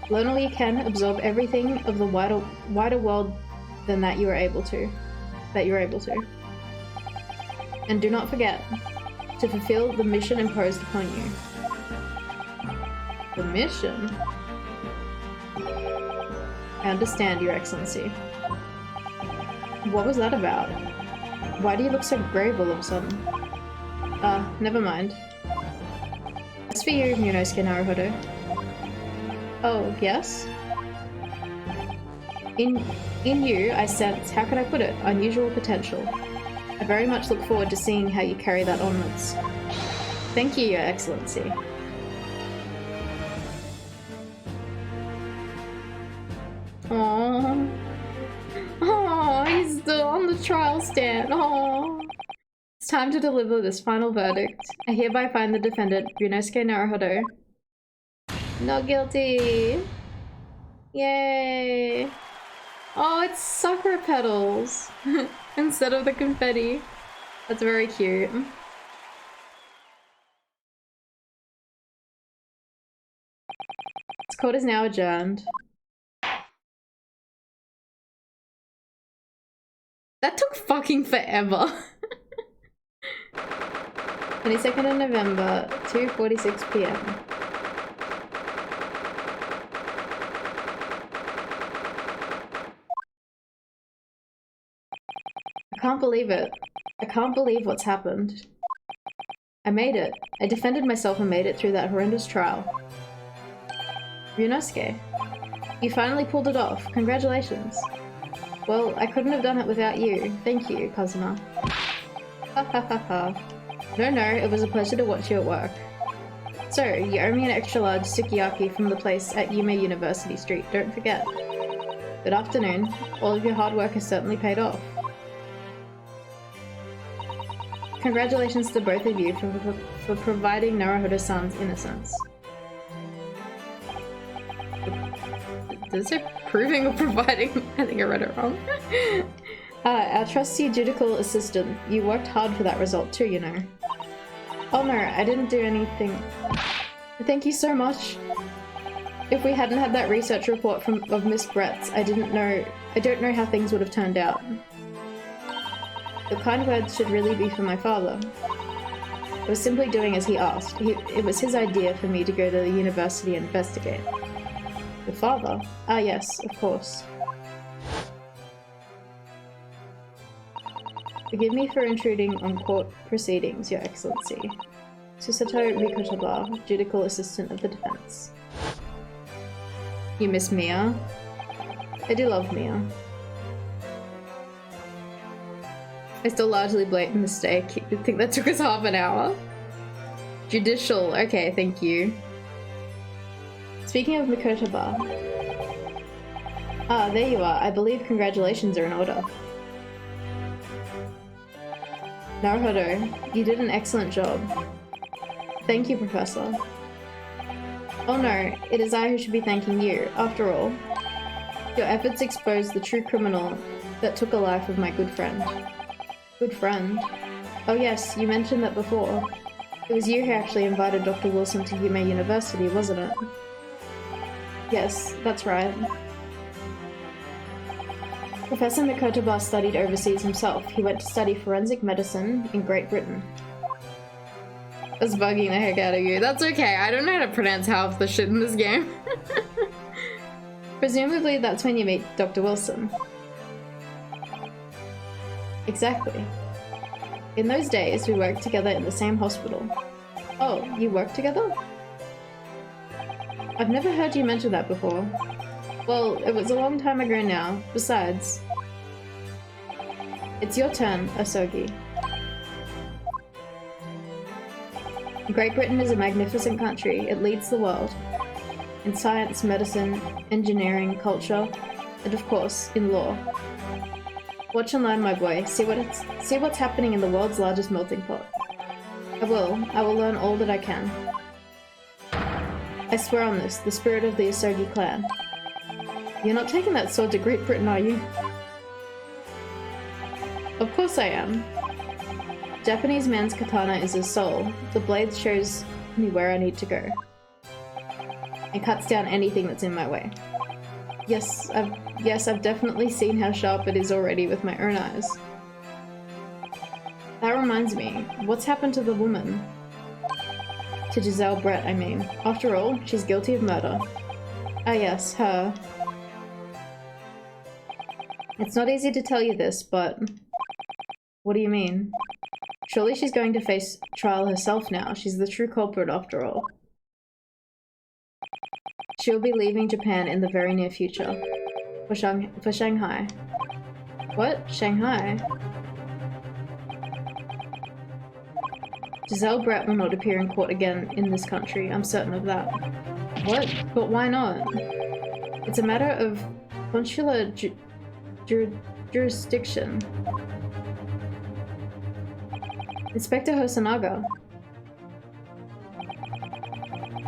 Learn all you can, absorb everything of the wider world than that you are able to. And do not forget to fulfill the mission imposed upon you. The mission? I understand, Your Excellency. What was that about? Why do you look so grave all of a sudden? Never mind. As for you, Ryunosuke Naruhodo. Oh, yes? In you, I sense, how can I put it, unusual potential. I very much look forward to seeing how you carry that onwards. Thank you, Your Excellency. Aww. Aww, he's still on the trial stand. Aww. It's time to deliver this final verdict. I hereby find the defendant, Ryunosuke Naruhodo, not guilty. Yay. Oh, it's sakura petals instead of the confetti. That's very cute. This court is now adjourned. That took fucking forever. 22nd of November, 2:46 p.m. I can't believe it. I can't believe what's happened. I made it. I defended myself and made it through that horrendous trial. Ryunosuke, you finally pulled it off. Congratulations. Well, I couldn't have done it without you. Thank you, Kazuma. Ha ha ha ha. No, it was a pleasure to watch you at work. So, you owe me an extra large sukiyaki from the place at Yume University Street, don't forget. Good afternoon. All of your hard work has certainly paid off. Congratulations to both of you for providing Naruhodo-san's innocence. Did it say proving or providing? I think I read it wrong. Our trusty judicial assistant, you worked hard for that result too, you know. Oh no, I didn't do anything. Thank you so much. If we hadn't had that research report of Miss Brett's, I don't know how things would have turned out. The kind words should really be for my father. I was simply doing as he asked. It was his idea for me to go to the university and investigate. Your father? Ah yes, of course. Forgive me for intruding on court proceedings, Your Excellency. Susato Mikotaba, Judicial Assistant of the Defense. You miss Mia? I do love Mia. I still largely blame the mistake. I think that took us half an hour. Judicial, okay, thank you. Speaking of Mikotaba. Ah, there you are. I believe congratulations are in order. Naruhodo, you did an excellent job. Thank you, Professor. Oh no, it is I who should be thanking you. After all, Your efforts exposed the true criminal that took a life of my good friend. Good friend? Oh yes, you mentioned that before. It was you who actually invited Dr. Wilson to Yume University, wasn't it? Yes, that's right. Professor Mikotoba studied overseas himself. He went to study forensic medicine in Great Britain. That's bugging the heck out of you. That's okay, I don't know how to pronounce half the shit in this game. Presumably that's when you meet Dr. Wilson. Exactly. In those days, we worked together in the same hospital. Oh, you worked together? I've never heard you mention that before. Well, it was a long time ago now. Besides... It's your turn, Asogi. Great Britain is a magnificent country. It leads the world. In science, medicine, engineering, culture, and of course, in law. Watch and learn, my boy. See what's happening in the world's largest melting pot. I will learn all that I can. I swear on this, the spirit of the Asogi clan. You're not taking that sword to Great Britain, are you? Of course I am. Japanese man's katana is his soul. The blade shows me where I need to go. It cuts down anything that's in my way. Yes, I've definitely seen how sharp it is already with my own eyes. That reminds me, what's happened to the woman? To Giselle Brett, I mean. After all, she's guilty of murder. Ah yes, her. It's not easy to tell you this, but... What do you mean? Surely she's going to face trial herself now. She's the true culprit after all. She'll be leaving Japan in the very near future. For Shanghai. What? Shanghai? Giselle Brett will not appear in court again in this country, I'm certain of that. What? But why not? It's a matter of consular jurisdiction. Inspector Hosonaga.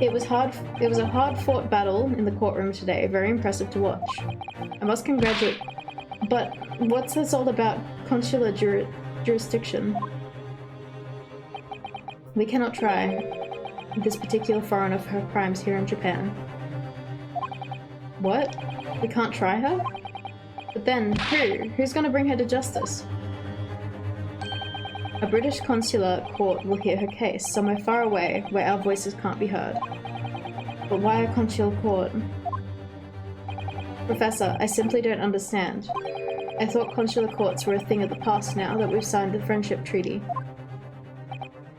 It was a hard-fought battle in the courtroom today, very impressive to watch. I must congratulate... But what's this all about consular jurisdiction? We cannot try this particular foreigner for her crimes here in Japan. What? We can't try her? But then, who's gonna bring her to justice? A British consular court will hear her case, somewhere far away, where our voices can't be heard. But why a consular court? Professor, I simply don't understand. I thought consular courts were a thing of the past now that we've signed the friendship treaty.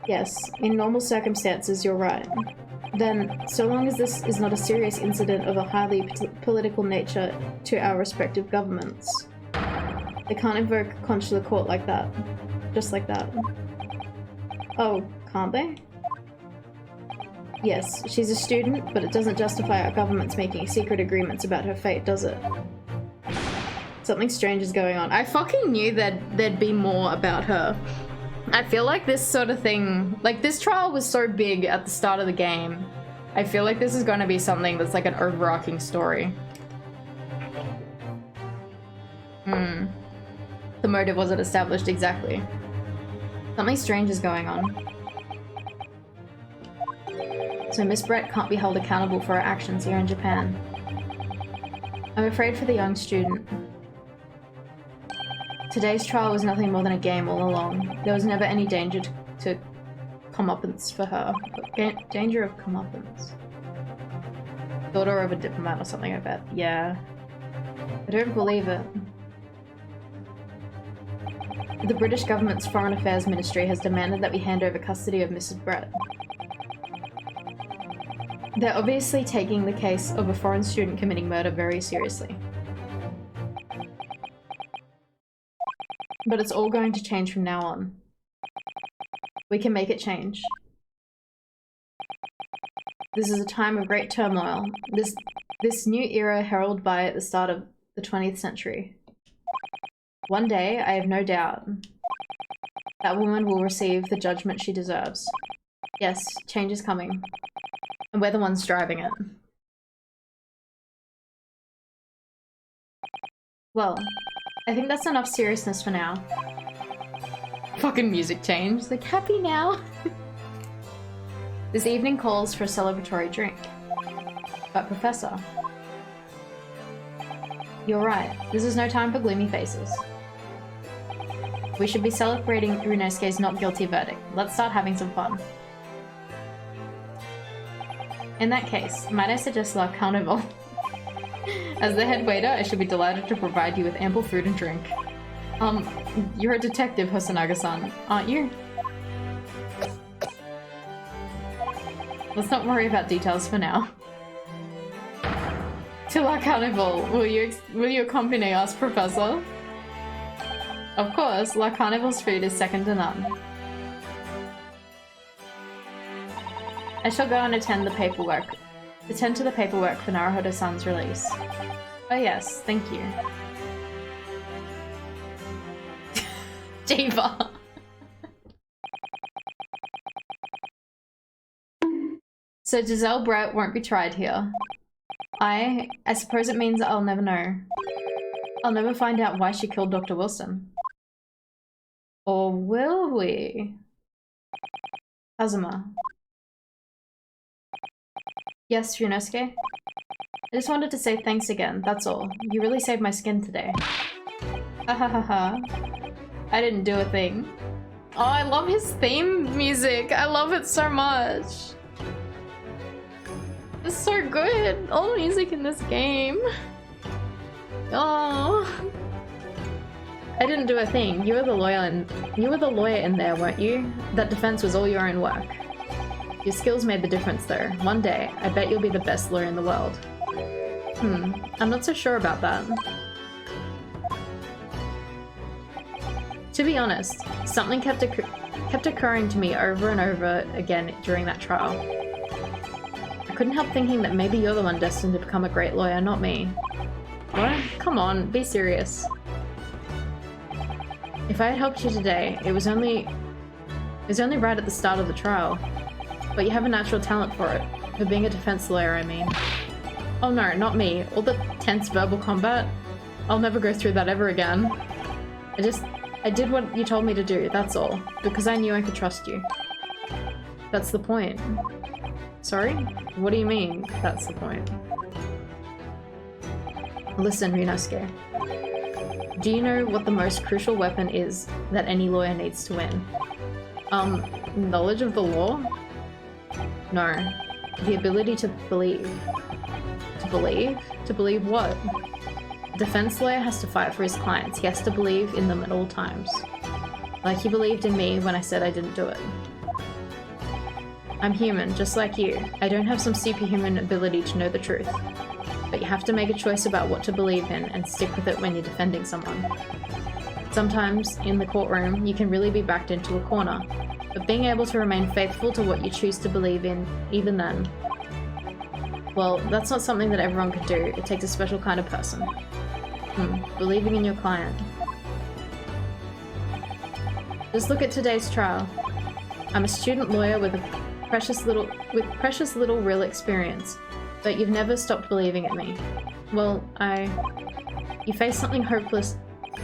Yes, in normal circumstances, you're right. Then, so long as this is not a serious incident of a highly political nature to our respective governments, they can't invoke consular court like that. Just like that. Oh, can't they? Yes, she's a student, but it doesn't justify our governments making secret agreements about her fate, does it? Something strange is going on. I fucking knew that there'd be more about her. I feel like this sort of thing, like this trial was so big at the start of the game. I feel like this is going to be something that's like an overarching story. The motive wasn't established exactly. Something strange is going on. So Miss Brett can't be held accountable for her actions here in Japan. I'm afraid for the young student. Today's trial was nothing more than a game all along. There was never any danger to comeuppance for her. Danger of comeuppance. Daughter of a diplomat or something, I bet. Yeah. I don't believe it. The British government's Foreign Affairs Ministry has demanded that we hand over custody of Mrs. Brett. They're obviously taking the case of a foreign student committing murder very seriously. But it's all going to change from now on. We can make it change. This is a time of great turmoil. This new era heralded by the start of the 20th century. One day, I have no doubt, that woman will receive the judgment she deserves. Yes, change is coming. And we're the ones driving it. Well, I think that's enough seriousness for now. Fucking music change. Like, happy now? This evening calls for a celebratory drink. But Professor... You're right. This is no time for gloomy faces. We should be celebrating Ryunosuke's not guilty verdict. Let's start having some fun. In that case, might I suggest La Carnival? As the head waiter, I should be delighted to provide you with ample food and drink. You're a detective, Hosonaga-san, aren't you? Let's not worry about details for now. To La Carnival, will you accompany us, Professor? Of course, La Carnival's food is second to none. I shall go and attend to the paperwork for Naruhodo-san's release. Oh yes, thank you. Diva. So Giselle Brett won't be tried here. I suppose it means I'll never know. I'll never find out why she killed Dr. Wilson. Or will we? Kazuma. Yes, Ryunosuke? I just wanted to say thanks again, that's all. You really saved my skin today. Ha ha ha ha. I didn't do a thing. Oh, I love his theme music. I love it so much. It's so good. All the music in this game. Oh. I didn't do a thing. You were the lawyer in there, weren't you? That defense was all your own work. Your skills made the difference though. One day, I bet you'll be the best lawyer in the world. I'm not so sure about that. To be honest, something kept occurring to me over and over again during that trial. I couldn't help thinking that maybe you're the one destined to become a great lawyer, not me. What? Come on, be serious. If I had helped you today, it was only right at the start of the trial. But you have a natural talent for it. For being a defense lawyer, I mean. Oh no, not me. All the tense verbal combat? I'll never go through that ever again. I did what you told me to do, that's all. Because I knew I could trust you. That's the point. Sorry? What do you mean, that's the point? Listen, Ryunosuke. Do you know what the most crucial weapon is that any lawyer needs to win? Knowledge of the law? No. The ability to believe. To believe? To believe what? A defense lawyer has to fight for his clients. He has to believe in them at all times. Like he believed in me when I said I didn't do it. I'm human, just like you. I don't have some superhuman ability to know the truth. But you have to make a choice about what to believe in and stick with it when you're defending someone. Sometimes, in the courtroom, you can really be backed into a corner. But being able to remain faithful to what you choose to believe in, even then, well, that's not something that everyone could do. It takes a special kind of person. Believing in your client. Just look at today's trial. I'm a student lawyer with precious little real experience, but you've never stopped believing in me. Well, you face something hopeless.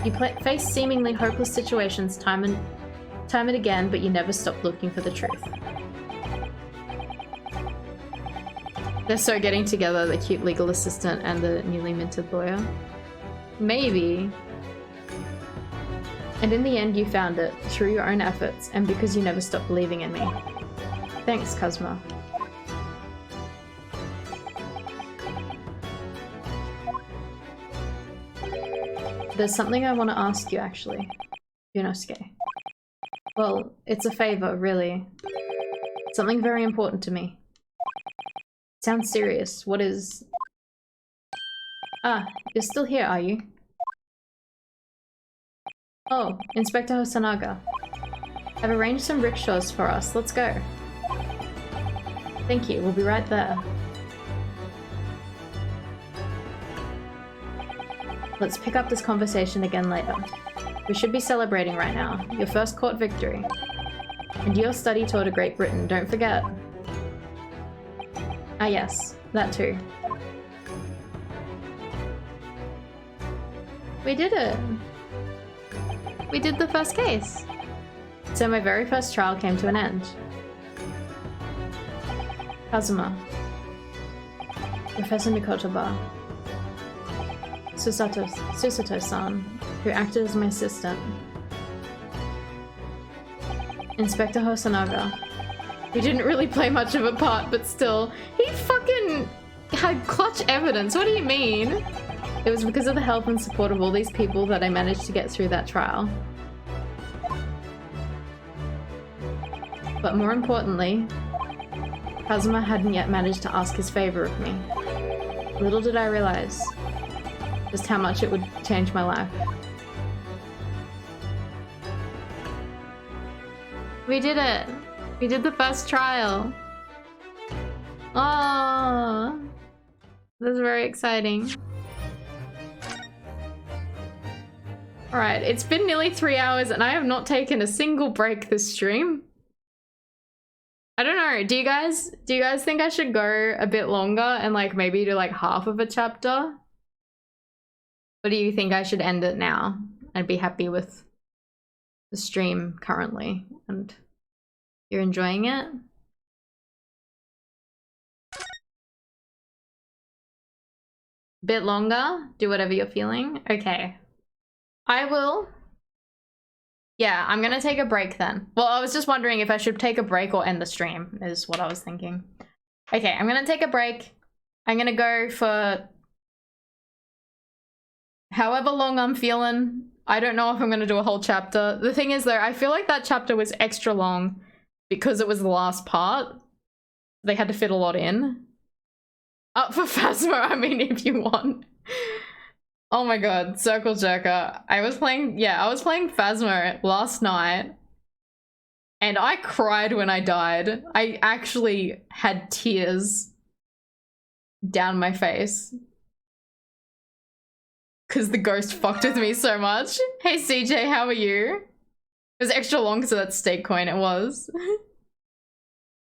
You face seemingly hopeless situations time and again, but you never stop looking for the truth. They're so getting together, the cute legal assistant and the newly minted lawyer. Maybe. And in the end you found it, through your own efforts, and because you never stopped believing in me. Thanks, Kazuma. There's something I want to ask you, actually. Ryunosuke. Well, it's a favor, really. Something very important to me. Sounds serious. What is... Ah, you're still here, are you? Oh, Inspector Hosonaga. I've arranged some rickshaws for us. Let's go. Thank you. We'll be right there. Let's pick up this conversation again later. We should be celebrating right now. Your first court victory. And your study tour to Great Britain, don't forget. Ah yes, that too. We did it. We did the first case. So my very first trial came to an end. Kazuma. Professor Mikotoba. Susato-san, who acted as my assistant. Inspector Hosonaga, who didn't really play much of a part, but still, he fucking had clutch evidence. What do you mean? It was because of the help and support of all these people that I managed to get through that trial. But more importantly, Kazuma hadn't yet managed to ask his favor of me. Little did I realize just how much it would change my life. We did it! We did the first trial! Oh, that's very exciting. Alright, it's been nearly 3 hours and I have not taken a single break this stream. I don't know, do you guys think I should go a bit longer and like maybe do like half of a chapter? Or do you think I should end it now and be happy with the stream currently and you're enjoying it? Bit longer? Do whatever you're feeling? Okay. I will. Yeah, I'm gonna take a break then. Well, I was just wondering if I should take a break or end the stream, is what I was thinking. Okay, I'm gonna take a break. I'm gonna go for however long I'm feeling. I don't know if I'm gonna do a whole chapter. The thing is though, I feel like that chapter was extra long because it was the last part. They had to fit a lot in. Up for Phasma, I mean, if you want. Oh my god, Circle Jerker. I was playing Phasma last night and I cried when I died. I actually had tears down my face because the ghost fucked with me so much. Hey CJ, how are you? It was extra long because of that stake coin, it was.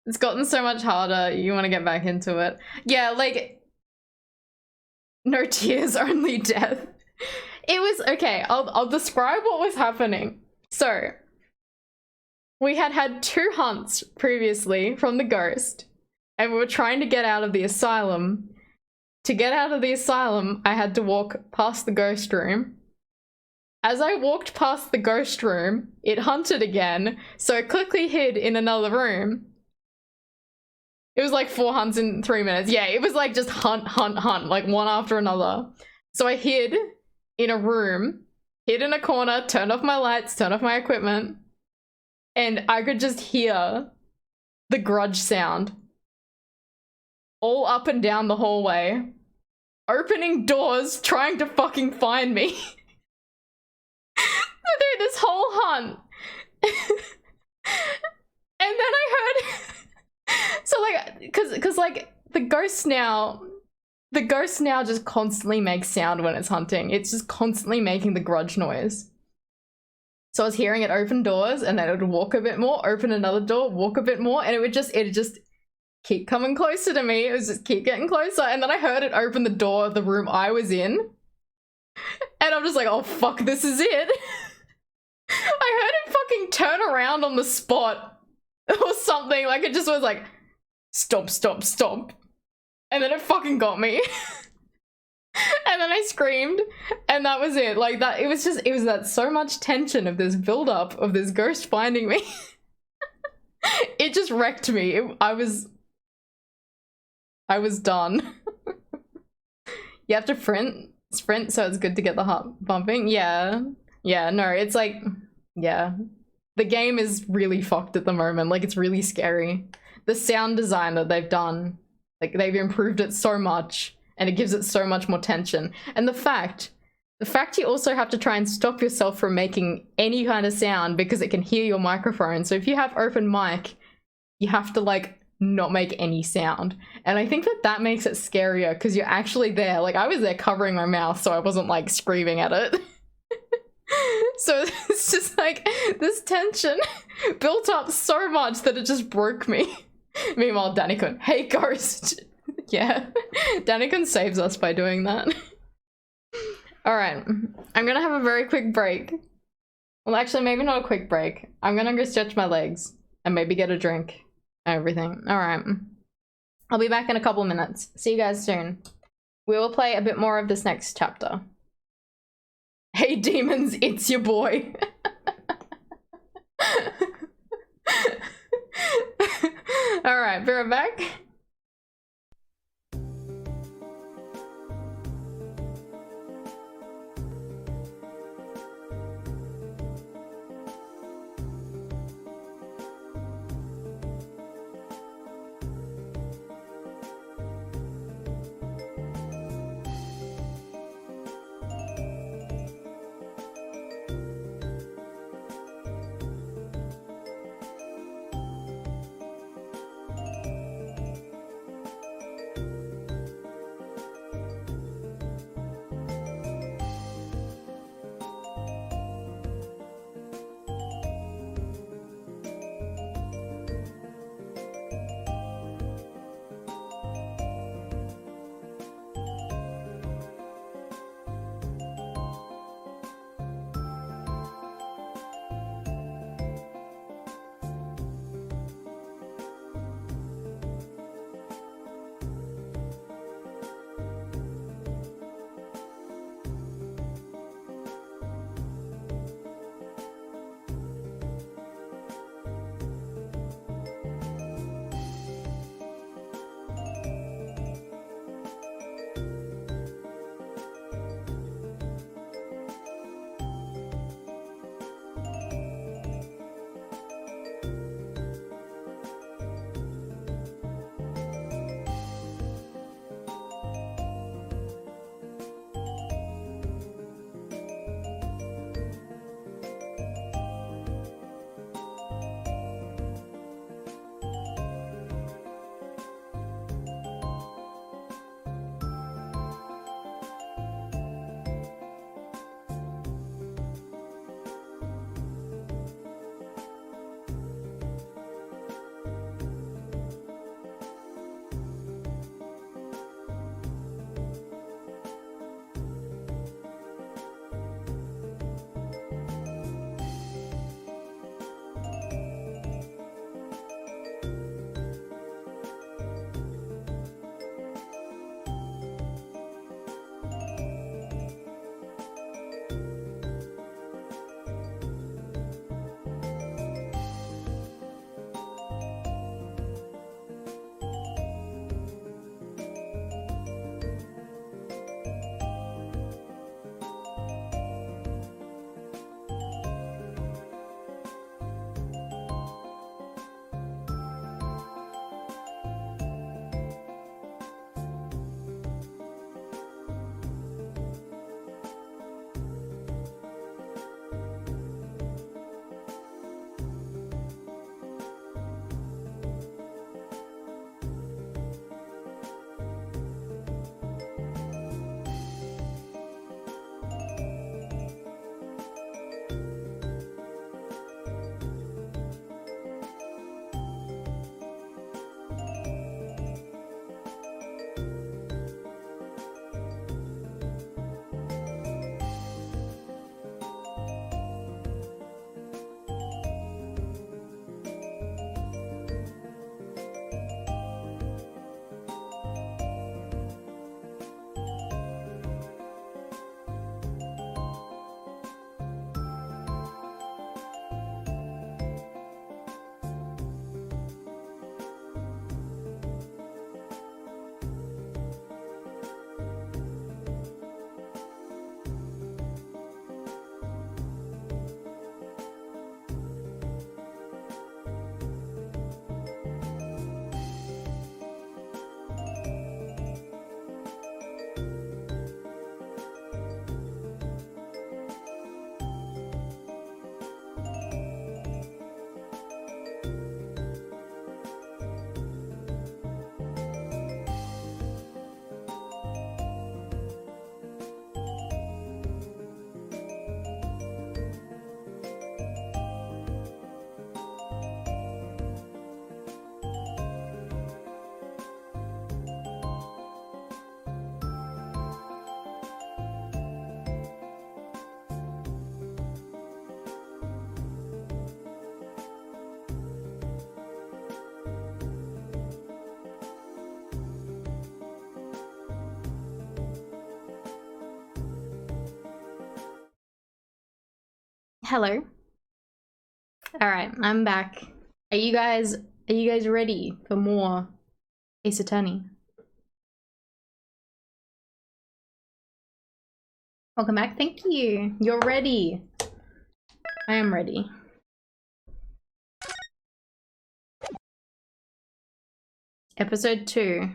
It's gotten so much harder, you want to get back into it. Yeah, like, no tears, only death. It was, okay, I'll describe what was happening. So, we had 2 hunts previously from the ghost, and we were trying to get out of the asylum. To get out of the asylum, I had to walk past the ghost room. As I walked past the ghost room, it hunted again, so I quickly hid in another room. It was like 4 hunts in 3 minutes. Yeah, it was like just hunt, like one after another. So I hid in a room, hid in a corner, turned off my lights, turned off my equipment, and I could just hear the grudge sound all up and down the hallway, opening doors, trying to fucking find me. Through this whole hunt. And then I heard... So like, cause like the ghost now just constantly makes sound when it's hunting. It's just constantly making the grudge noise. So I was hearing it open doors and then it would walk a bit more, open another door, walk a bit more, and it'd just keep coming closer to me. It was just keep getting closer. And then I heard it open the door of the room I was in. And I'm just like, oh fuck, this is it. I heard it fucking turn around on the spot. Or something, like it just was like, stop, stop, stop. And then it fucking got me. And then I screamed, and that was it. Like that, it was that so much tension of this build up of this ghost finding me. It just wrecked me. I was done. You have to sprint so it's good to get the heart bumping. Yeah, no, it's like, yeah. The game is really fucked at the moment. Like, it's really scary. The sound design that they've done, like, they've improved it so much, and it gives it so much more tension. And the fact you also have to try and stop yourself from making any kind of sound because it can hear your microphone. So if you have open mic, you have to, like, not make any sound. And I think that makes it scarier because you're actually there. Like, I was there covering my mouth so I wasn't, like, screaming at it. So it's just like this tension built up so much that it just broke me. Meanwhile, Danikun, hey ghost. Yeah, Danikun saves us by doing that. Alright, I'm gonna have a very quick break. Well, actually, maybe not a quick break. I'm gonna go stretch my legs and maybe get a drink and everything. Alright. I'll be back in a couple minutes. See you guys soon. We will play a bit more of this next chapter. Hey demons, it's your boy. Alright, be right back. Hello. Alright, I'm back. Are you guys ready for more Ace Attorney? Welcome back, thank you. You're ready. I am ready. Episode 2.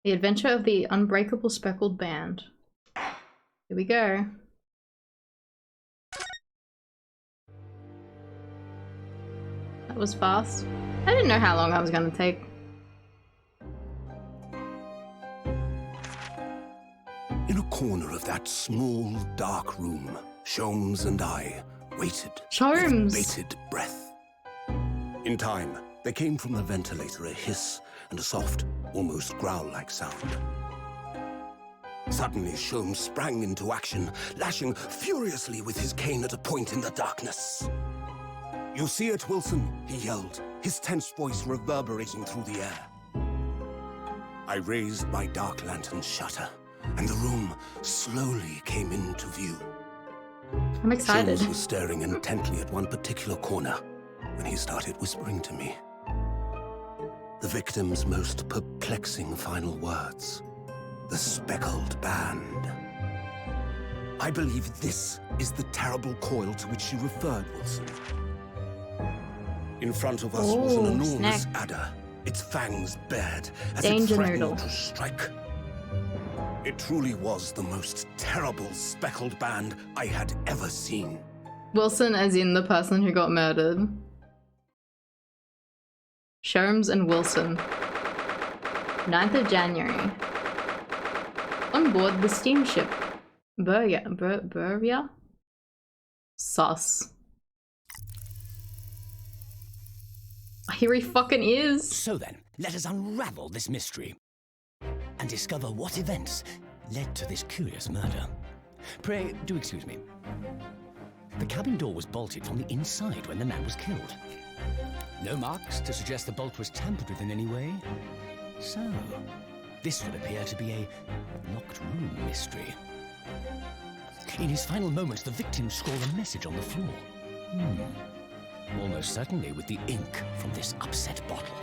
The Adventure of the Unbreakable Speckled Band. Here we go. That was fast. I didn't know how long I was gonna take. In a corner of that small, dark room, Sholmes and I waited with bated breath. In time, there came from the ventilator a hiss and a soft, almost growl-like sound. Suddenly, Sholmes sprang into action, lashing furiously with his cane at a point in the darkness. "You see it, Wilson?" he yelled, his tense voice reverberating through the air. I raised my dark lantern's shutter, and the room slowly came into view. I'm excited. Sholmes was staring intently at one particular corner when he started whispering to me. The victim's most perplexing final words. The speckled band. I believe this is the terrible coil to which she referred, Wilson. In front of us was an enormous adder, its fangs bared as it threatened to strike. It truly was the most terrible speckled band I had ever seen. Wilson as in the person who got murdered. Sholmes and Wilson. 9th of January. On board the steamship. Buria? Sus. Here he fucking is. So then, let us unravel this mystery and discover what events led to this curious murder. Pray, do excuse me. The cabin door was bolted from the inside when the man was killed. No marks to suggest the bolt was tampered with in any way. So, this would appear to be a locked room mystery. In his final moments, the victim scrawled a message on the floor. Almost certainly with the ink from this upset bottle.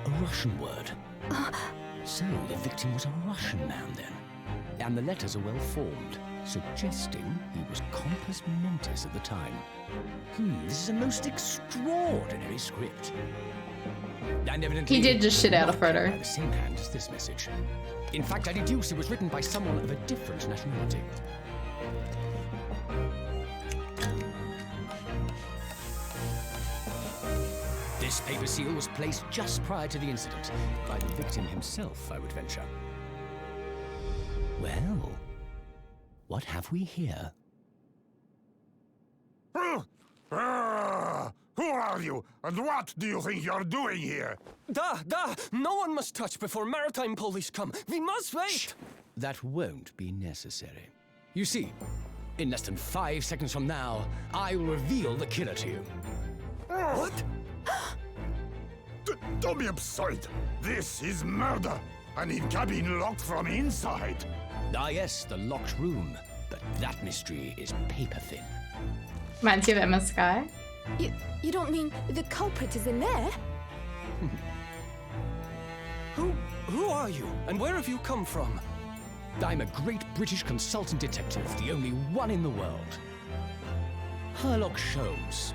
A Russian word. So the victim was a Russian man then. And the letters are well formed, suggesting he was compos mentis at the time. This is a most extraordinary script. And evidently, he did just shit out a photo. By the same hand as this message. In fact, I deduce it was written by someone of a different nationality. This paper seal was placed just prior to the incident, by the victim himself, I would venture. Well, what have we here? Who are you, and what do you think you're doing here? No one must touch before maritime police come. We must wait! Shh. That won't be necessary. You see, in less than 5 seconds from now, I will reveal the killer to you. What? Don't be absurd. This is murder. And in cabin locked from inside. Ah yes, the locked room. But that mystery is paper thin. Reminds you of MS Sky? You don't mean the culprit is in there? Who are you, and where have you come from? I'm a great British consultant detective, the only one in the world. Sherlock Sholmes.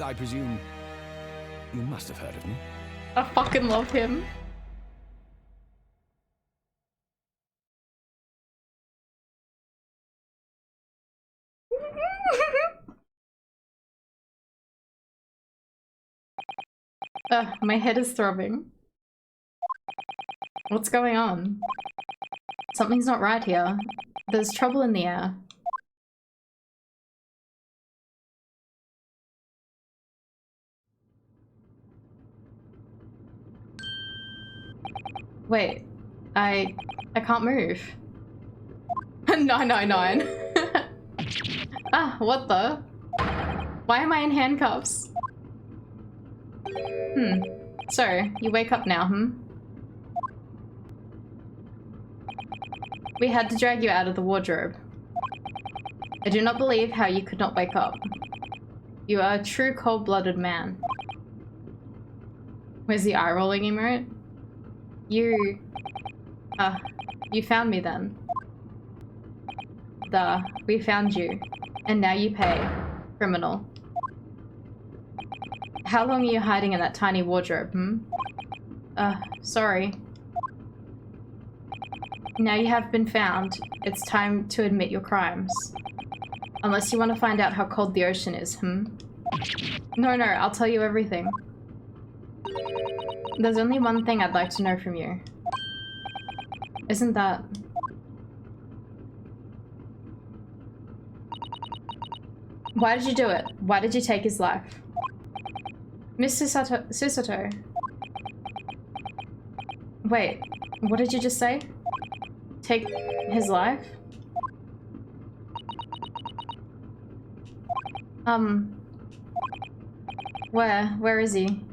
I presume you must have heard of me. I fucking love him. My head is throbbing. What's going on? Something's not right here. There's trouble in the air. Wait, I can't move. 999. Ah, what the? Why am I in handcuffs? So, you wake up now, We had to drag you out of the wardrobe. I do not believe how you could not wake up. You are a true cold-blooded man. Where's the eye-rolling emote? You found me then. We found you. And now you pay. Criminal. How long are you hiding in that tiny wardrobe, sorry. Now you have been found. It's time to admit your crimes. Unless you want to find out how cold the ocean is, No, I'll tell you everything. There's only one thing I'd like to know from you. Isn't that... Why did you do it? Why did you take his life? Miss Susato. Wait, what did you just say? Take his life? Where is he?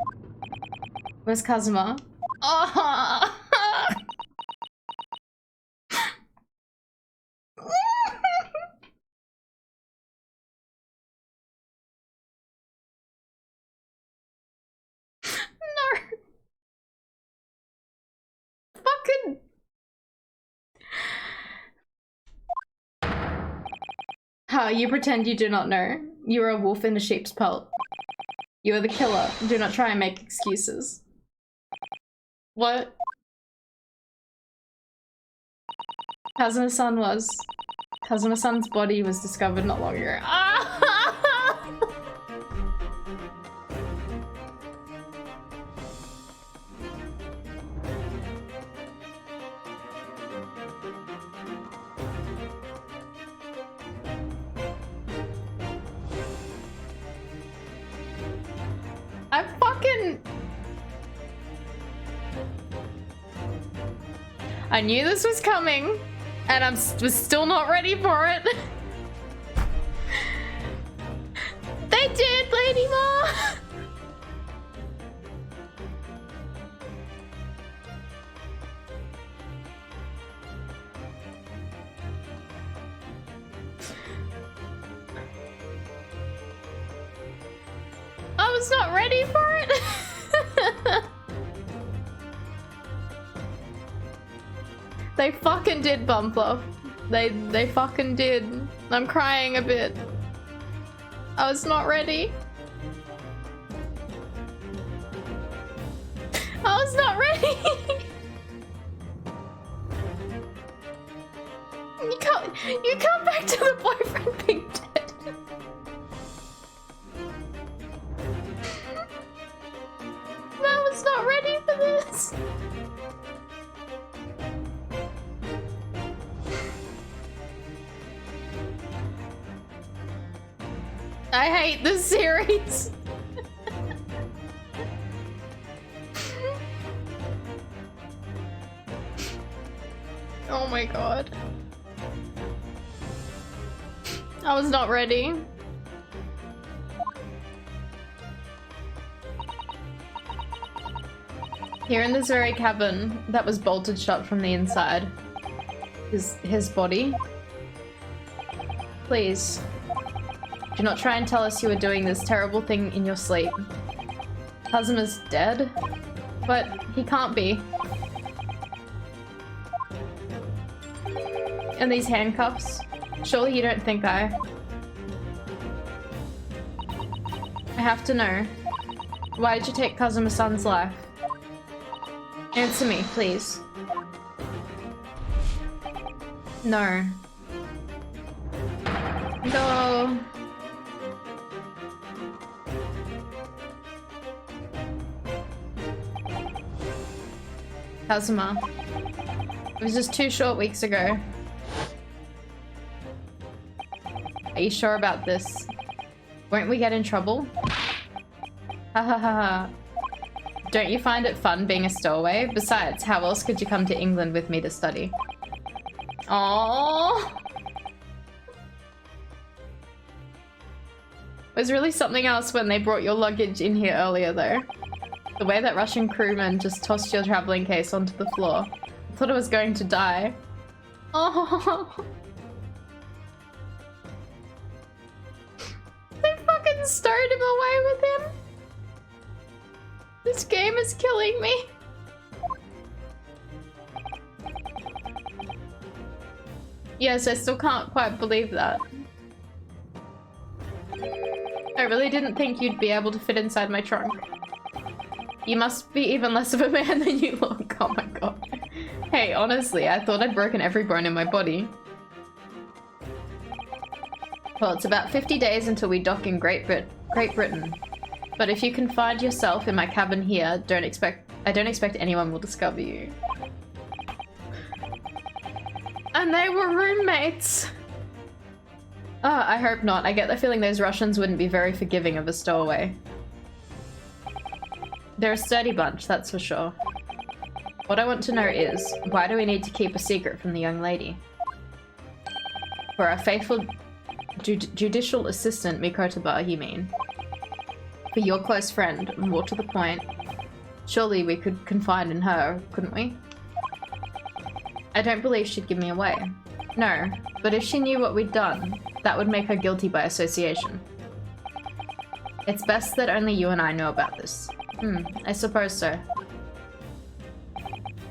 Where's Kazuma? Oh! No. Fucking... Huh, you pretend you do not know. You are a wolf in a sheep's pelt. You are the killer. Do not try and make excuses. What? Kazuma-san's body was discovered not long ago. I knew this was coming, and I was still not ready for it. They did, Lady Ma! I was not ready for it. They fucking did, Bumper. They fucking did. I'm crying a bit. I was not ready. I was not ready. You come back to the boyfriend being dead. I was not ready for this. I hate this series. Oh my god. I was not ready. Here in this very cabin that was bolted shut from the inside. His body. Please. Do not try and tell us you are doing this terrible thing in your sleep. Kazuma's dead? But he can't be. And these handcuffs? Surely you don't think I have to know. Why did you take Kazuma-san's life? Answer me, please. No. Go. Kazuma. It was just 2 short weeks ago. Are you sure about this? Won't we get in trouble? Ha ha ha ha. Don't you find it fun being a stowaway? Besides, how else could you come to England with me to study? Aww. It was really something else when they brought your luggage in here earlier though. The way that Russian crewman just tossed your traveling case onto the floor. I thought I was going to die. Oh. stowed him away with him. This game is killing me. Yes, I still can't quite believe that. I really didn't think you'd be able to fit inside my trunk. You must be even less of a man than you look. Oh my god. Hey, honestly, I thought I'd broken every bone in my body. Well, it's about 50 days until we dock in Great Britain. But if you confine yourself in my cabin here, I don't expect anyone will discover you. And they were roommates! Oh, I hope not. I get the feeling those Russians wouldn't be very forgiving of a stowaway. They're a sturdy bunch, that's for sure. What I want to know is, why do we need to keep a secret from the young lady? For our faithful judicial assistant, Mikotoba, you mean? For your close friend, more to the point, surely we could confide in her, couldn't we? I don't believe she'd give me away. No, but if she knew what we'd done, that would make her guilty by association. It's best that only you and I know about this. I suppose so.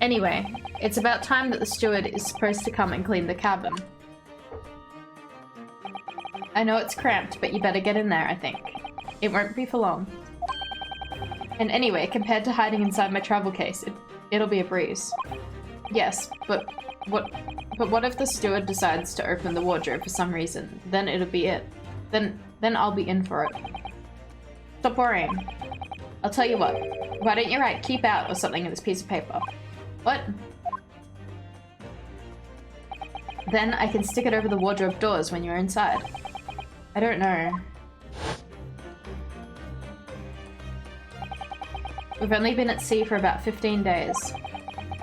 Anyway, it's about time that the steward is supposed to come and clean the cabin. I know it's cramped, but you better get in there, I think. It won't be for long. And anyway, compared to hiding inside my travel case, it'll be a breeze. Yes, but what if the steward decides to open the wardrobe for some reason? Then it'll be it. Then I'll be in for it. Stop worrying. I'll tell you what. Why don't you write "keep out" or something in this piece of paper? What? Then I can stick it over the wardrobe doors when you're inside. I don't know. We've only been at sea for about 15 days.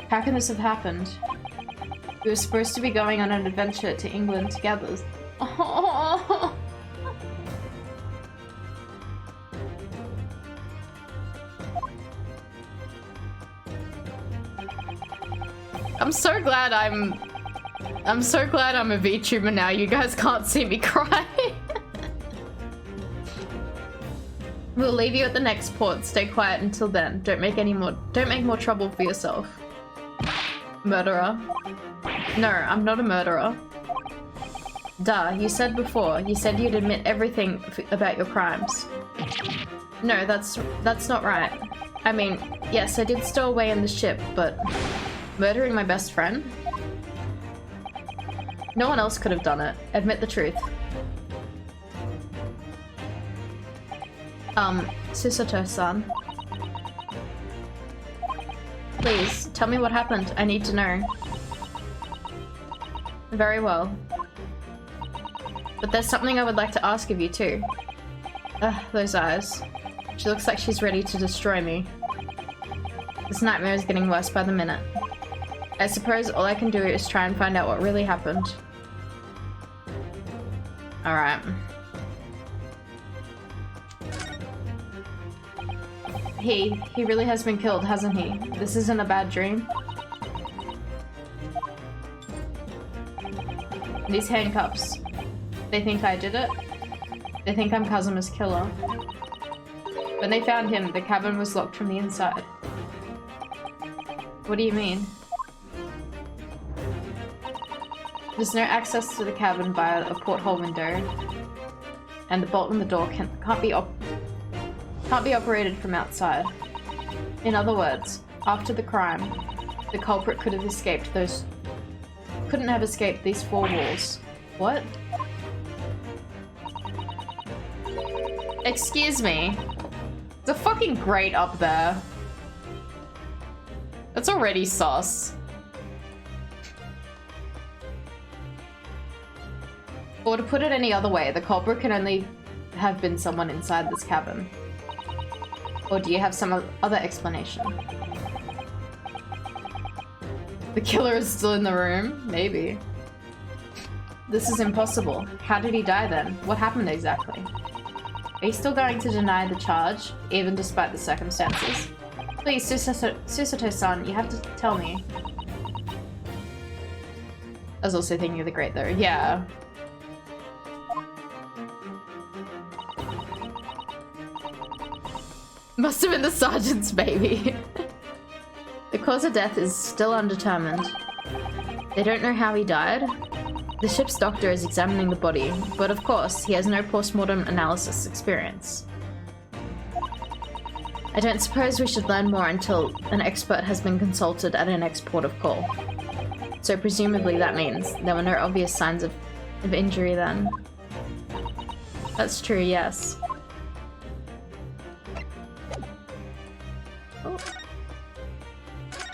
How can this have happened? We were supposed to be going on an adventure to England together. Oh. I'm so glad I'm a VTuber now. You guys can't see me cry. We'll leave you at the next port. Stay quiet until then. Don't make more trouble for yourself. Murderer. No, I'm not a murderer. Duh, you said before. You said you'd admit everything about your crimes. No, that's not right. I mean, yes, I did stow away in the ship, but murdering my best friend? No one else could have done it. Admit the truth. Susato-san. Please, tell me what happened. I need to know. Very well. But there's something I would like to ask of you too. Ugh, those eyes. She looks like she's ready to destroy me. This nightmare is getting worse by the minute. I suppose all I can do is try and find out what really happened. Alright. He really has been killed, hasn't he? This isn't a bad dream. These handcuffs. They think I did it? They think I'm Kazuma's killer. When they found him, the cabin was locked from the inside. What do you mean? There's no access to the cabin via a porthole window, and the bolt on the door can't be operated from outside. In other words, after the crime, the culprit couldn't have escaped these four walls. What? Excuse me. There's a fucking grate up there. That's already sus. Or to put it any other way, the culprit can only have been someone inside this cabin. Or do you have some other explanation? The killer is still in the room? Maybe. This is impossible. How did he die then? What happened exactly? Are you still going to deny the charge, even despite the circumstances? Please, Susato-san, you have to tell me. I was also thinking of the grate though. Yeah. Must have been the sergeant's baby. The cause of death is still undetermined. They don't know how he died. The ship's doctor is examining the body, but of course, he has no post-mortem analysis experience. I don't suppose we should learn more until an expert has been consulted at our next port of call. So presumably that means there were no obvious signs of injury then. That's true, yes. Oh.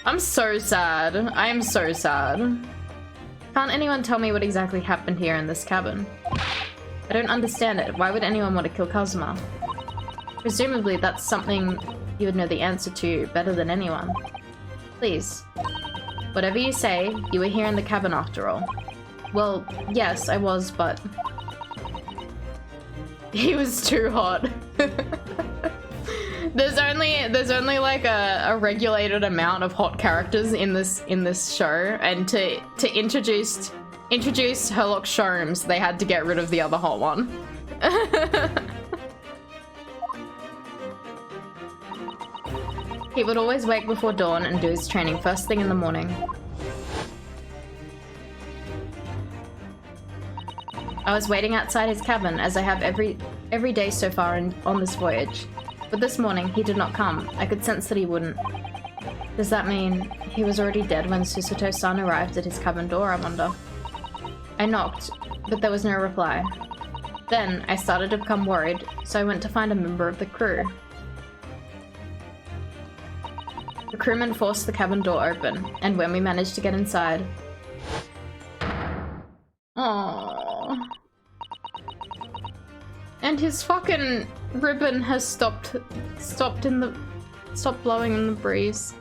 I'm so sad. I am so sad. Can't anyone tell me what exactly happened here in this cabin? I don't understand it. Why would anyone want to kill Kazuma? Presumably that's something you would know the answer to better than anyone. Please. Whatever you say, you were here in the cabin after all. Well, yes, I was, but... he was too hot. There's only like a regulated amount of hot characters in this show, and to introduce Herlock Sholmes, they had to get rid of the other hot one. He would always wake before dawn and do his training first thing in the morning. I was waiting outside his cabin, as I have every day so far on this voyage. But this morning, he did not come. I could sense that he wouldn't. Does that mean he was already dead when Susato-san arrived at his cabin door, I wonder? I knocked, but there was no reply. Then, I started to become worried, so I went to find a member of the crew. The crewman forced the cabin door open, and when we managed to get inside... Aww. And his fucking ribbon has stopped blowing in the breeze.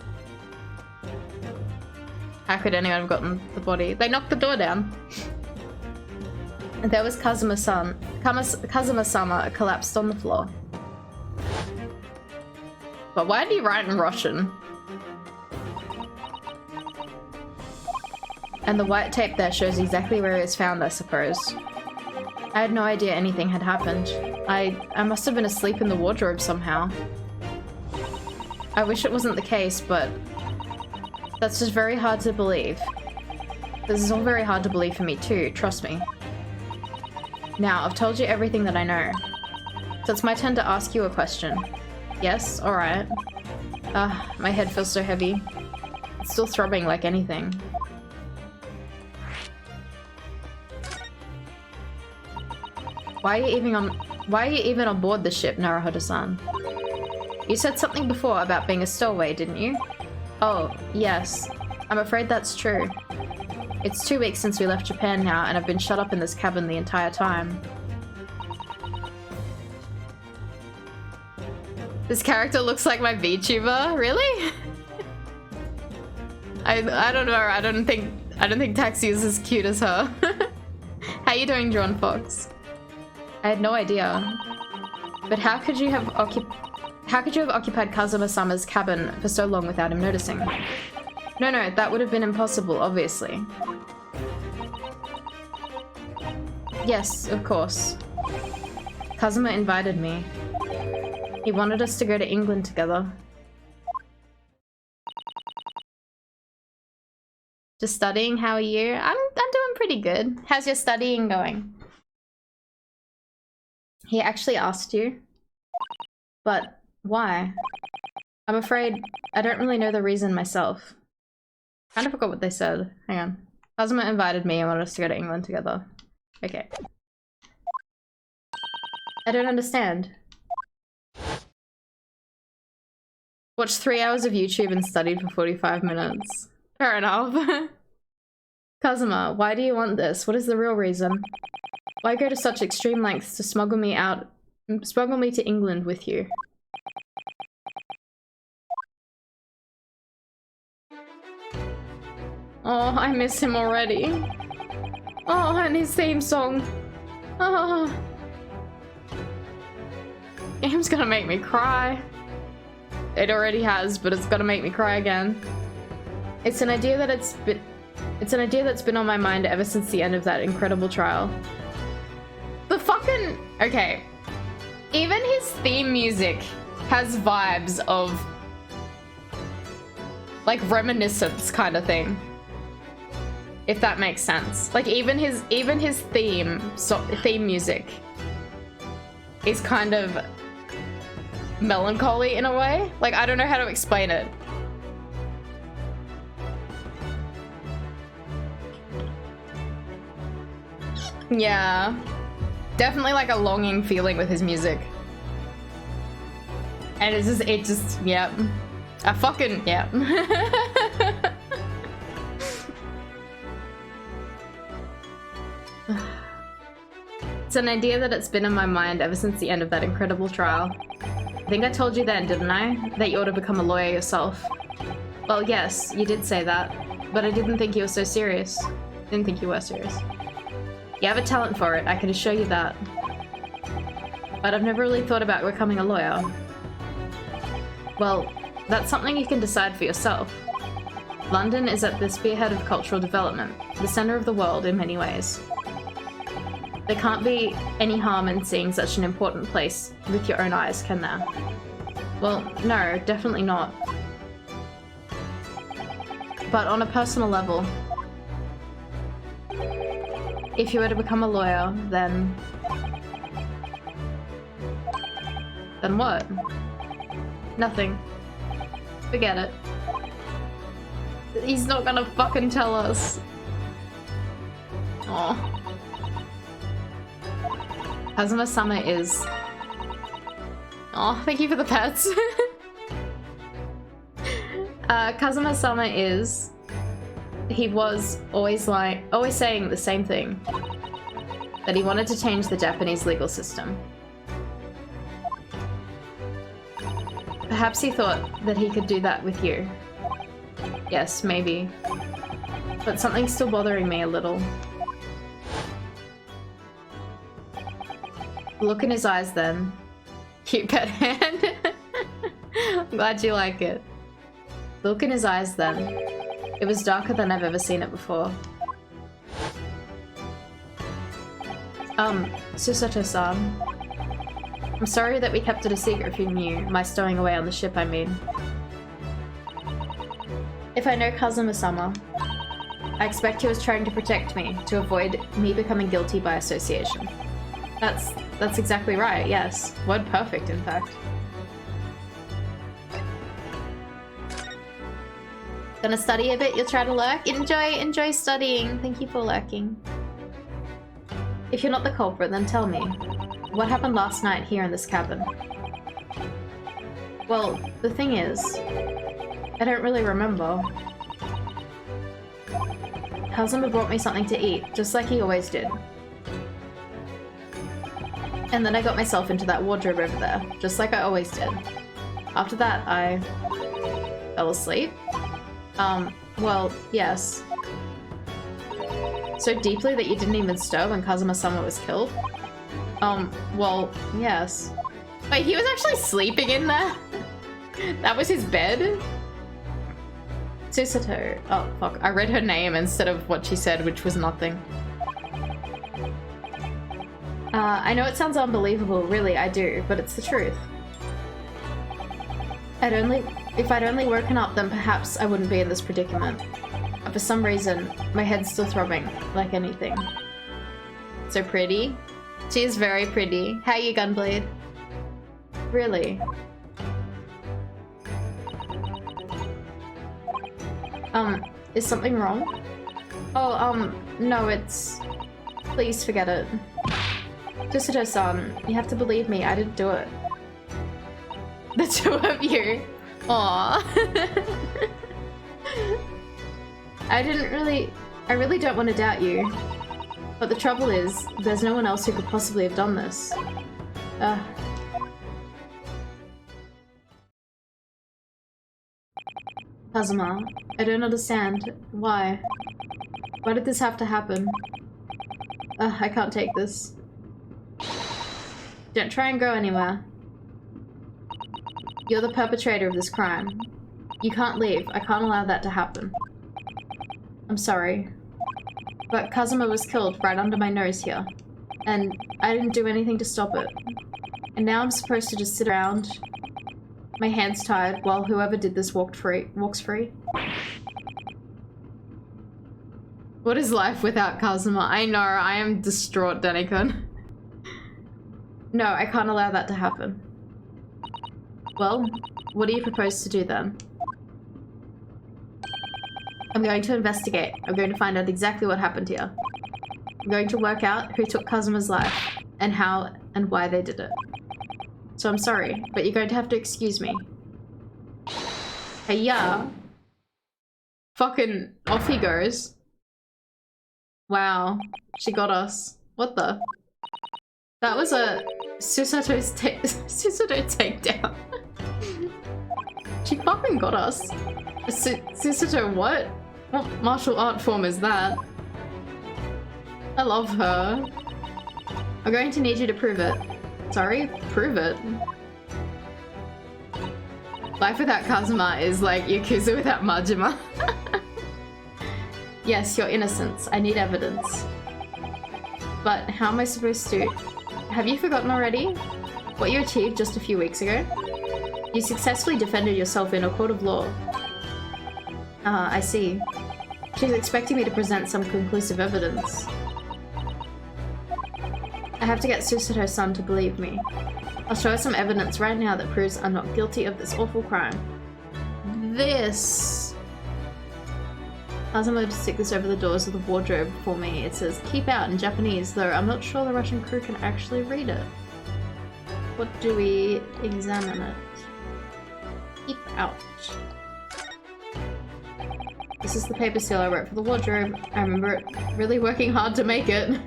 How could anyone have gotten the body? They knocked the door down. And there was Kazuma-sama collapsed on the floor. But why did he write in Russian? And the white tape there shows exactly where he was found, I suppose. I had no idea anything had happened. I must have been asleep in the wardrobe somehow. I wish it wasn't the case, but that's just very hard to believe. This is all very hard to believe for me too, trust me. Now, I've told you everything that I know. So it's my turn to ask you a question. Yes? Alright. My head feels so heavy. It's still throbbing like anything. Why are you even on board the ship, Naruhodo-san? You said something before about being a stowaway, didn't you? Oh, yes. I'm afraid that's true. It's 2 weeks since we left Japan now, and I've been shut up in this cabin the entire time. This character looks like my VTuber? Really? I don't know. I don't think Taxi is as cute as her. How you doing, John Fox? I had no idea. But how could you have occupied Kazuma-sama's cabin for so long without him noticing? No, that would have been impossible, obviously. Yes, of course. Kazuma invited me. He wanted us to go to England together. Just studying, how are you? I'm doing pretty good. How's your studying going? He actually asked you? But why? I'm afraid I don't really know the reason myself. Kind of forgot what they said. Hang on. Kazuma invited me and wanted us to go to England together. Okay. I don't understand. Watched 3 hours of YouTube and studied for 45 minutes. Fair enough. Kazuma, why do you want this? What is the real reason? Why go to such extreme lengths to smuggle me to England with you? Oh, I miss him already. Oh, and his theme song. Oh. Game's gonna make me cry. It already has, but it's gonna make me cry again. It's an idea that's been on my mind ever since the end of that incredible trial. The fucking... Okay. Even his theme music has vibes of like reminiscence kind of thing. If that makes sense. Like even his theme music is kind of melancholy in a way. Like I don't know how to explain it. Yeah. Definitely like a longing feeling with his music. And it just, yeah. I fucking, yeah. It's an idea that it's been in my mind ever since the end of that incredible trial. I think I told you then, didn't I? That you ought to become a lawyer yourself. Well, yes, you did say that. But I didn't think you were so serious. Didn't think you were serious. You have a talent for it, I can assure you that. But I've never really thought about becoming a lawyer. Well, that's something you can decide for yourself. London is at the spearhead of cultural development, the center of the world in many ways. There can't be any harm in seeing such an important place with your own eyes, can there? Well, no, definitely not. But on a personal level, if you were to become a lawyer, then what? Nothing. Forget it. He's not gonna fucking tell us. Aw. Kazuma-sama is... Aw, thank you for the pets. Kazuma-sama is... He was always saying the same thing. That he wanted to change the Japanese legal system. Perhaps he thought that he could do that with you. Yes, maybe. But something's still bothering me a little. Look in his eyes then. Cute pet hand. I'm glad you like it. Look in his eyes then. It was darker than I've ever seen it before. Susato-san. I'm sorry that we kept it a secret from you, my stowing away on the ship, I mean. If I know Kazuma-sama, I expect he was trying to protect me, to avoid me becoming guilty by association. That's exactly right, yes. Word perfect, in fact. Gonna study a bit, you'll try to lurk? Enjoy studying. Thank you for lurking. If you're not the culprit, then tell me. What happened last night here in this cabin? Well, the thing is, I don't really remember. Kazuma brought me something to eat, just like he always did. And then I got myself into that wardrobe over there, just like I always did. After that, I fell asleep. Well, yes. So deeply that you didn't even stir when Kazuma-sama was killed? Well, yes. Wait, he was actually sleeping in there? That was his bed? Susato. Oh, fuck. I read her name instead of what she said, which was nothing. I know it sounds unbelievable, really, I do, but it's the truth. If I'd only woken up, then perhaps I wouldn't be in this predicament. But for some reason, my head's still throbbing, like anything. So pretty. She is very pretty. How are you, Gunblade? Really? Is something wrong? Oh, no, it's... Please forget it. Susato-san, you have to believe me, I didn't do it. The two of you. Aww. I really don't want to doubt you. But the trouble is, there's no one else who could possibly have done this. Kazuma, I don't understand. Why? Why did this have to happen? I can't take this. Don't try and go anywhere. You're the perpetrator of this crime. You can't leave. I can't allow that to happen. I'm sorry. But Kazuma was killed right under my nose here. And I didn't do anything to stop it. And now I'm supposed to just sit around My hand's tied while whoever did this walks free. What is life without Kazuma? I know, I am distraught, Danikun. No, I can't allow that to happen. Well, what do you propose to do then? I'm going to investigate. I'm going to find out exactly what happened here. I'm going to work out who took Kazuma's life and how and why they did it. So I'm sorry, but you're going to have to excuse me. Hey, yeah. Fucking off he goes. Wow, she got us. What the? That was a Susato takedown. She fucking got us. Susato what? What martial art form is that? I love her. I'm going to need you to prove it. Sorry? Prove it. Life without Kazuma is like Yakuza without Majima. Yes, your innocence. I need evidence. But how am I supposed to? Have you forgotten already? What you achieved just a few weeks ago? You successfully defended yourself in a court of law. Ah, I see. She's expecting me to present some conclusive evidence. I have to get Susato-san to believe me. I'll show her some evidence right now that proves I'm not guilty of this awful crime. This... Kazuma to stick this over the doors of the wardrobe for me. It says, keep out in Japanese, though I'm not sure the Russian crew can actually read it. What do we examine it? Keep out. This is the paper seal I wrote for the wardrobe. I remember it really working hard to make it.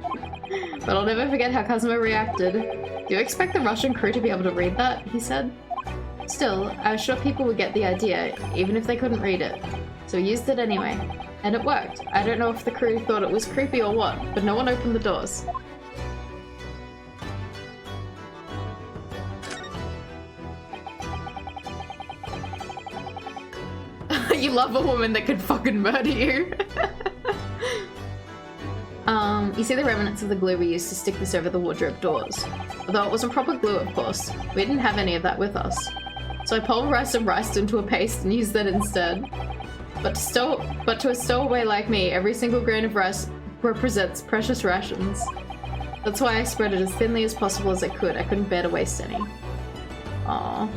But I'll never forget how Kazuma reacted. Do you expect the Russian crew to be able to read that? He said. Still, I was sure people would get the idea, even if they couldn't read it. So we used it anyway. And it worked. I don't know if the crew thought it was creepy or what, but no one opened the doors. You love a woman that could fucking murder you. You see the remnants of the glue we used to stick this over the wardrobe doors. Although it wasn't proper glue, of course. We didn't have any of that with us. So I pulverized some rice into a paste and used that instead. But to a stowaway like me, every single grain of rice represents precious rations. That's why I spread it as thinly as possible as I could. I couldn't bear to waste any. Aww.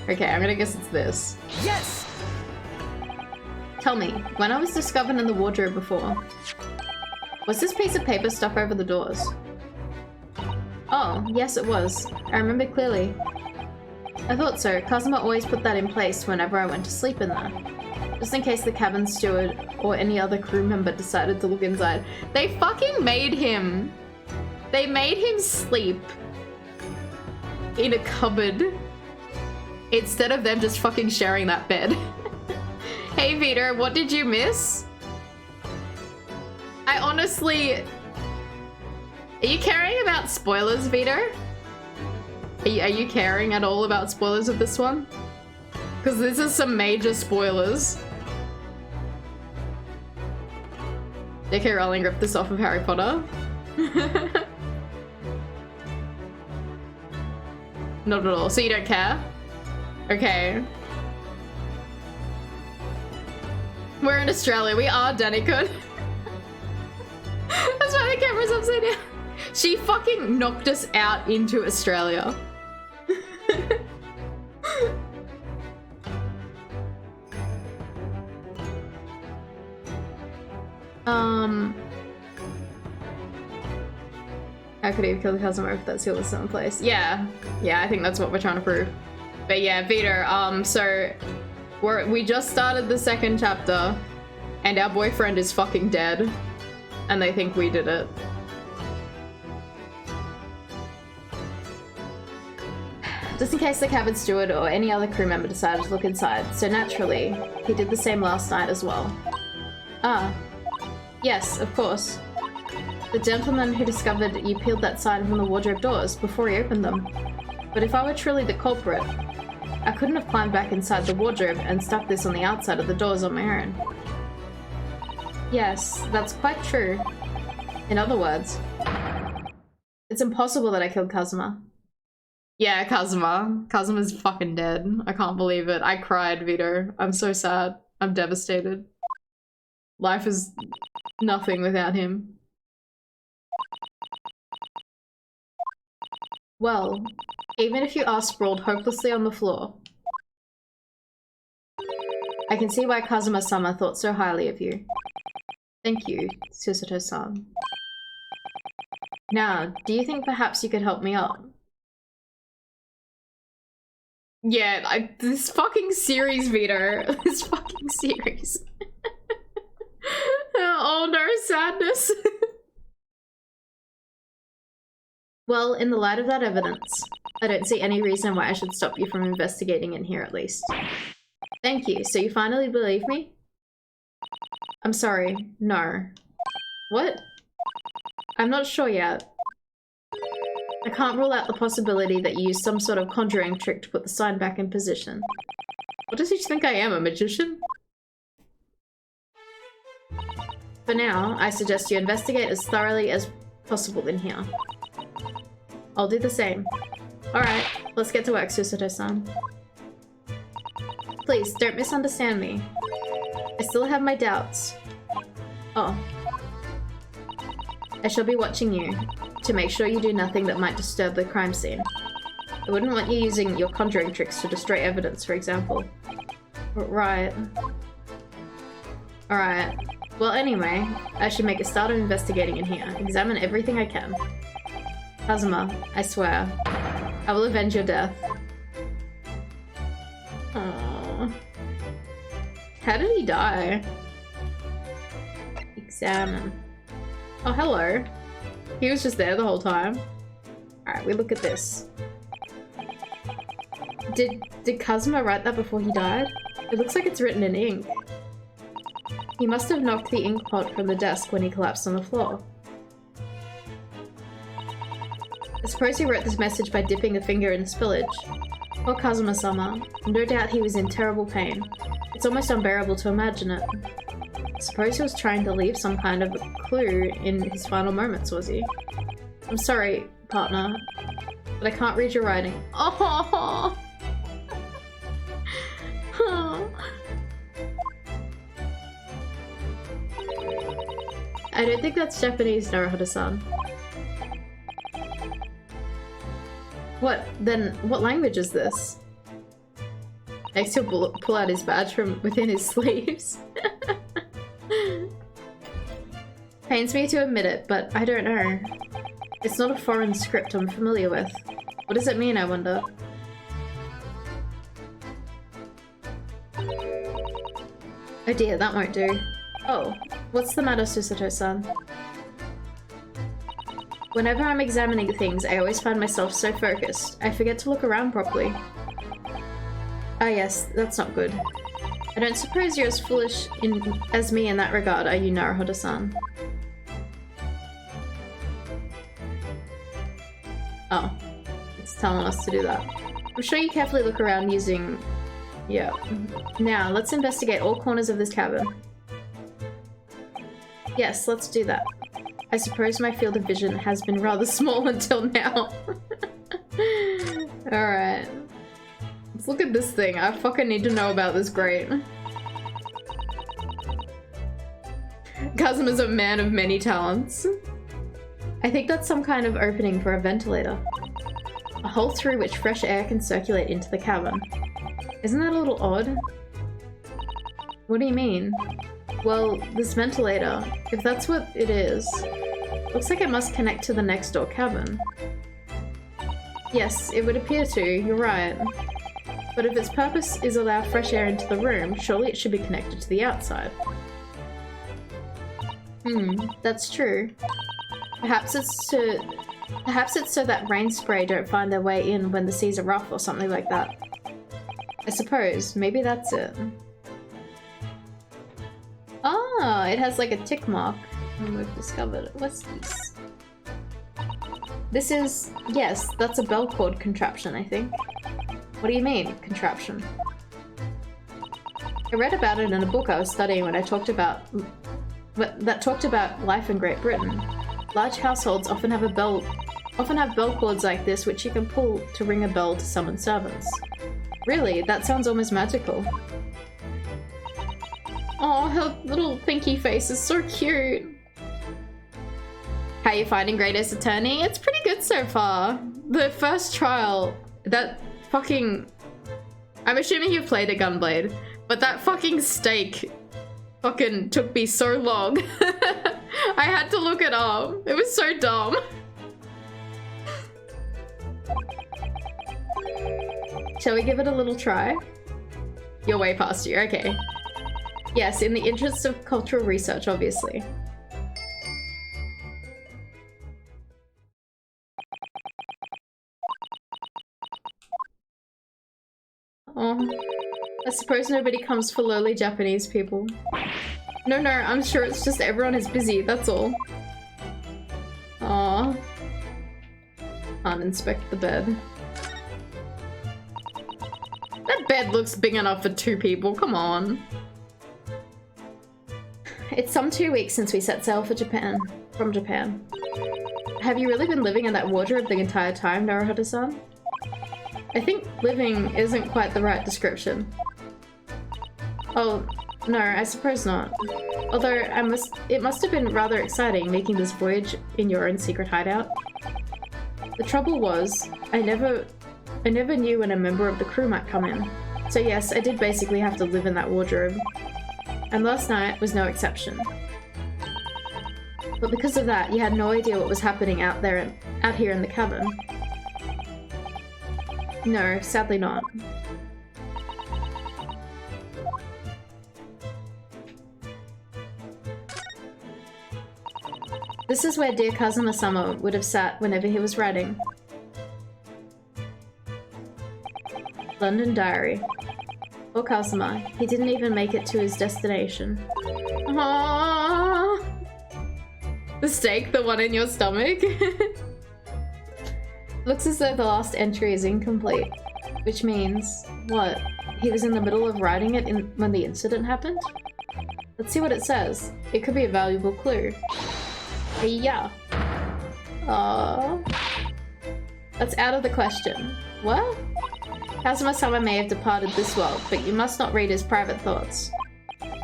Okay, I'm gonna guess it's this. Yes! Tell me, when I was discovered in the wardrobe before, was this piece of paper stuck over the doors? Oh, yes it was. I remember clearly. I thought so. Kazuma always put that in place whenever I went to sleep in there. Just in case the cabin steward or any other crew member decided to look inside. They fucking made him! They made him sleep in a cupboard instead of them just fucking sharing that bed. Hey Vita, what did you miss? I honestly... Are you caring about spoilers, Vita? Are you caring at all about spoilers of this one? Because this is some major spoilers. J.K. Rowling ripped this off of Harry Potter. Not at all. So you don't care? Okay. We're in Australia. We are Danikun. That's why the camera's upside down. She fucking knocked us out into Australia. How could he have killed Kazuma if that seal was still in place? Yeah, I think that's what we're trying to prove. But yeah, Vita, so we just started the second chapter and our boyfriend is fucking dead and they think we did it. Just in case the cabin steward or any other crew member decided to look inside, so naturally, he did the same last night as well. Ah, yes, of course. The gentleman who discovered you peeled that sign from the wardrobe doors before he opened them. But if I were truly the culprit, I couldn't have climbed back inside the wardrobe and stuck this on the outside of the doors on my own. Yes, that's quite true. In other words, it's impossible that I killed Kazuma. Yeah, Kazuma. Kazuma's fucking dead. I can't believe it. I cried, Vito. I'm so sad. I'm devastated. Life is nothing without him. Well, even if you are sprawled hopelessly on the floor, I can see why Kazuma-sama thought so highly of you. Thank you, Susato-san. Now, do you think perhaps you could help me out? Yeah, this fucking series, Vito. This fucking series. Oh no, sadness. Well, in the light of that evidence, I don't see any reason why I should stop you from investigating in here at least. Thank you. So you finally believe me? I'm sorry. No. What? I'm not sure yet. I can't rule out the possibility that you used some sort of conjuring trick to put the sign back in position. What does he think I am, a magician? For now, I suggest you investigate as thoroughly as possible in here. I'll do the same. Alright, let's get to work, Susato-san. Please, don't misunderstand me. I still have my doubts. Oh. I shall be watching you, to make sure you do nothing that might disturb the crime scene. I wouldn't want you using your conjuring tricks to destroy evidence, for example. Right. Alright. Well, anyway, I should make a start of investigating in here. Examine everything I can. Kazuma, I swear, I will avenge your death. Aww. How did he die? Examine. Oh, hello. He was just there the whole time. Alright, we look at this. Did Kazuma write that before he died? It looks like it's written in ink. He must have knocked the ink pot from the desk when he collapsed on the floor. I suppose he wrote this message by dipping a finger in spillage. Poor Kazuma-sama. No doubt he was in terrible pain. It's almost unbearable to imagine it. I suppose he was trying to leave some kind of a clue in his final moments, was he? I'm sorry, partner, but I can't read your writing. Oh! I don't think that's Japanese, Naruhodo-san. What, then, what language is this? Next he'll pull out his badge from within his sleeves. Pains me to admit it, but I don't know. It's not a foreign script I'm familiar with. What does it mean, I wonder? Oh dear, that won't do. Oh, what's the matter, Susato-san? Whenever I'm examining things, I always find myself so focused, I forget to look around properly. Ah yes, that's not good. I don't suppose you're as foolish as me in that regard, are you, Naruhodo-san? Oh, it's telling us to do that. I'm sure you carefully look around using... yeah. Now, let's investigate all corners of this cabin. Yes, let's do that. I suppose my field of vision has been rather small until now. Alright. Let's look at this thing. I fucking need to know about this grate. Kazuma's a man of many talents. I think that's some kind of opening for a ventilator. A hole through which fresh air can circulate into the cabin. Isn't that a little odd? What do you mean? Well, this ventilator, if that's what it is, looks like it must connect to the next door cabin. Yes, it would appear to, you're right. But if its purpose is allow fresh air into the room, surely it should be connected to the outside. That's true. Perhaps it's so that rain spray don't find their way in when the seas are rough or something like that. I suppose, maybe that's it. Ah, it has like a tick mark. And we've discovered it. What's this? This is... yes, that's a bell cord contraption, I think. What do you mean, contraption? I read about it in a book I was studying when I talked about... that talked about life in Great Britain. Large households often have a bell often have bell cords like this which you can pull to ring a bell to summon servants. Really? That sounds almost magical. Oh, her little pinky face is so cute. How you finding Great Ace Attorney? It's pretty good so far. The first trial, that fucking... I'm assuming you've played a Gunblade, but that fucking stake fucking took me so long. I had to look it up. It was so dumb. Shall we give it a little try? You're way past you, okay. Yes, in the interest of cultural research, obviously. Oh, I suppose nobody comes for lowly Japanese people. No, I'm sure it's just everyone is busy, that's all. Aww. Can't inspect the bed. That bed looks big enough for 2 people, come on. It's some 2 weeks since we set sail for Japan. From Japan. Have you really been living in that wardrobe the entire time, Naruhodo-san? I think living isn't quite the right description. Oh, no, I suppose not. Although it must have been rather exciting making this voyage in your own secret hideout. The trouble was, I never knew when a member of the crew might come in. So yes, I did basically have to live in that wardrobe. And last night was no exception. But because of that, you had no idea what was happening out here in the cabin. No, sadly not. This is where dear Kazuma-sama would have sat whenever he was writing. London Diary. Poor Kazuma. He didn't even make it to his destination. Aww. The steak, the one in your stomach? Looks as though the last entry is incomplete. Which means, what? He was in the middle of writing it when the incident happened? Let's see what it says. It could be a valuable clue. Yeah. That's out of the question. What? Kazuma-sama may have departed this world, but you must not read his private thoughts.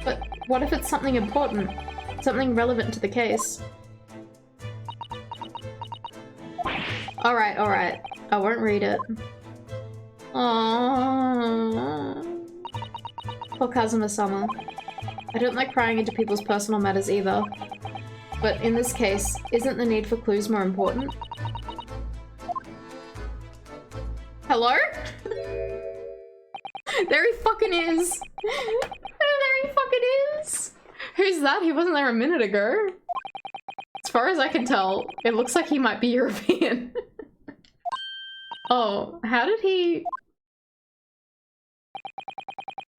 But what if it's something important? Something relevant to the case? Alright. I won't read it. Aww. Poor Kazuma-sama. I don't like prying into people's personal matters either. But in this case, isn't the need for clues more important? Hello? There he fucking is! There he fucking is! Who's that? He wasn't there a minute ago. As far as I can tell, it looks like he might be European. Oh, how did he...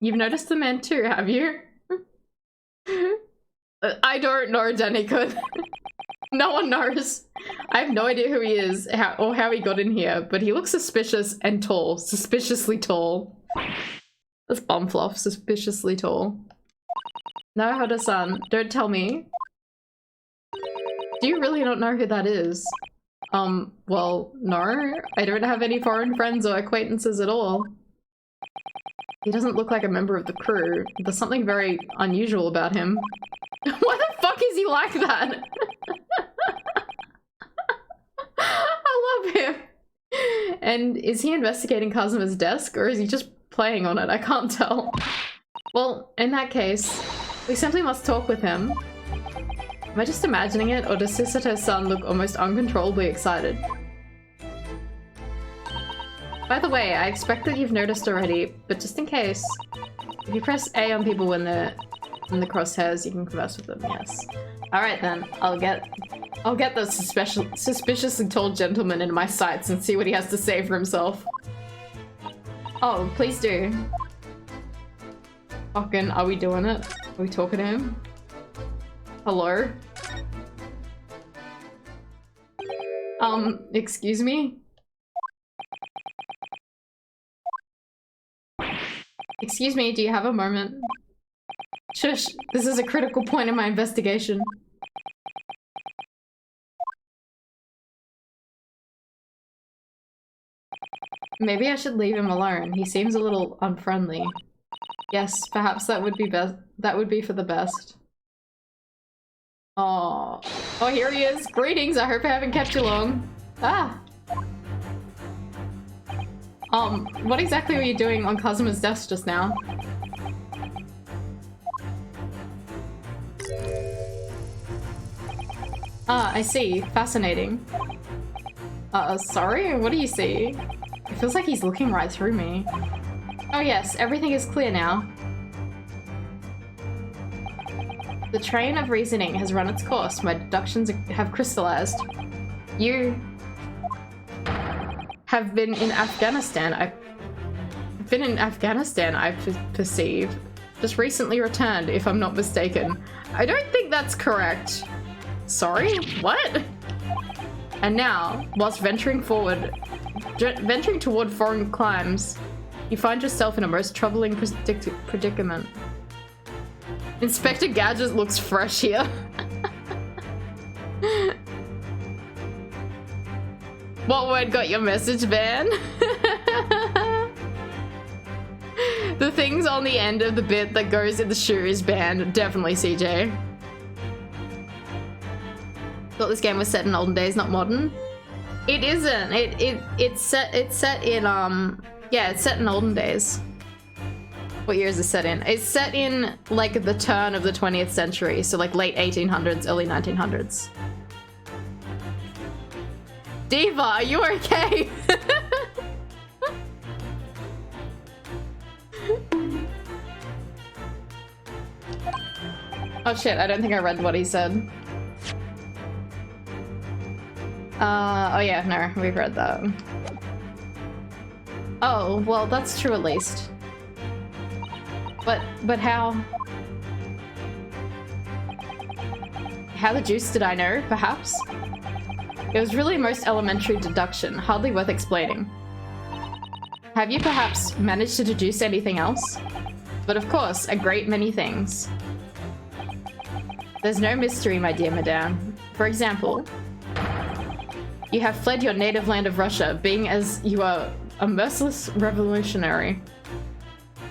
You've noticed the man too, have you? I don't know, Danikun. No one knows. I have no idea who he is or how he got in here, but he looks suspicious and tall. Suspiciously tall. That's bum fluff. Suspiciously tall. No, Hoda-san, don't tell me. Do you really not know who that is? Well, no. I don't have any foreign friends or acquaintances at all. He doesn't look like a member of the crew. There's something very unusual about him. Why the fuck is he like that? I love him. And is he investigating Kazuma's desk or is he just playing on it? I can't tell. Well, in that case, we simply must talk with him. Am I just imagining it, or does Susato-san look almost uncontrollably excited? By the way, I expect that you've noticed already, but just in case, if you press A on people when they're in the crosshairs, you can converse with them, yes. Alright then, I'll get the suspiciously tall gentleman in my sights and see what he has to say for himself. Oh, please do. Fucking, are we doing it? Are we talking to him? Hello? Excuse me? Excuse me, do you have a moment? Shush, this is a critical point in my investigation. Maybe I should leave him alone. He seems a little unfriendly. Yes, perhaps that would be best. That would be for the best. Oh, oh, here he is. Greetings. I hope I haven't kept you long. Ah. What exactly were you doing on Kazuma's desk just now? Ah, I see. Fascinating. Sorry? What do you see? It feels like he's looking right through me. Oh yes, everything is clear now. The train of reasoning has run its course. My deductions have crystallized. You have been in Afghanistan. I perceive. Just recently returned, if I'm not mistaken. I don't think that's correct. Sorry? What? And now, whilst venturing toward foreign climes, you find yourself in a most troubling predicament. Inspector Gadget looks fresh here. What word got your message, Van? The things on the end of the bit that goes in the shoe is banned. Definitely, CJ. Thought this game was set in olden days, not modern. It isn't. It's set in yeah, it's set in olden days. What year is it set in? It's set in like the turn of the 20th century, so like late 1800s, early 1900s. Diva, are you okay? Oh shit, I don't think I read what he said. Oh yeah, no, we've read that. Oh, well, that's true at least. But how? How the juice did I know, perhaps? It was really most elementary deduction, hardly worth explaining. Have you perhaps managed to deduce anything else? But of course, a great many things. There's no mystery, my dear madame. For example, you have fled your native land of Russia, being as you are a merciless revolutionary.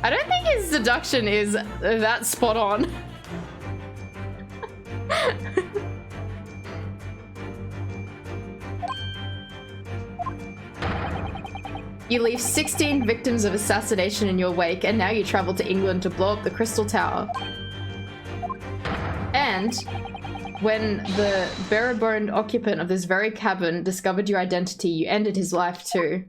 I don't think his deduction is that spot on. You leave 16 victims of assassination in your wake, and now you travel to England to blow up the Crystal Tower. And when the bare-boned occupant of this very cabin discovered your identity, you ended his life too.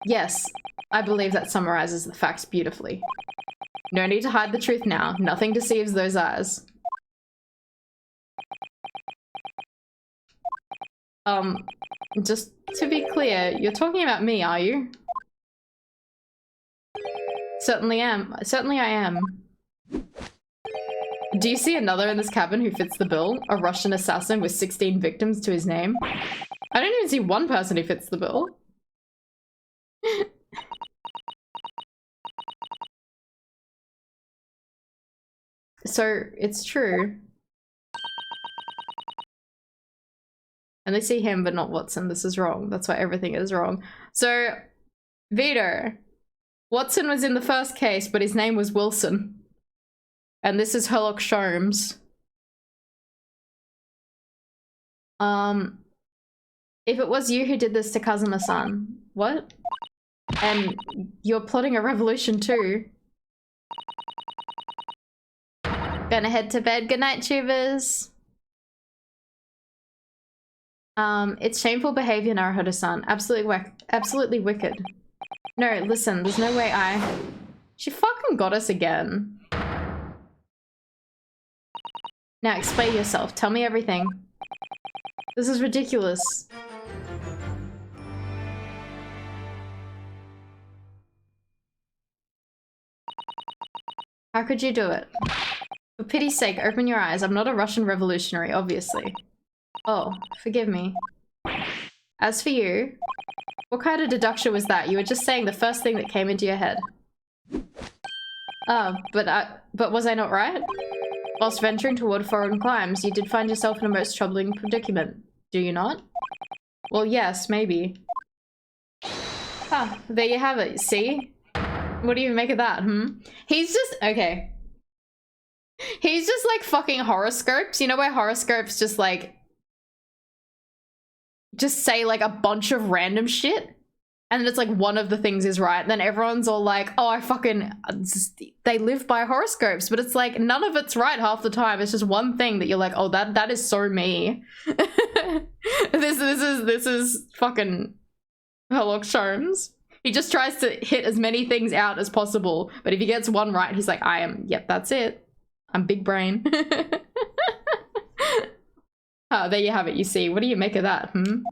Yes, I believe that summarizes the facts beautifully. No need to hide the truth now. Nothing deceives those eyes. Just to be clear, you're talking about me, are you? Certainly am. Certainly I am. Do you see another in this cabin who fits the bill? A Russian assassin with 16 victims to his name? I don't even see one person who fits the bill. So, it's true. And they see him, but not Watson. This is wrong. That's why everything is wrong. So, Vito. Watson was in the first case, but his name was Wilson. And this is Herlock Sholmes. If it was you who did this to Kazuma-san, what? And you're plotting a revolution too. Gonna head to bed. Good night, tubers. It's shameful behavior, Naruhodo-san. Absolutely wicked. No, listen, there's no way She fucking got us again. Now explain yourself. Tell me everything. This is ridiculous. How could you do it? For pity's sake, open your eyes. I'm not a Russian revolutionary, obviously. Oh, forgive me. As for you, what kind of deduction was that? You were just saying the first thing that came into your head. Oh, but was I not right? Whilst venturing toward foreign climes, you did find yourself in a most troubling predicament. Do you not? Well, yes, maybe. Huh, there you have it. See? What do you make of that, He's just... okay. He's just like fucking horoscopes. You know where horoscopes just like... just say like a bunch of random shit? And then it's like one of the things is right. And then everyone's all like, oh, I fucking... they live by horoscopes. But it's like, none of it's right half the time. It's just one thing that you're like, oh, that is so me. This is fucking Sherlock Holmes. He just tries to hit as many things out as possible. But if he gets one right, he's like, yep, that's it. I'm big brain. Oh, there you have it. You see. What do you make of that, Who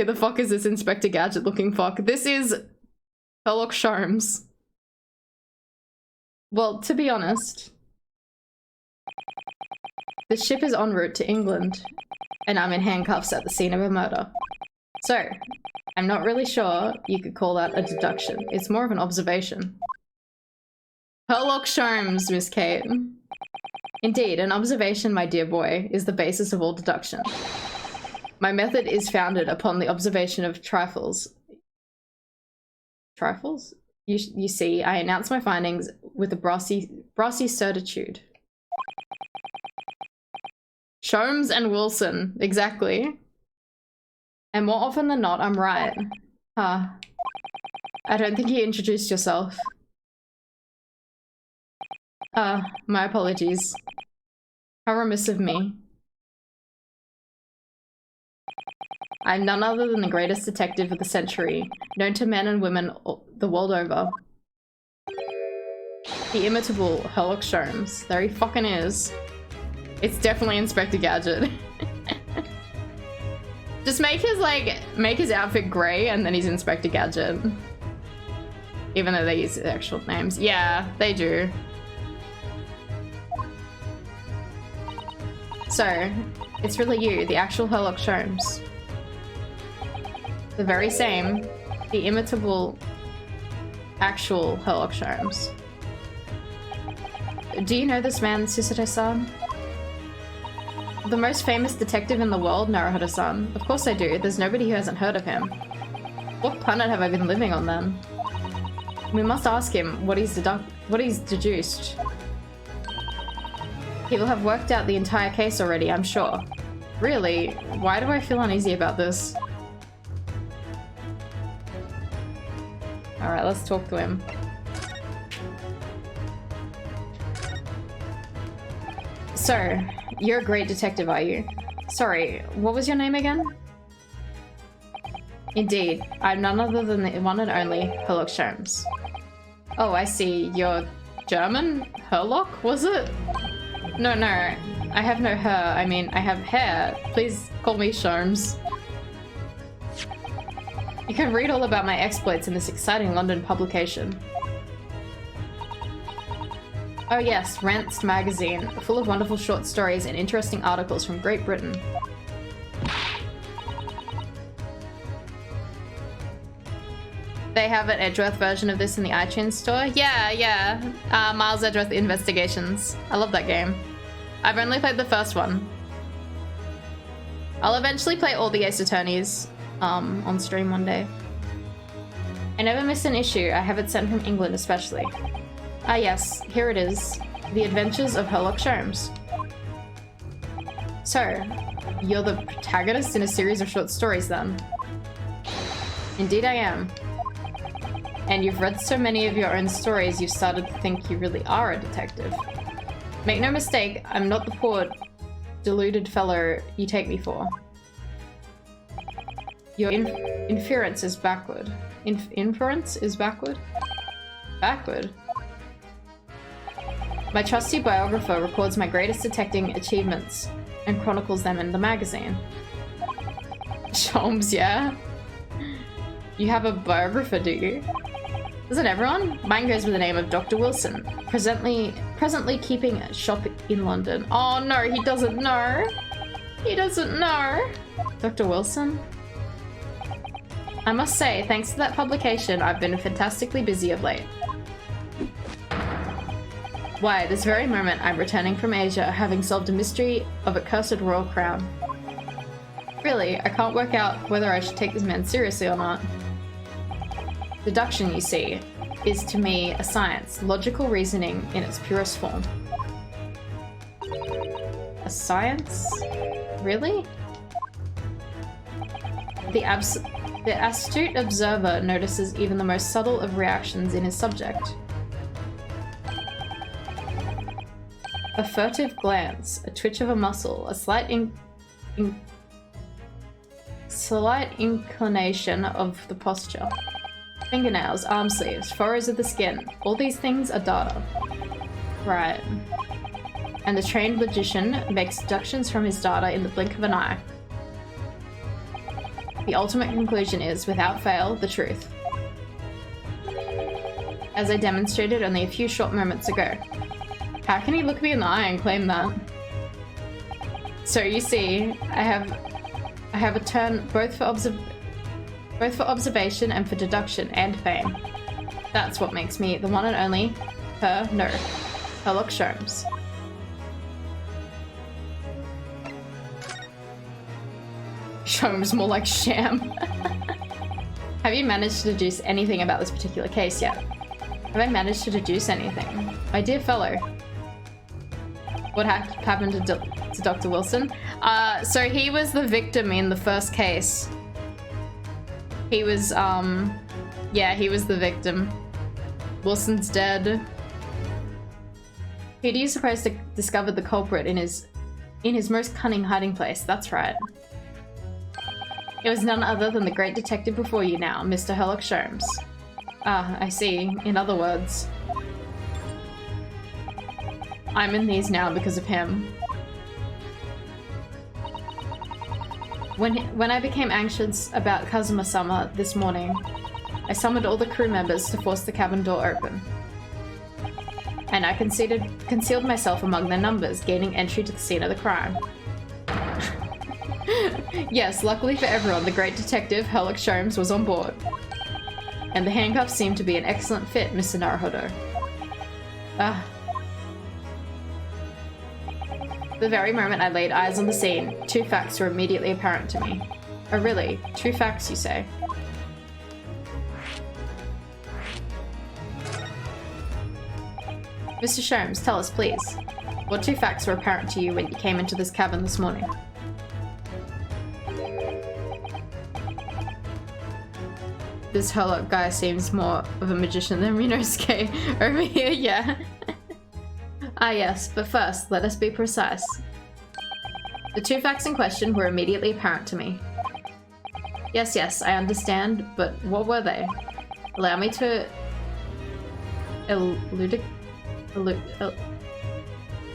the fuck is this Inspector Gadget looking fuck? This is Sherlock Holmes. Well, to be honest, the ship is en route to England, and I'm in handcuffs at the scene of a murder. So, I'm not really sure you could call that a deduction. It's more of an observation. Sherlock Holmes, Miss Kate. Indeed, an observation, my dear boy, is the basis of all deduction. My method is founded upon the observation of trifles. Trifles? You see, I announce my findings with a brassy certitude. Sholmes and Wilson, exactly. And more often than not, I'm right. Huh. I don't think you introduced yourself. My apologies. How remiss of me. I'm none other than the greatest detective of the century, known to men and women the world over. The imitable Sherlock Holmes. There he fucking is. It's definitely Inspector Gadget. Just make his outfit grey and then he's Inspector Gadget. Even though they use the actual names. Yeah, they do. So, it's really you, the actual Sherlock Holmes. The very same, the imitable, actual Sherlock Holmes. Do you know this man, Susato-san? The most famous detective in the world, Naruhodo-san. Of course I do, there's nobody who hasn't heard of him. What planet have I been living on then? We must ask him what he's deduced. He will have worked out the entire case already, I'm sure. Really? Why do I feel uneasy about this? Alright, let's talk to him. So, you're a great detective, are you? Sorry, what was your name again? Indeed, I'm none other than the one and only Sherlock Holmes. Oh, I see. You're German? Herlock, was it? No, I have no hair. I mean, I have hair. Please call me Sholmes. You can read all about my exploits in this exciting London publication. Oh yes, Rant's magazine, full of wonderful short stories and interesting articles from Great Britain. They have an Edgeworth version of this in the iTunes store? Yeah. Miles Edgeworth Investigations. I love that game. I've only played the first one. I'll eventually play all the Ace Attorneys on stream one day. I never miss an issue. I have it sent from England especially. Ah yes, here it is. The Adventures of Sherlock Holmes. So, you're the protagonist in a series of short stories then? Indeed I am. And you've read so many of your own stories you've started to think you really are a detective. Make no mistake, I'm not the poor, deluded fellow you take me for. Your inference is backward. Inference is backward? Backward? My trusty biographer records my greatest detecting achievements and chronicles them in the magazine. Sholmes, yeah? You have a biographer, do you? Doesn't everyone? Mine goes by the name of Dr. Wilson, presently keeping a shop in London. Oh no, he doesn't know. He doesn't know. Dr. Wilson? I must say, thanks to that publication, I've been fantastically busy of late. Why, this very moment I'm returning from Asia, having solved a mystery of a cursed royal crown. Really, I can't work out whether I should take this man seriously or not. Deduction, you see, is to me a science, logical reasoning in its purest form. A science? Really? The astute observer notices even the most subtle of reactions in his subject. A furtive glance, a twitch of a muscle, a slight inclination of the posture. Fingernails, arm sleeves, furrows of the skin. All these things are data. Right. And the trained logician makes deductions from his data in the blink of an eye. The ultimate conclusion is, without fail, the truth. As I demonstrated only a few short moments ago. How can he look me in the eye and claim that? So you see, I have a turn both for observation and for deduction and fame. That's what makes me the one and only Sherlock Sholmes. Sholmes, more like sham. Have you managed to deduce anything about this particular case yet? Have I managed to deduce anything? My dear fellow. What happened to Dr. Wilson? So he was the victim in the first case. He was, yeah, he was the victim. Wilson's dead. Who do you suppose discovered the culprit in his most cunning hiding place? That's right. It was none other than the great detective before you now, Mr. Sherlock Sholmes. Ah, I see. In other words, I'm in these now because of him. When I became anxious about Kazuma-sama this morning, I summoned all the crew members to force the cabin door open. And I concealed myself among their numbers, gaining entry to the scene of the crime. Yes, luckily for everyone, the great detective, Sherlock Sholmes, was on board. And the handcuffs seemed to be an excellent fit, Mr. Naruhodo. Ah. The very moment I laid eyes on the scene, two facts were immediately apparent to me. Oh really? Two facts, you say? Mr. Sholmes, tell us, please. What two facts were apparent to you when you came into this cabin this morning? This Sherlock guy seems more of a magician than Rinosuke over here, yeah. Ah yes, but first, let us be precise. The two facts in question were immediately apparent to me. Yes, I understand, but what were they? Allow me to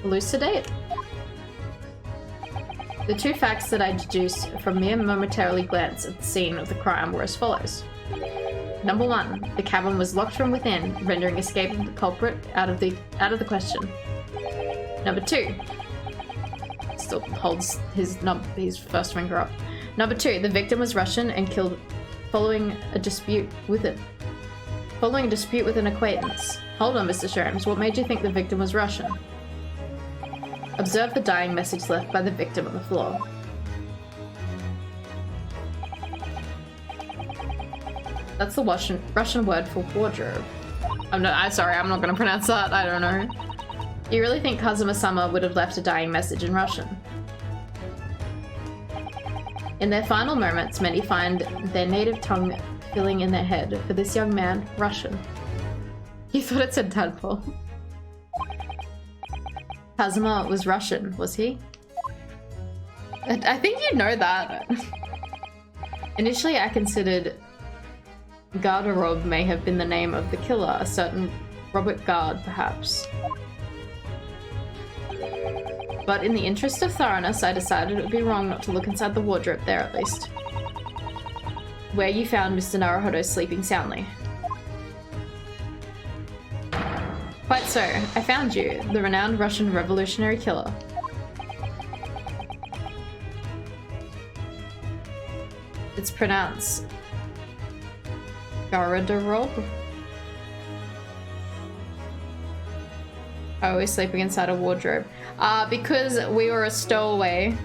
elucidate? The two facts that I deduced from mere momentarily glance at the scene of the crime were as follows. Number one, the cabin was locked from within, rendering escape of the culprit out of the question. Number two, still holds his first finger up. Number two, the victim was Russian and killed following a dispute with an acquaintance. Hold on, Mr. Sholmes, what made you think the victim was Russian? Observe the dying message left by the victim on the floor. That's the Russian word for wardrobe. I'm sorry, I'm not gonna pronounce that, I don't know. You really think Kazuma-sama would have left a dying message in Russian? In their final moments, many find their native tongue filling in their head. For this young man, Russian. You thought it said tadpole. Kazuma was Russian, was he? I think you know that. Initially, I considered Garderobe may have been the name of the killer, a certain Robert Gard, perhaps. But in the interest of thoroughness, I decided it would be wrong not to look inside the wardrobe there at least. Where you found Mr. Naruhodo sleeping soundly. Quite so, I found you, the renowned Russian revolutionary killer. It's pronounced Garderobe. Always sleeping inside a wardrobe. Because we were a stowaway.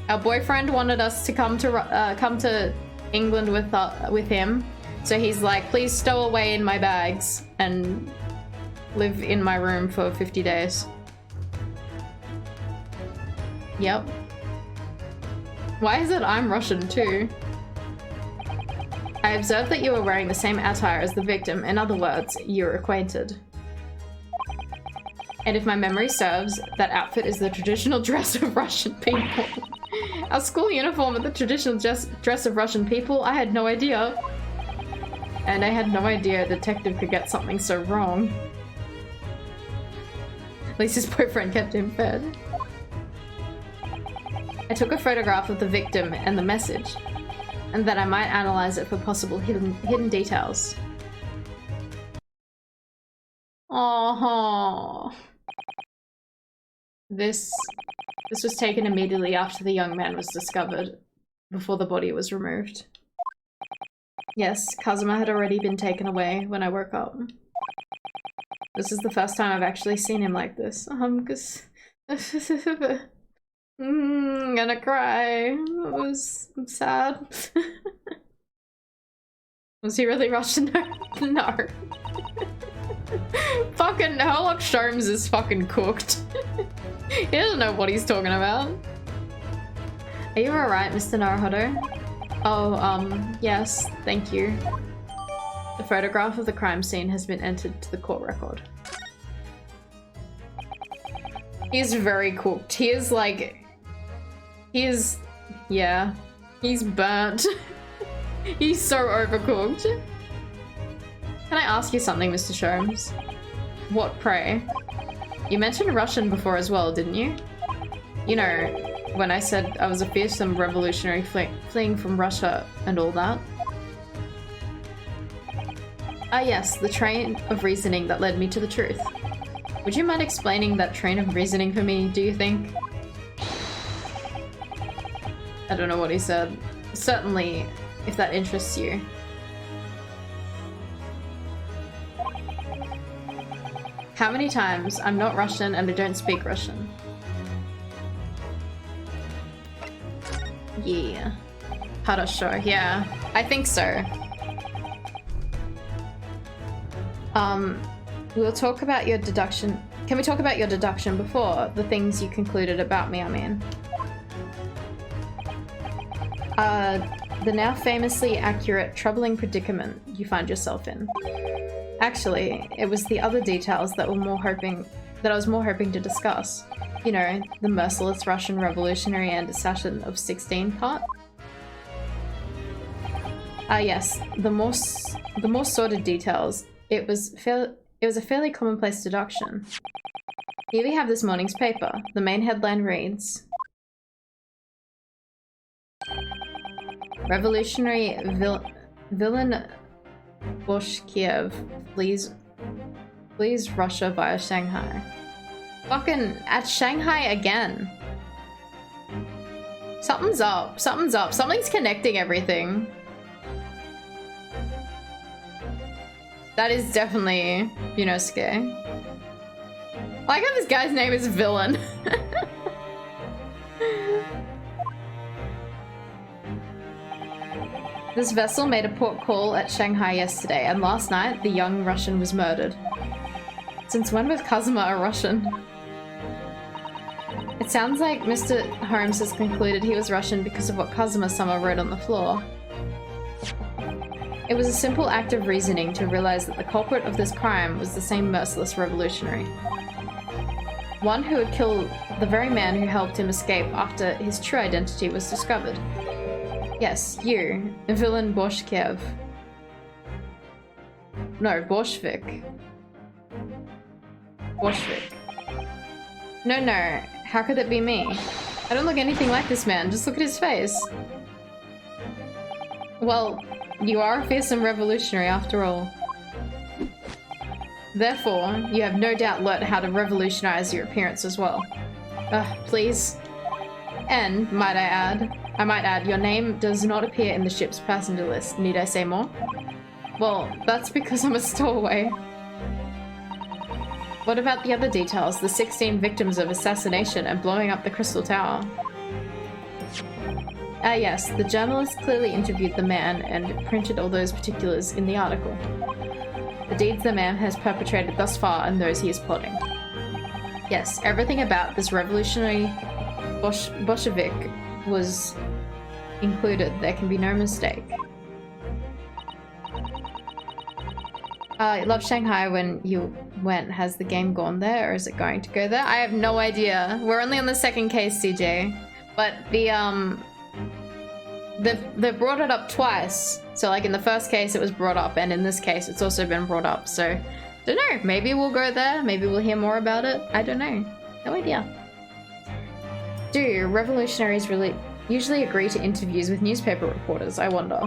Our boyfriend wanted us to come to England with him, So he's like, please stow away in my bags and live in my room for 50 days. Yep. Why is it I'm Russian too? I observed that you were wearing the same attire as the victim. In other words, you're acquainted. And if my memory serves, that outfit is the traditional dress of Russian people. Our school uniform is the traditional dress of Russian people? I had no idea. And I had no idea a detective could get something so wrong. At least his boyfriend kept him fed. I took a photograph of the victim and the message, and that I might analyze it for possible hidden details. Oh, this was taken immediately after the young man was discovered, before the body was removed. Yes, Kazuma had already been taken away when I woke up. This is the first time I've actually seen him like this. I'm gonna cry. I'm sad. Was he really Russian? No. Fucking Herlock Sholmes is fucking cooked. He doesn't know what he's talking about. Are you alright, Mr. Naruhodo? Oh, yes, thank you. The photograph of the crime scene has been entered to the court record. He's very cooked. He is like... yeah. He's burnt. He's so overcooked. Can I ask you something, Mr. Sholmes? What, pray? You mentioned Russian before as well, didn't you? You know, when I said I was a fearsome revolutionary fleeing from Russia and all that. Ah yes, the train of reasoning that led me to the truth. Would you mind explaining that train of reasoning for me, do you think? I don't know what he said. Certainly, if that interests you. How many times? I'm not Russian and I don't speak Russian. Yeah. Хорошо, yeah. I think so. We'll talk about your deduction. Can we talk about your deduction before? The things you concluded about me, I mean. The now famously accurate, troubling predicament you find yourself in. Actually, it was the other details that I was more hoping to discuss. You know, the merciless Russian revolutionary and assassin of 16 part. Yes, the more sordid details. It was a fairly commonplace deduction. Here we have this morning's paper. The main headline reads: Revolutionary villain Boshkiev flees Russia via Shanghai. Fucking at Shanghai again. Something's up. Something's up. Something's connecting everything. That is definitely Yunosuke. I like how this guy's name is Villain. This vessel made a port call at Shanghai yesterday, and last night the young Russian was murdered. Since when was Kazuma a Russian? It sounds like Mr. Holmes has concluded he was Russian because of what Kazuma-sama wrote on the floor. It was a simple act of reasoning to realize that the culprit of this crime was the same merciless revolutionary. One who would kill the very man who helped him escape after his true identity was discovered. Yes, you, villain Boshkiev. No, Bolshevik. Bolshevik. No, how could it be me? I don't look anything like this man, just look at his face. Well, you are a fearsome revolutionary after all. Therefore, you have no doubt learnt how to revolutionize your appearance as well. Please. And, might add, your name does not appear in the ship's passenger list. Need I say more? Well, that's because I'm a stowaway. What about the other details? The 16 victims of assassination and blowing up the Crystal Tower? Ah yes, the journalist clearly interviewed the man and printed all those particulars in the article. The deeds the man has perpetrated thus far and those he is plotting. Yes, everything about this revolutionary Bolshevik was included. There can be no mistake. Love Shanghai when you went. Has the game gone there or is it going to go there? I have no idea. We're only on the second case, CJ. But the, they've brought it up twice. So like in the first case it was brought up and in this case it's also been brought up. So, don't know. Maybe we'll go there. Maybe we'll hear more about it. I don't know. No idea. Do revolutionaries really usually agree to interviews with newspaper reporters? I wonder.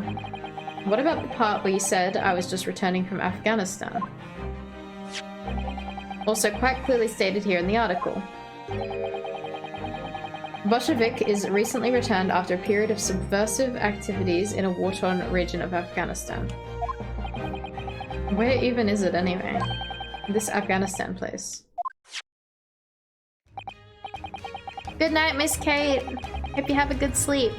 What about the part where you said I was just returning from Afghanistan? Also quite clearly stated here in the article. Bolshevik is recently returned after a period of subversive activities in a war-torn region of Afghanistan. Where even is it anyway? This Afghanistan place. Good night, Miss Kate. Hope you have a good sleep.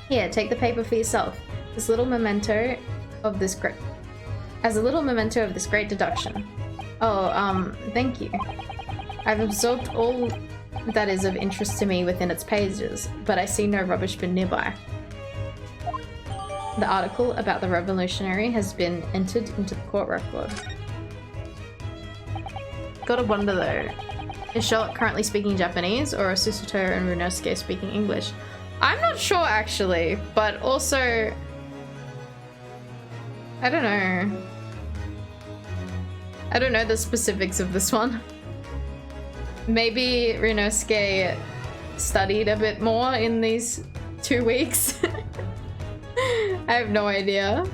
Here, take the paper for yourself. This little memento of this great... As a little memento of this great deduction. Oh, thank you. I've absorbed all that is of interest to me within its pages, but I see no rubbish bin nearby. The article about the revolutionary has been entered into the court record. Gotta wonder though, is Charlotte currently speaking Japanese or are Susato and Runosuke speaking English? I'm not sure actually, but also... I don't know. I don't know the specifics of this one. Maybe Runosuke studied a bit more in these 2 weeks. I have no idea.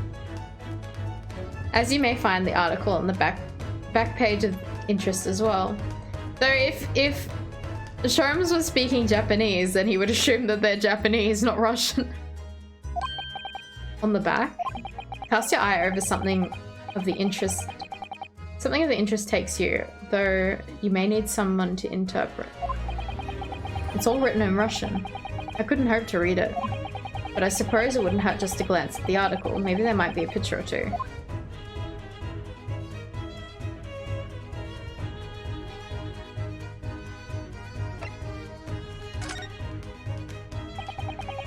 As you may find the article on the back page of interest as well. Though if Sholmes was speaking Japanese, then he would assume that they're Japanese, not Russian. On the back, cast your eye over something of the interest. Something of the interest takes you, though you may need someone to interpret. It's all written in Russian. I couldn't hope to read it, but I suppose it wouldn't hurt just to glance at the article. Maybe there might be a picture or two.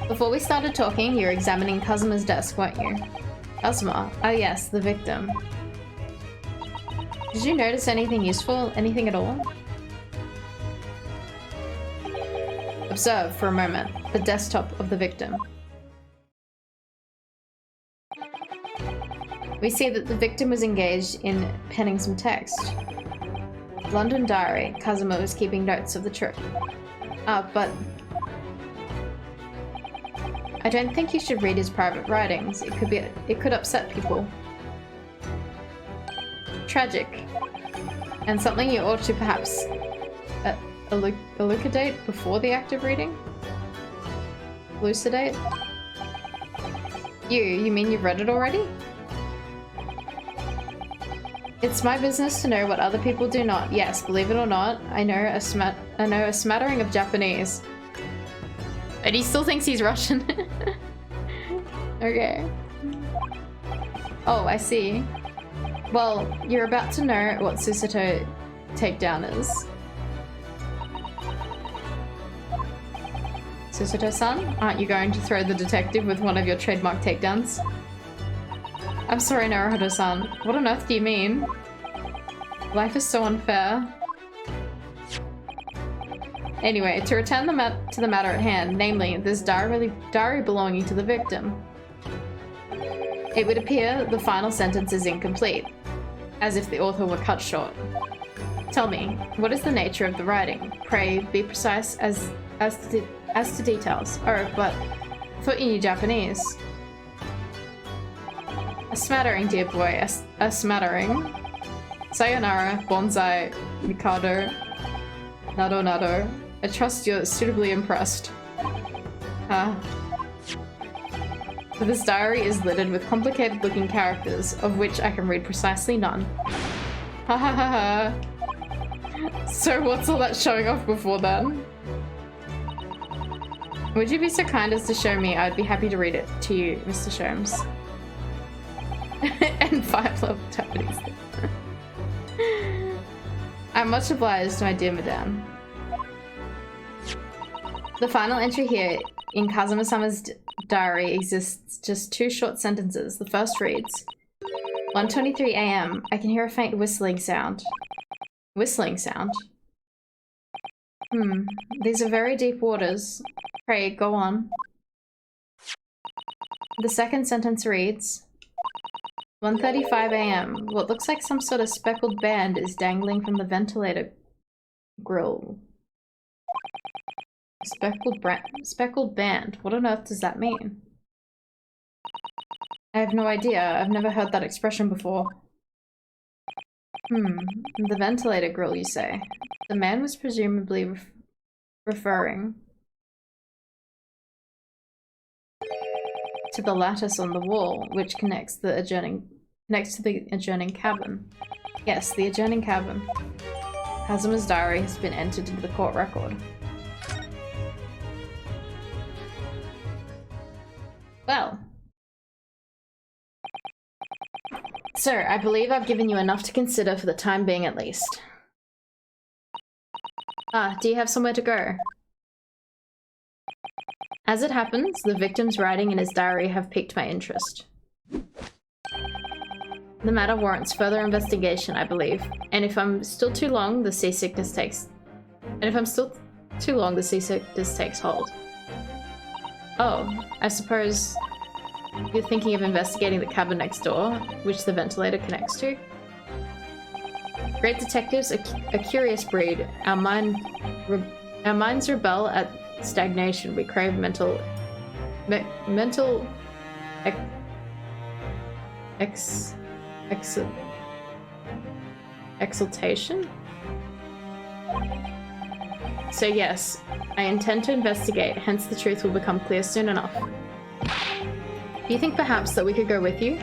Before we started talking, you were examining Kazuma's desk, weren't you? Kazuma? Oh yes, the victim. Did you notice anything useful? Anything at all? Observe, for a moment, the desktop of the victim. We see that the victim was engaged in penning some text. London diary. Kazuma was keeping notes of the trip. But... I don't think you should read his private writings. It could upset people. Tragic. And something you ought to perhaps elucidate before the act of reading? Elucidate? You mean you've read it already? It's my business to know what other people do not. Yes, believe it or not, I know a smattering of Japanese. And he still thinks he's Russian. Okay. Oh, I see. Well, you're about to know what Susato takedown is. Susato-san, aren't you going to throw the detective with one of your trademark takedowns? I'm sorry, Naruhodo-san. What on earth do you mean? Life is so unfair. Anyway, to return to the matter at hand, namely, this diary belonging to the victim. It would appear the final sentence is incomplete, as if the author were cut short. Tell me, what is the nature of the writing? Pray, be precise as to details. Oh, but I thought you knew Japanese. A smattering, dear boy, a smattering. Sayonara, bonsai, mikado, nado. I trust you're suitably impressed. This diary is littered with complicated-looking characters, of which I can read precisely none. Ha ha ha ha. So what's all that showing off before then? Would you be so kind as to show me? I'd be happy to read it to you, Mr. Sholmes. And 5 level Japanese. I'm much obliged, my dear madame. The final entry here in Kazuma-sama's diary exists just 2 short sentences. The first reads, 1:23 AM. I can hear a faint whistling sound. Whistling sound? These are very deep waters. Pray, go on. The second sentence reads, 1:35 AM. What looks like some sort of speckled band is dangling from the ventilator grill. Speckled band? What on earth does that mean? I have no idea. I've never heard that expression before. The ventilator grill, you say? The man was presumably referring to the lattice on the wall, which connects to the adjoining cabin. Yes, the adjoining cabin. Kazuma's diary has been entered into the court record. Well. Sir, I believe I've given you enough to consider for the time being at least. Ah, do you have somewhere to go? As it happens, the victim's writing in his diary have piqued my interest. The matter warrants further investigation, I believe. And if I'm still too long, the seasickness takes hold. Oh, I suppose you're thinking of investigating the cabin next door, which the ventilator connects to? Great detectives, a curious breed. Our minds rebel at stagnation. We crave mental exaltation? So yes, I intend to investigate, hence the truth will become clear soon enough. Do you think perhaps that we could go with you?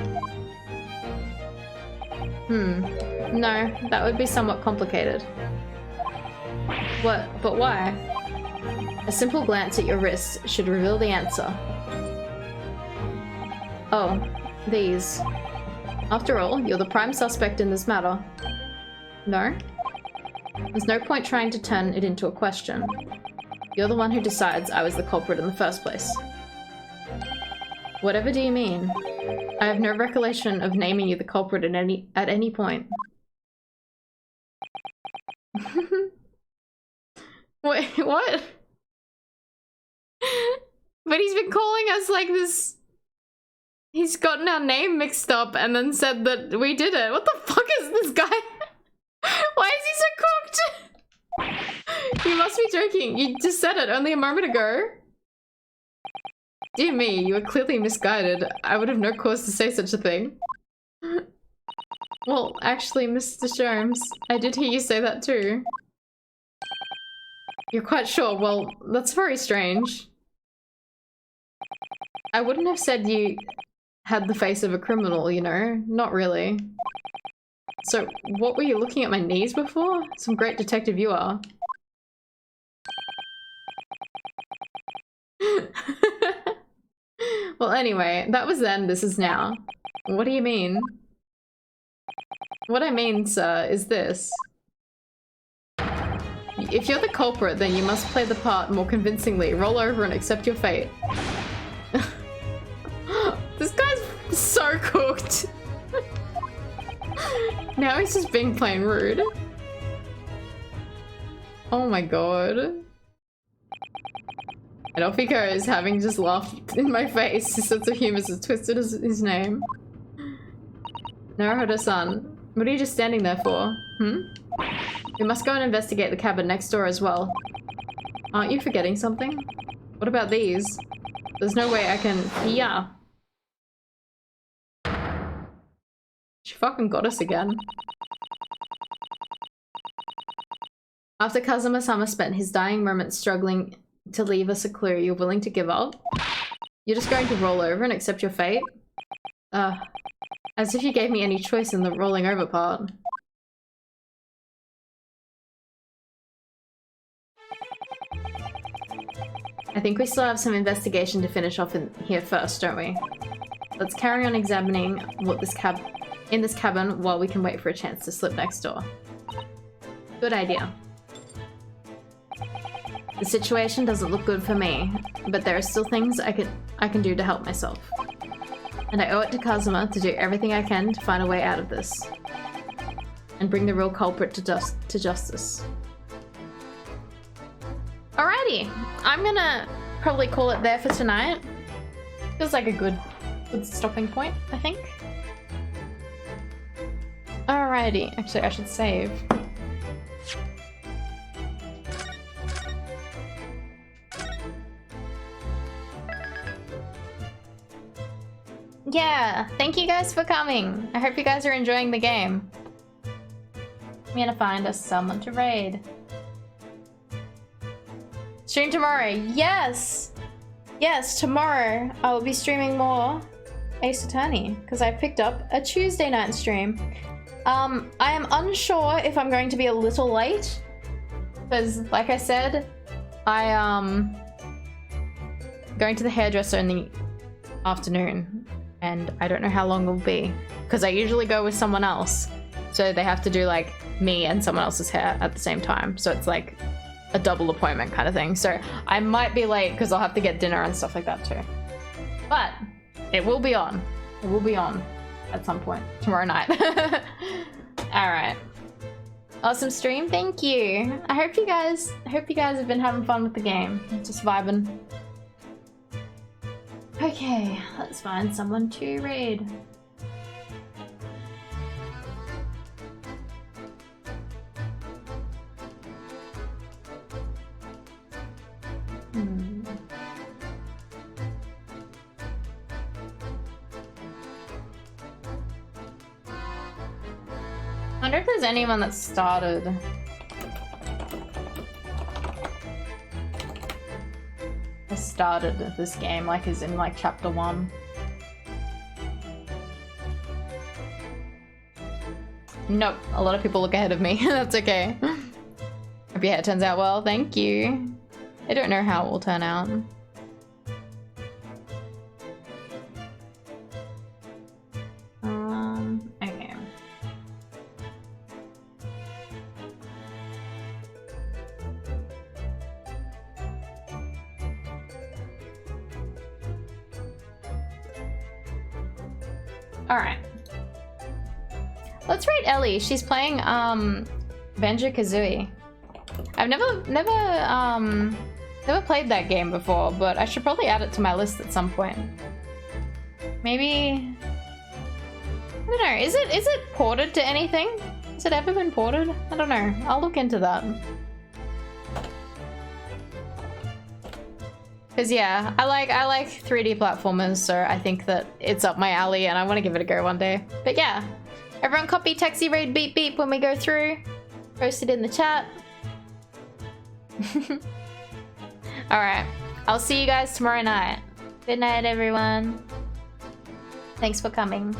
No, that would be somewhat complicated. What? But why? A simple glance at your wrists should reveal the answer. Oh, these. After all, you're the prime suspect in this matter. No? There's no point trying to turn it into a question. You're the one who decides I was the culprit in the first place. Whatever do you mean? I have no recollection of naming you the culprit at any point. Wait, what? But he's been calling us like this. He's gotten our name mixed up and then said that we did it. What the fuck is this guy? Why is he so cooked? You must be joking. You just said it only a moment ago. Dear me, you were clearly misguided. I would have no cause to say such a thing. Well, actually, Mr. Sholmes, I did hear you say that too. You're quite sure? Well, that's very strange. I wouldn't have said you had the face of a criminal, you know? Not really. So, what were you looking at my knees before? Some great detective you are. Well, anyway, that was then, this is now. What do you mean? What I mean, sir, is this. If you're the culprit, then you must play the part more convincingly. Roll over and accept your fate. This guy's so cooked. Now he's just being plain rude. Oh my god. And off he goes, having just laughed in my face. His sense of humor is twisted as his name. Naruhodo-san, what are you just standing there for? We must go and investigate the cabin next door as well. Aren't you forgetting something? What about these? There's no way I can... Yeah. She fucking got us again. After Kazuma-sama spent his dying moments struggling to leave us a clue, you're willing to give up? You're just going to roll over and accept your fate? As if you gave me any choice in the rolling over part. I think we still have some investigation to finish off in here first, don't we? Let's carry on examining what in this cabin while we can wait for a chance to slip next door. Good idea. The situation doesn't look good for me, but there are still things I can do to help myself. And I owe it to Kazuma to do everything I can to find a way out of this. And bring the real culprit to justice. Alrighty, I'm gonna probably call it there for tonight. Feels like a good stopping point, I think. Alrighty, actually I should save. Yeah, thank you guys for coming. I hope you guys are enjoying the game. I'm gonna find us someone to raid. Stream tomorrow. Yes! Yes, tomorrow I will be streaming more Ace Attorney because I picked up a Tuesday night stream. I am unsure if I'm going to be a little late because, like I said, going to the hairdresser in the afternoon and I don't know how long it'll be because I usually go with someone else. So they have to do like me and someone else's hair at the same time. So it's like a double appointment kind of thing. So I might be late because I'll have to get dinner and stuff like that too. But it will be on. It will be on at some point tomorrow night. Alright. Awesome stream, thank you. I hope you guys have been having fun with the game. Just vibing. Okay, let's find someone to raid. I wonder if there's anyone that started. This game, like is in like chapter 1. Nope, a lot of people look ahead of me. That's okay. Hope your hair turns out well, thank you. I don't know how it will turn out. Okay. Alright. Let's rate Ellie. She's playing Banjo-Kazooie. I've never played that game before, but I should probably add it to my list at some point. Maybe I don't know, is it ported to anything? Has it ever been ported? I don't know. I'll look into that. Cause yeah, I like 3D platformers, so I think that it's up my alley and I want to give it a go one day. But yeah, everyone copy Taxi Raid beep beep when we go through. Post it in the chat. Alright, I'll see you guys tomorrow night. Good night, everyone. Thanks for coming.